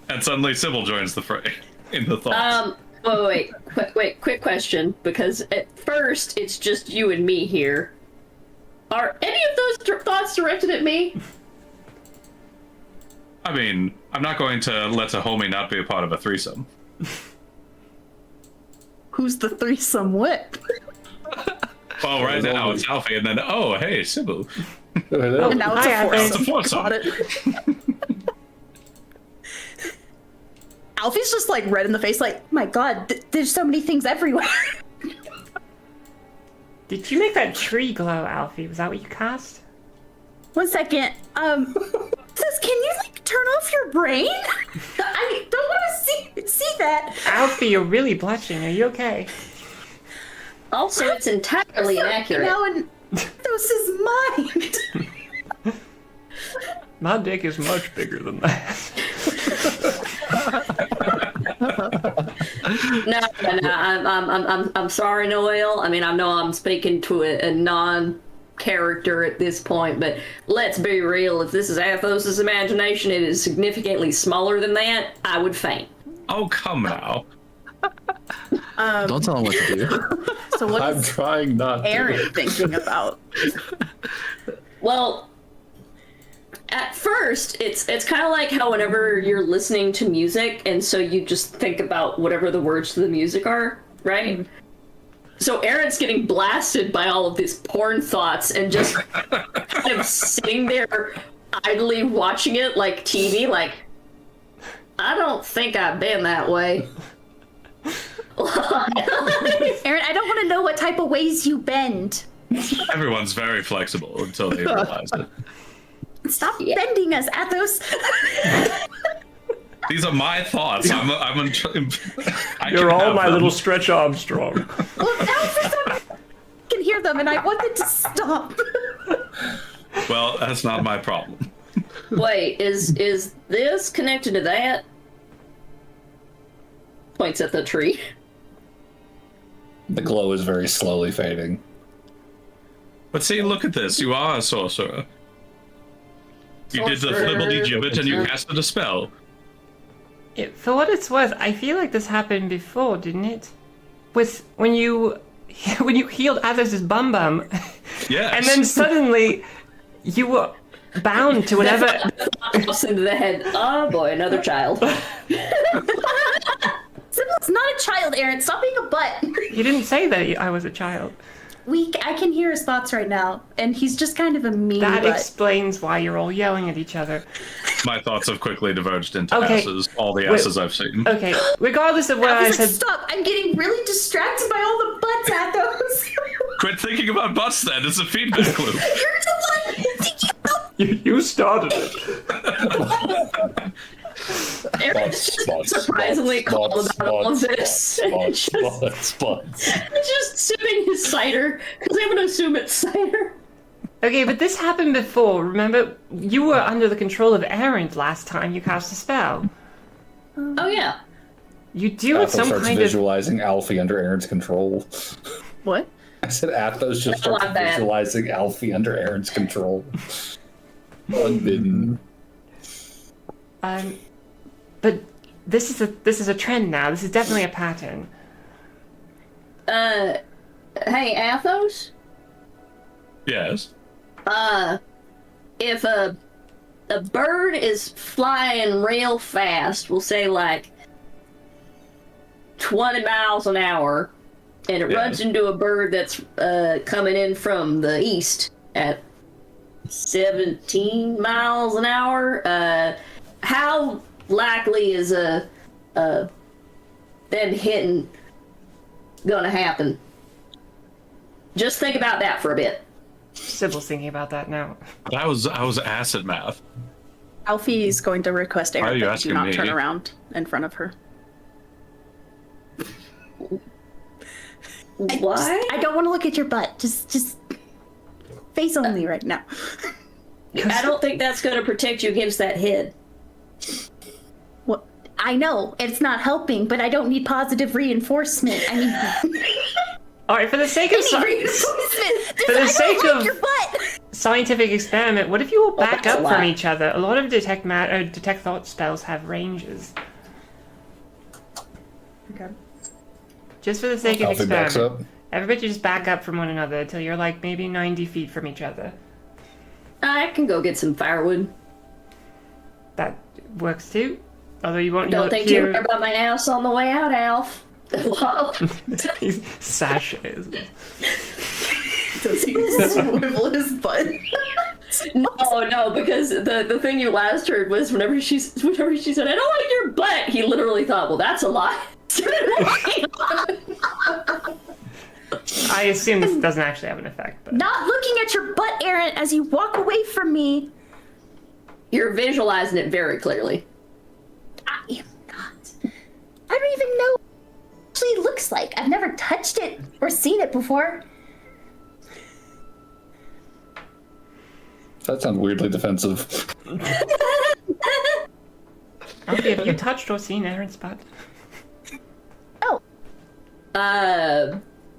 And suddenly Sybil joins the fray in the thoughts. Wait, quick question, because at first it's just you and me here. Are any of those thoughts directed at me? I mean, I'm not going to let a homie not be a part of a threesome. Who's the threesome with? Well, right now it's Alfie, and then, oh, hey, Sybil. And now it's Hi, a Athos. It's a foursome. foursome. Got it. Alfie's just like red in the face, like, my god, there's so many things everywhere. Did you make that tree glow, Alfie? Was that what you cast? 1 second. Says, can you like turn off your brain? I don't want to see that. Alfie, you're really blushing. Are you okay? Also, it's entirely inaccurate. Now in Athos's mind. My dick is much bigger than that. No, I'm sorry, Noelle. I mean, I know I'm speaking to a non-character at this point, but let's be real. If this is Athos's imagination, it is significantly smaller than that. I would faint. Oh, come now. Don't tell him what to do. So what I'm is trying not Aaron to. thinking about? Well, at first, it's kind of like how whenever you're listening to music, and so you just think about whatever the words to the music are, right? Mm-hmm. So Aaron's getting blasted by all of these porn thoughts and just kind of sitting there idly watching it like TV, like, I don't think I've been that way. Aaron, I don't want to know what type of ways you bend. Everyone's very flexible until they realize it. Stop bending us, Athos. These are my thoughts. You're all my little Stretch Armstrong. Well, now for some reason I can hear them, and I wanted to stop. Well, that's not my problem. Wait, is this connected to that? Points at the tree. The glow is very slowly fading. But see, look at this. You are a sorcerer. You did the flibbledy gibbet and you casted a spell. For what it's worth, I feel like this happened before, didn't it? With when you healed Athos's bum bum, Yes. and then suddenly you were bound to whatever. Pops into the head. Oh boy, another child. Sybil's not a child, Aaron. Stop being a butt. You didn't say that I was a child. I can hear his thoughts right now, and he's just kind of a mean That butt. explains why you're all yelling at each other. My thoughts have quickly diverged into Okay. asses. All the asses I've seen. Okay, regardless of what I He's like, said. stop! I'm getting really distracted by all the butts, Athos. Quit thinking about butts then. It's a feedback loop. You're the one thinking about. You started it. Aaron's just surprisingly calm about all of this. Just sipping his cider, because I'm gonna assume it's cider. Okay, but this happened before. Remember, you were under the control of Aaron last time you cast a spell. Oh yeah. You do have Athos some starts kind of. visualizing Alfie under Aaron's control. What? I said Athos just I like starts that. visualizing Alfie under Aaron's control. Unbidden. But this is a trend now. This is definitely a pattern. Hey, Athos? Yes. If a bird is flying real fast, we'll say like 20 miles an hour, and it runs into a bird that's coming in from the east at 17 miles an hour, how likely is them hitting gonna happen? Just think about that for a bit. Sybil's thinking about that now. I was acid math. Alfie's going to request Why are Aaron you that you do asking not turn me? around in front of her. Why? I don't want to look at your butt. Just face only right now. I don't think that's gonna protect you against that hit. What? I know it's not helping, but I don't need positive reinforcement. I mean, All right, for the sake of reinforcement. For the I don't sake like of- your butt. scientific experiment, what if you all back that's up a from lie. each other? A lot of detect thought spells have ranges. Okay. Just for the sake of Alfie backs experiment. up. Everybody just back up from one another until you're like maybe 90 feet from each other. I can go get some firewood. That works too. Although you won't Don't think too hear hard about my ass on the way out, Alf. these sashes. Does he swivel his butt? No, because the thing you last heard was whenever she said, "I don't like your butt," he literally thought, "Well, that's a lie." I assume this doesn't actually have an effect, but Not looking at your butt, Aaron, as you walk away from me. You're visualizing it very clearly. I am not. I don't even know what it actually looks like. I've never touched it or seen it before. That sounds weirdly defensive. Alfie, have you touched or seen Aaron's butt? Oh,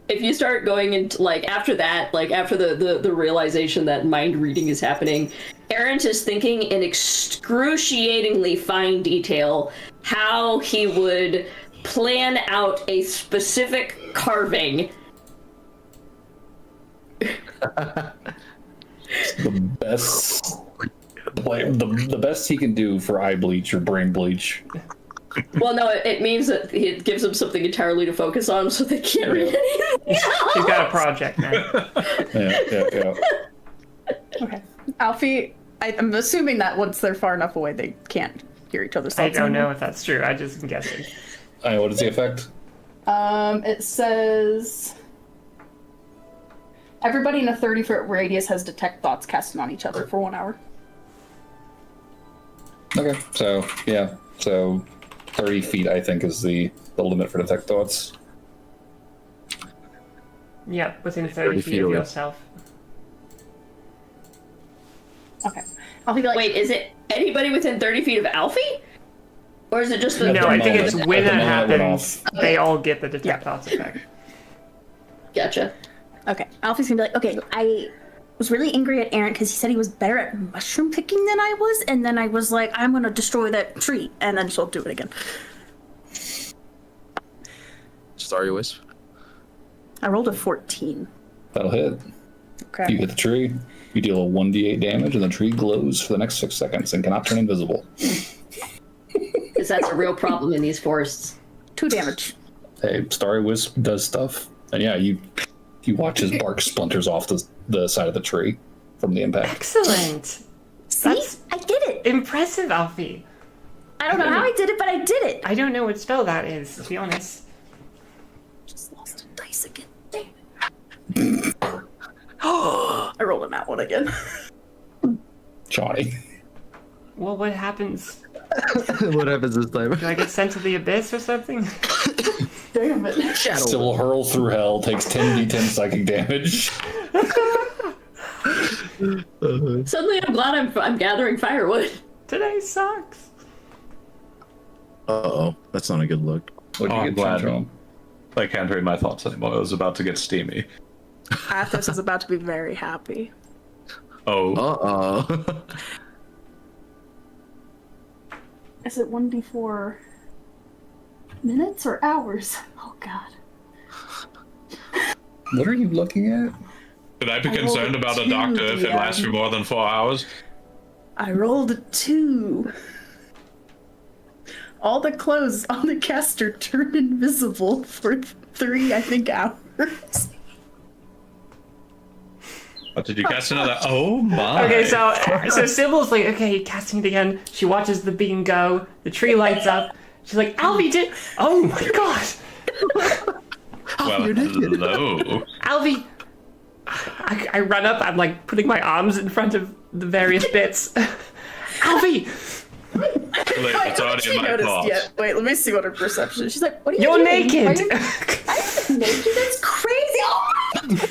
If you start going into after that, after the realization that mind reading is happening, Aaron's is thinking in excruciatingly fine detail how he would plan out a specific carving. The best he can do for eye bleach or brain bleach. Well, no, it means that it gives them something entirely to focus on, so they can't read anything. He's got a project now. Yeah. okay. Alfie, I'm assuming that once they're far enough away, they can't hear each other's I thoughts. don't know anymore. if that's true. I just am guessing. What is the effect? It says everybody in a 30-foot radius has detect thoughts casted on each other for 1 hour. Okay, so 30 feet I think is the limit for detect thoughts. Yeah, within 30 feet of away. yourself. Okay. I'll be like, Wait, is it anybody within 30 feet of Alfie? Or is it just the... No, I think it's moment- when at the that moment it went happens, they all get the detect thoughts effect. Gotcha. okay. Alfie's gonna be like, okay, I was really angry at Aaron because he said he was better at mushroom picking than I was, and then I was like, I'm gonna destroy that tree, and then she'll do it again. Starry Wisp. I rolled a 14. That'll hit. Okay. You hit the tree, you deal a 1d8 damage, and the tree glows for the next 6 seconds and cannot turn invisible. Because that's a real problem in these forests. 2 damage. Hey, Starry Wisp does stuff, and yeah, you watch his bark splinters off the side of the tree from the impact. Excellent. See? That's I did it! impressive, Alfie. I don't know how I did it, but I did it! I don't know what spell that is, to be honest. Just lost a dice again. Damn it. I rolled an out one again. Johnny. Well, what happens? What happens this time? Do I get sent to the abyss or something? Damn it. Still hurls through hell, takes 10d10 psychic damage. Suddenly I'm glad I'm gathering firewood. Today sucks. Uh-oh. That's not a good look. What Oh, do you I'm get, glad. John? I can't read my thoughts anymore. I was about to get steamy. Athos is about to be very happy. Oh, Uh-oh. Is it 1d4 minutes or hours? Oh god. What are you looking at? should I be I rolled concerned a about a 2, doctor if it DM. lasts for more than 4 hours? I rolled a 2. All the clothes on the caster turn invisible for 3, I think, hours. What did you cast another? Oh my! Okay, so Sybil's like, okay, casting it again. She watches the beam go. The tree lights up. She's like, Alfie did. Oh my god, Well, hello. Alfie. I run up. I'm like putting my arms in front of the various bits. Alfie, It's already in my thoughts. yet. Wait, let me see what her perception is. She's like, what are you you're doing? naked. I'm naked? That's crazy! Oh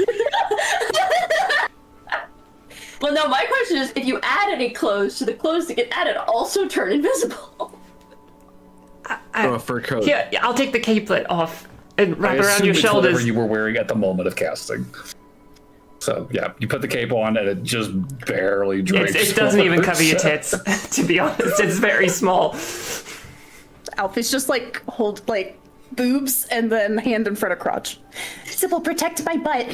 Well, no, my question is, if you add any clothes to the clothes that get added, also turn invisible. Oh, a fur coat. Here, I'll take the capelet off and wrap I around assume your it's whatever shoulders. you were wearing at the moment of casting. So yeah, you put the cape on and it just barely drapes. It doesn't even cover your over. tits. To be honest, it's very small. Alfie's just like, hold, like, boobs and then hand in front of crotch. Sybil, protect my butt.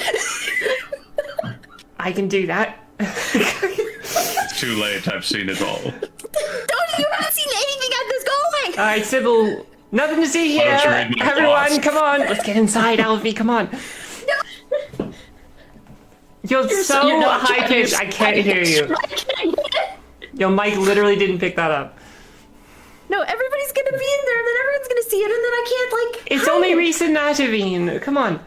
I can do that. It's too late. I've seen it all. Don't you haven't seen anything at this going? All right, Sybil. Nothing to see Why here. don't you read my Everyone, thoughts? come on. Let's get inside, Alfie. Come on. You're so you're not high pitched. I can't hear you. Your mic literally didn't pick that up. No, everybody's gonna be in there, and then everyone's gonna see it, and then I can't, like, It's hide. only Reese and Natavine. Come on.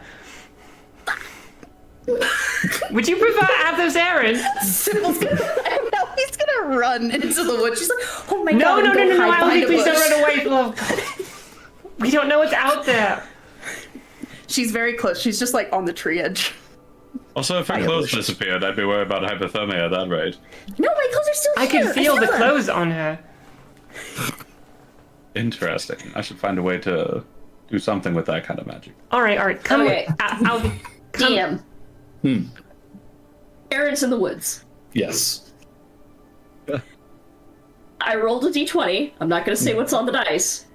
Would you prefer Athos Aaron? Sybil's gonna, no, he's gonna run into the woods. She's like, oh my No, god, no, and no, go no, no, hide Alfie, behind a please don't bush. run away. Oh, we don't know what's out there. She's very close. She's just, like, on the tree edge. Also, if her clothes disappeared, I'd be worried about hypothermia at that rate. No, my clothes are still I here. can feel the them. clothes on her. Interesting. I should find a way to do something with that kind of magic. All right, come Okay. with Alfie. Come. DM. Aaron's in the woods. Yes. I rolled a d20. I'm not going to say what's on the dice.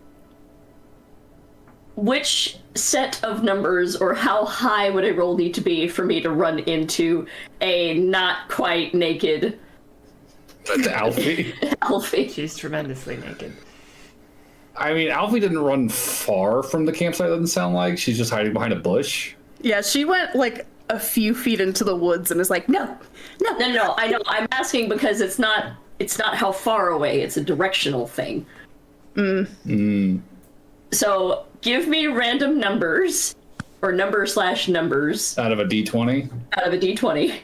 Which set of numbers or how high would a roll need to be for me to run into a not quite naked Alfie. Alfie? She's tremendously naked. I mean, Alfie didn't run far from the campsite, doesn't sound like. She's just hiding behind a bush. Yeah, she went, like, a few feet into the woods and is like, no. No, I know. I'm asking because it's not It's not how far away, it's a directional thing. So give me random numbers, or number/numbers. Out of a D20? Out of a D20.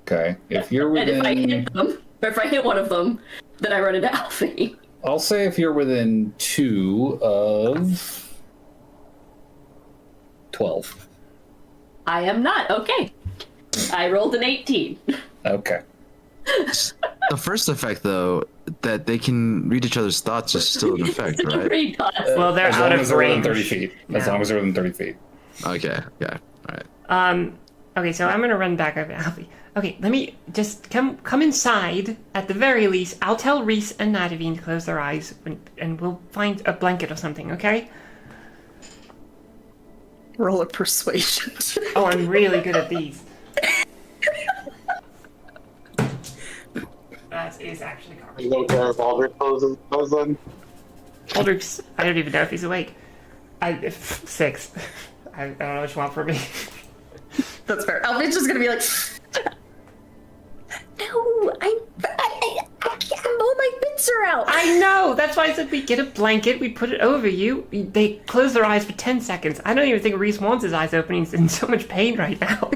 Okay. If you're within... And if I hit them, or if I hit one of them, then I run into Alfie. I'll say if you're within 2 of 12. I am not. Okay. I rolled an 18. Okay. The first effect, though, that they can read each other's thoughts is still in effect, right? Read thoughts. Well, they're As out long of as they're within range. 30 feet. As now. long as they're within 30 feet. Okay, yeah, all right. Okay, so I'm gonna run back over Alfie. Okay, let me just come inside. At the very least, I'll tell Reese and Nadavine to close their eyes, and we'll find a blanket or something, okay? Roll a persuasion. Oh, I'm really good at these. That is actually correct. You don't care if Aldrich closes then? Aldrich's, I don't even know if he's awake. 6. I don't know what you want from me. That's fair. Alvin's just gonna be like, no, all my bits are out. I know! That's why I said we get a blanket, we put it over you. They close their eyes for 10 seconds. I don't even think Reese wants his eyes open. He's in so much pain right now.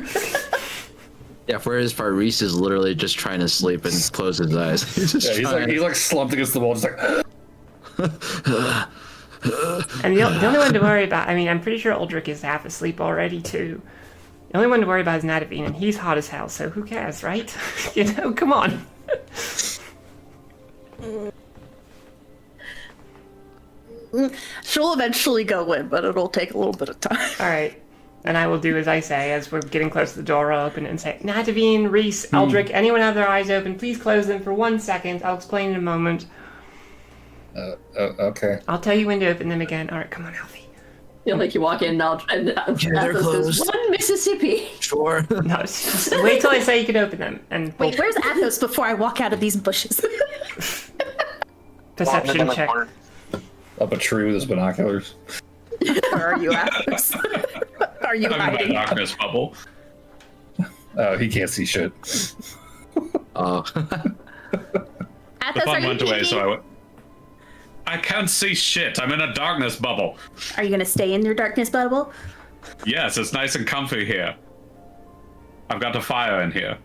Yeah, for his part, Reese is literally just trying to sleep and close his eyes. He's just He's like slumped against the wall, just like... And the only one to worry about, I mean, I'm pretty sure Aldrich is half asleep already, too. The only one to worry about is Nadavine, and he's hot as hell, so who cares, right? You know, come on. She'll eventually go in, but it'll take a little bit of time. All right. And I will do as I say as we're getting close to the door. I'll open it and say, Nadavine, Reese, Aldrich, anyone have their eyes open? Please close them for 1 second. I'll explain in a moment. Okay. I'll tell you when to open them again. All right, come on, Alfie. You know, like you walk in and they're Athos closed. says, 1 Mississippi. Sure. No, just wait till I say you can open them. And Wait, where's Athos before I walk out of these bushes? perception check. Up a tree with his binoculars. Or are you Athos? Are you I'm in my hiding? darkness bubble. Oh, he can't see shit. Oh. The Athos, are fun you went away, peeking? so I can't see shit. I'm in a darkness bubble. Are you gonna stay in your darkness bubble? Yes, it's nice and comfy here. I've got a fire in here.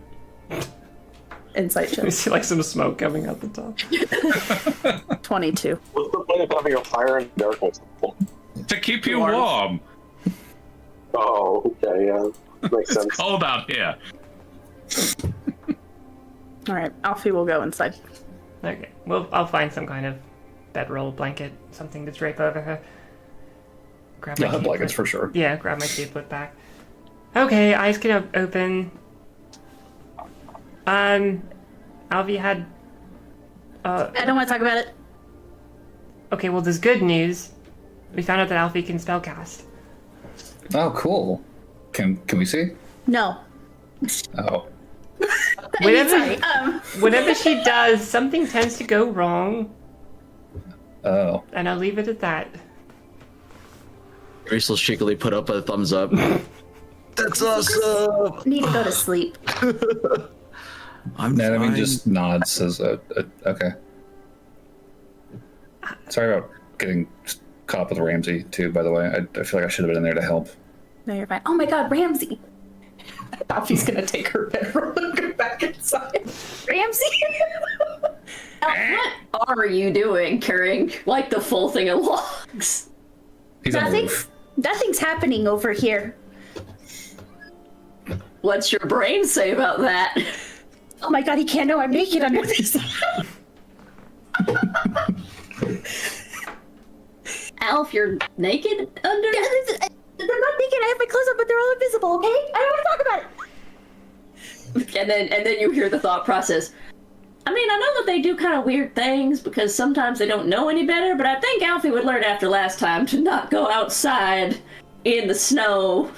Insight We check. see like some smoke coming out the top. 22. What's the point of having a fire in darkness? To keep you warm. Oh, okay, yeah. Makes It's sense. cold out here. All right, Alfie will go inside. Okay, well, I'll find some kind of bedroll, blanket, something to drape over her. Grab my Yeah, blankets capelet. for sure. Yeah, grab my capelet back. Okay, eyes can open. Alfie had... I don't want to talk about it. Okay, well, there's good news. We found out that Alfie can spellcast. Oh, cool. Can we see? No. Oh. Sorry. Whenever she does, something tends to go wrong, Oh. and I'll leave it at that. Reese will shakily put up a thumbs up. That's awesome! Need to go to sleep. I'm Ned, I mean, fine. just nods, says, okay. Sorry about getting caught up with Ramsey, too, by the way. I feel like I should have been in there to help. No, you're fine. Oh my god, Ramsey! Alfie's gonna take her bedroll and go back inside. Ramsey! What are you doing carrying like the full thing of logs? He's on the Nothing. roof. Nothing's happening over here. What's your brain say about that? Oh my god, he can't know I'm naked under this. Alf, you're naked under? I'm not naked, I have my clothes on, but they're all invisible, okay? I don't want to talk about it. And then you hear the thought process. I mean, I know that they do kind of weird things because sometimes they don't know any better, but I think Alfie would learn after last time to not go outside in the snow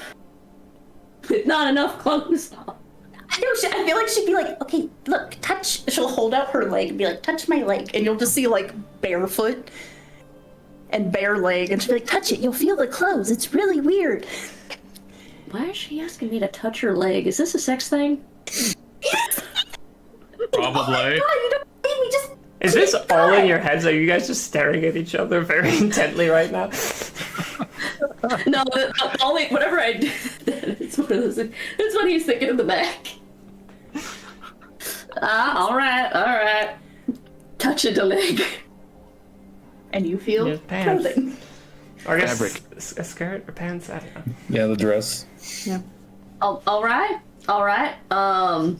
with not enough clothes on. I know, I feel like she'd be like, okay, look, touch. She'll hold out her leg and be like, touch my leg. And you'll just see like barefoot and bare leg. And she'll be like, touch it, you'll feel the clothes. It's really weird. Why is she asking me to touch her leg? Is this a sex thing? Probably. God, you don't believe me, just... Is this all in your heads? Are you guys just staring at each other very intently right now? No, the only whatever I do, it's one of those. It's what he's thinking in the back. All right. Touch the leg. And you feel His pants. clothing. Or I guess Fabric. a skirt or pants? I don't know. Yeah, the dress. Yeah. Oh, all right. Why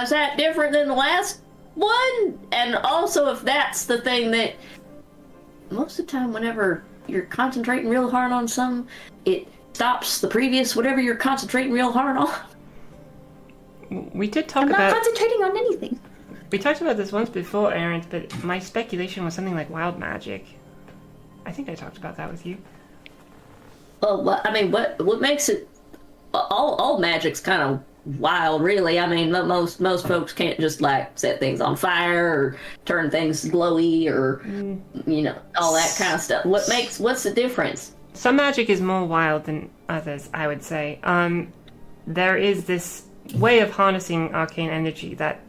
is that different than the last one? And also, if that's the thing that most of the time, whenever you're concentrating real hard on something, it stops the previous whatever you're concentrating real hard on. We did talk I'm not about... concentrating on anything. We talked about this once before, Aaron, but my speculation was something like wild magic. I think I talked about that with you. Well, I mean, what makes it all magic's kind of wild, really. I mean, most folks can't just like set things on fire or turn things glowy or you know, all that kind of stuff. What's the difference? Some magic is more wild than others, I would say. There is this way of harnessing arcane energy that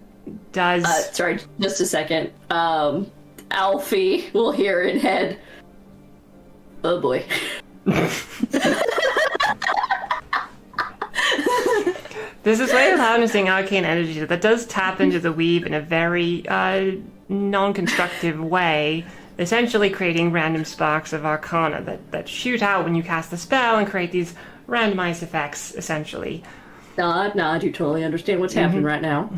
does... Sorry, just a second. Alfie will hear in head. Oh boy. There's this way of harnessing arcane energy that does tap into the weave in a very non-constructive way, essentially creating random sparks of arcana that shoot out when you cast the spell and create these randomized effects, essentially. Nod, you totally understand what's happening right now.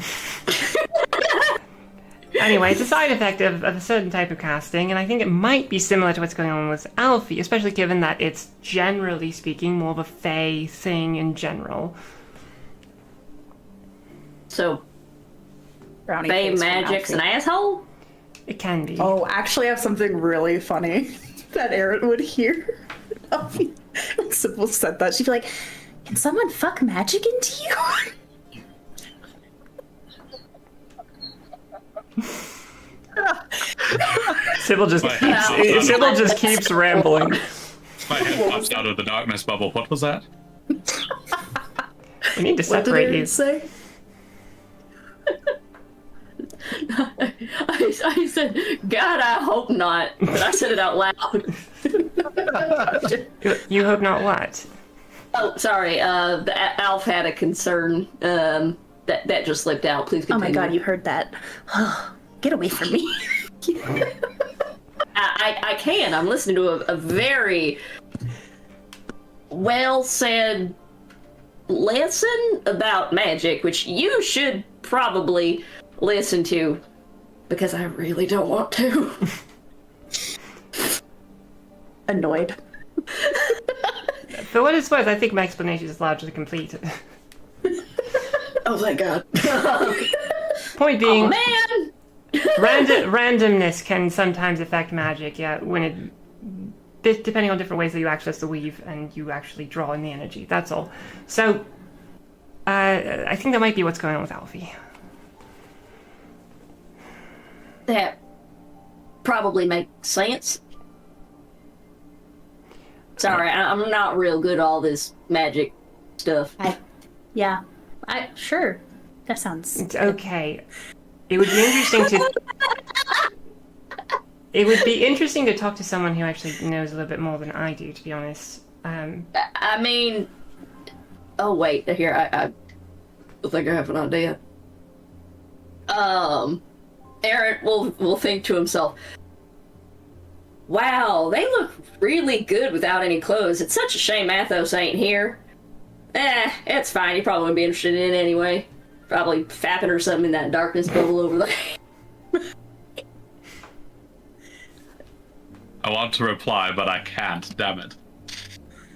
Anyway, it's a side effect of a certain type of casting, and I think it might be similar to what's going on with Alfie, especially given that it's, generally speaking, more of a fae thing in general. So, Brownie fae face from magic's Alfie. an asshole? It can be. Oh, actually, I have something really funny that Aaron would hear. When Sybil said that, she'd be like, "Can someone fuck magic into you?" Sybil just keeps rambling. My head popped out of the darkness bubble. What was that? We need to What did separate Aaron you. say? I said, God, I hope not. But I said it out loud. You hope not what? Oh, sorry. Alf had a concern. That just slipped out. Please Oh continue. my god, you heard that. Get away from me. I can. I'm listening to a very well said lesson about magic, which you should probably listen to, because I really don't want to. Annoyed. For what it's worth, I think my explanation is largely complete. Oh my god. Point being, Man! randomness can sometimes affect magic, yeah, when it... depending on different ways that you access the weave and you actually draw in the energy, that's all. So, I think that might be what's going on with Alfie. That probably makes sense. Sorry, I'm not real good at all this magic stuff. Sure. That sounds... It's okay. It would be interesting to... It would be interesting to talk to someone who actually knows a little bit more than I do, to be honest. I mean... Oh, wait. Here, I think I have an idea. Aaron will think to himself, wow, they look really good without any clothes. It's such a shame Athos ain't here. It's fine. He probably wouldn't be interested in it anyway. Probably fapping or something in that darkness bubble over there. I want to reply, but I can't. Damn it.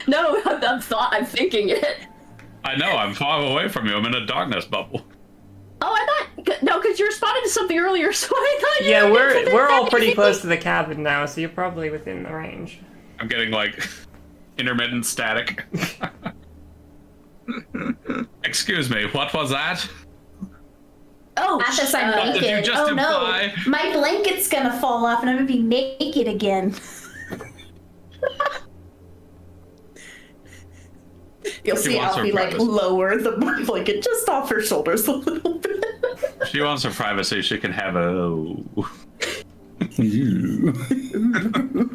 No, I'm thinking it. I know. I'm far away from you. I'm in a darkness bubble. Oh, I thought no, because you responded to something earlier, so I thought. Yeah, we're all pretty close to the cabin now, so you're probably within the range. I'm getting like intermittent static. Excuse me. What was that? Oh, Athos, I'm naked. Did you just oh imply- no, my blanket's gonna fall off and I'm gonna be naked again. You'll see wants her Alfie like privacy. lower the blanket just off her shoulders a little bit. If she wants her privacy, she can have a.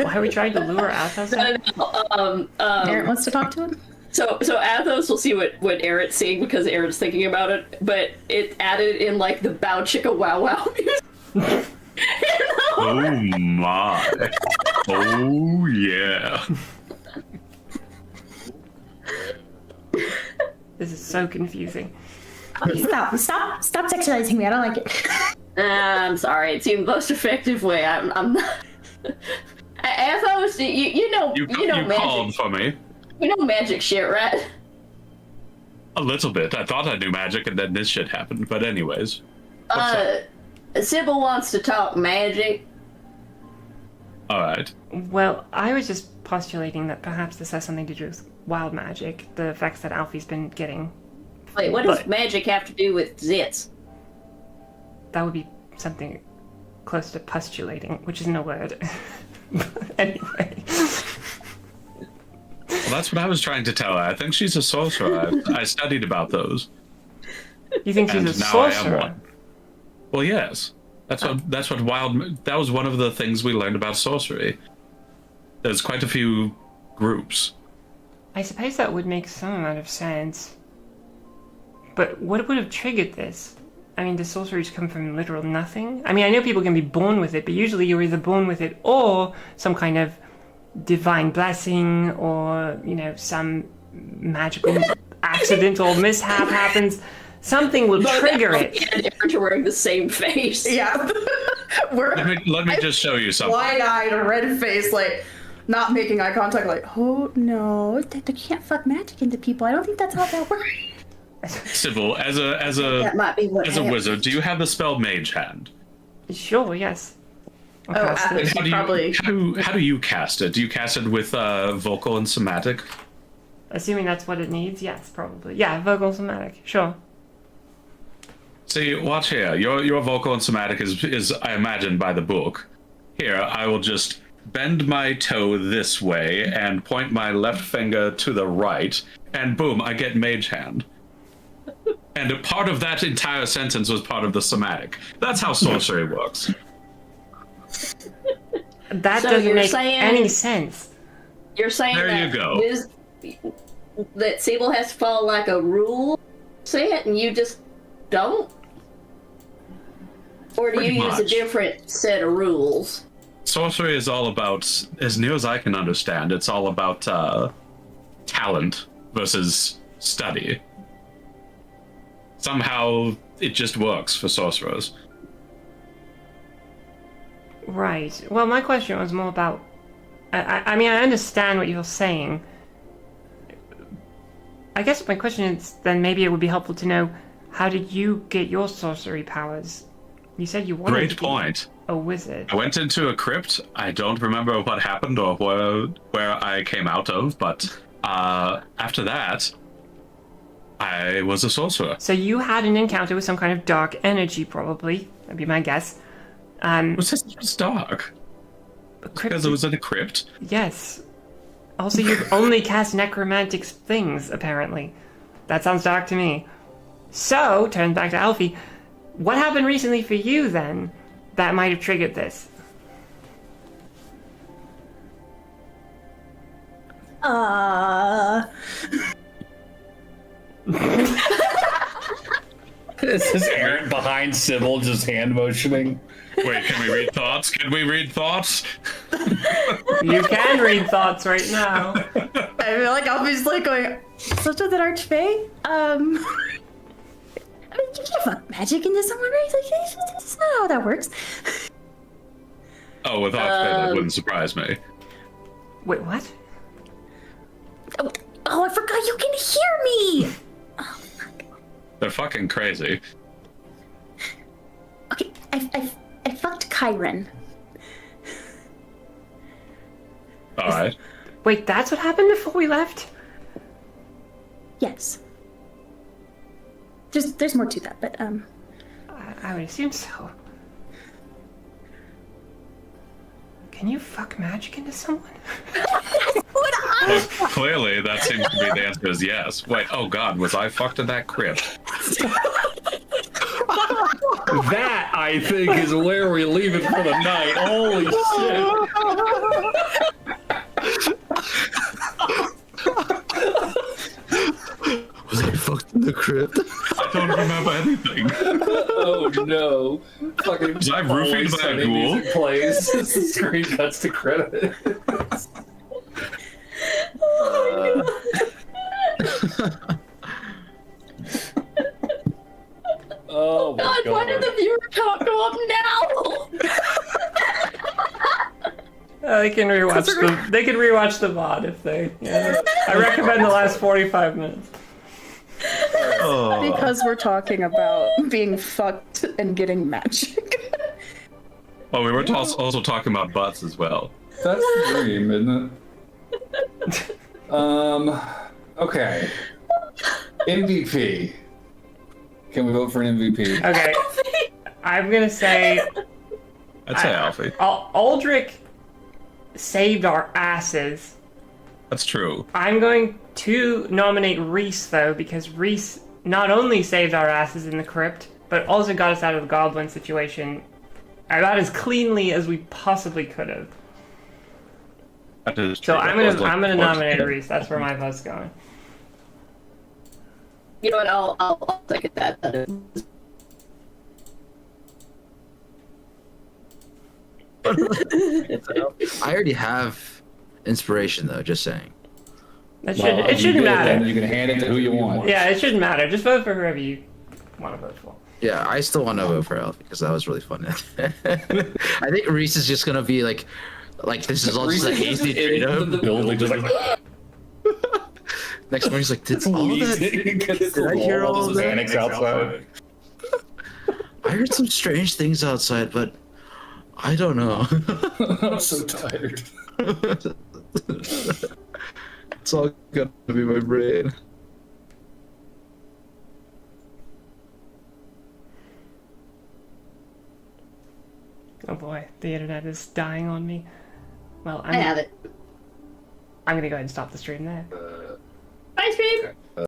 Why are we trying to lure Athos? Aaron wants to talk to him. So Athos will see what Aaron's seeing because Aaron's thinking about it, but it's added in like the Bow Chicka Wow Wow music. Oh my! Oh yeah! This is so confusing. Stop sexualizing me. I don't like it. I'm sorry. It seemed the most effective way. I'm not. Athos, you know You magic. called for me. You know magic shit, right? A little bit. I thought I knew magic, and then this shit happened. But anyways, what's up? Sybil wants to talk magic. All right. Well, I was just postulating that perhaps this has something to do with wild magic, the effects that Alfie's been getting. Wait, what does But- magic have to do with zits? That would be something close to postulating, which isn't a word. Anyway. Well, that's what I was trying to tell her. I think she's a sorcerer. I studied about those, You think she's and a now I am sorcerer? one. Well, yes. That's what wild. That was one of the things we learned about sorcery. There's quite a few groups. I suppose that would make some amount of sense. But what would have triggered this? I mean, does sorcery come from literal nothing? I mean, I know people can be born with it, but usually you're either born with it or some kind of divine blessing or, you know, some magical accidental mishap happens. Something will trigger it. And Aaron are wearing the same face. Yeah. We're Let me just show you something. wide-eyed, red face, like not making eye contact. Like, oh no, they can't fuck magic into people. I don't think that's how that works. Sybil, as That might be what a happened. wizard, do you have the spell Mage Hand? Sure, yes. I'll Oh, cast it. How do you cast it? Do you cast it with vocal and somatic? Assuming that's what it needs, yes, probably. Yeah, vocal somatic, sure. See, watch here. Your vocal and somatic is I imagine by the book. Here, I will just bend my toe this way and point my left finger to the right, and boom, I get Mage Hand. And a part of that entire sentence was part of the somatic. That's how sorcery works. That So doesn't you're make saying- any sense. You're saying There that you go. that Sable has to follow like a rule set, and you just don't? Or do Pretty you use a much. different set of rules? Sorcery is all about, as near as I can understand, it's all about talent versus study. Somehow it just works for sorcerers. Right. Well, my question was more about... I mean, I understand what you're saying. I guess my question is, then maybe it would be helpful to know, how did you get your sorcery powers? You said you wanted Great to be point. a wizard. I went into a crypt. I don't remember what happened or where I came out of, but after that, I was a sorcerer. So you had an encounter with some kind of dark energy, probably. That'd be my guess. Was this just dark? Because it was in a crypt. Yes. Also, you've only cast necromantic things, apparently. That sounds dark to me. So, turn back to Alfie. What happened recently for you, then, that might have triggered this? This is Aaron behind Sybil, just hand motioning. Wait, can we read thoughts? Can we read thoughts? You can read thoughts right now. I feel like Alfie's like going, such as an archfey? I mean, you can't fuck magic into someone, right? Like, that's not how that works. Oh, with Oxen, that wouldn't surprise me. Wait, what? Oh, I forgot you can hear me! They're fucking crazy. Okay, I fucked Kyron. Alright. Wait, that's what happened before we left? Yes. There's more to that, but I would assume so. Can you fuck magic into someone? Well, clearly, that seems to be the answer is yes. Wait, oh god, was I fucked in that crypt? That, I think, is where we leave it for the night. Holy shit. Was I fucked in the crypt? I don't remember anything. Oh no. Fucking Was I roofied by a ghoul? music plays. The screen cuts to credit. Oh my God, why did the viewer count go up now? They can rewatch they can rewatch the VOD if they. Yeah. I recommend the last 45 minutes. Because we're talking about being fucked and getting magic. Oh, we were also talking about butts as well. That's the dream, isn't it? Okay. MVP. Can we vote for an MVP? Okay. I'm gonna say I'd say Alfie. Aldrich saved our asses. That's true. I'm going to nominate Reese, though, because Reese not only saved our asses in the crypt, but also got us out of the goblin situation about as cleanly as we possibly could have. That is true. So I'm gonna That was nominate Reese. That's where my vote's going. You know what? I'll second that. That is. I already have inspiration though. Just saying. It shouldn't matter. You can hand it to who you want. Yeah, it shouldn't matter. Just vote for whoever you want to vote for. Yeah, I still want to vote for Alfie because that was really fun. I think Reese is just gonna be like this is all just like hasty trade The building just like Next morning he's like, did all that? Did I hear all of that? Annex outside. I heard some strange things outside, but I don't know. I'm so tired. It's all gonna be my brain. Oh boy, the internet is dying on me. Well, I have it. I'm gonna go ahead and stop the stream there. Bye, stream.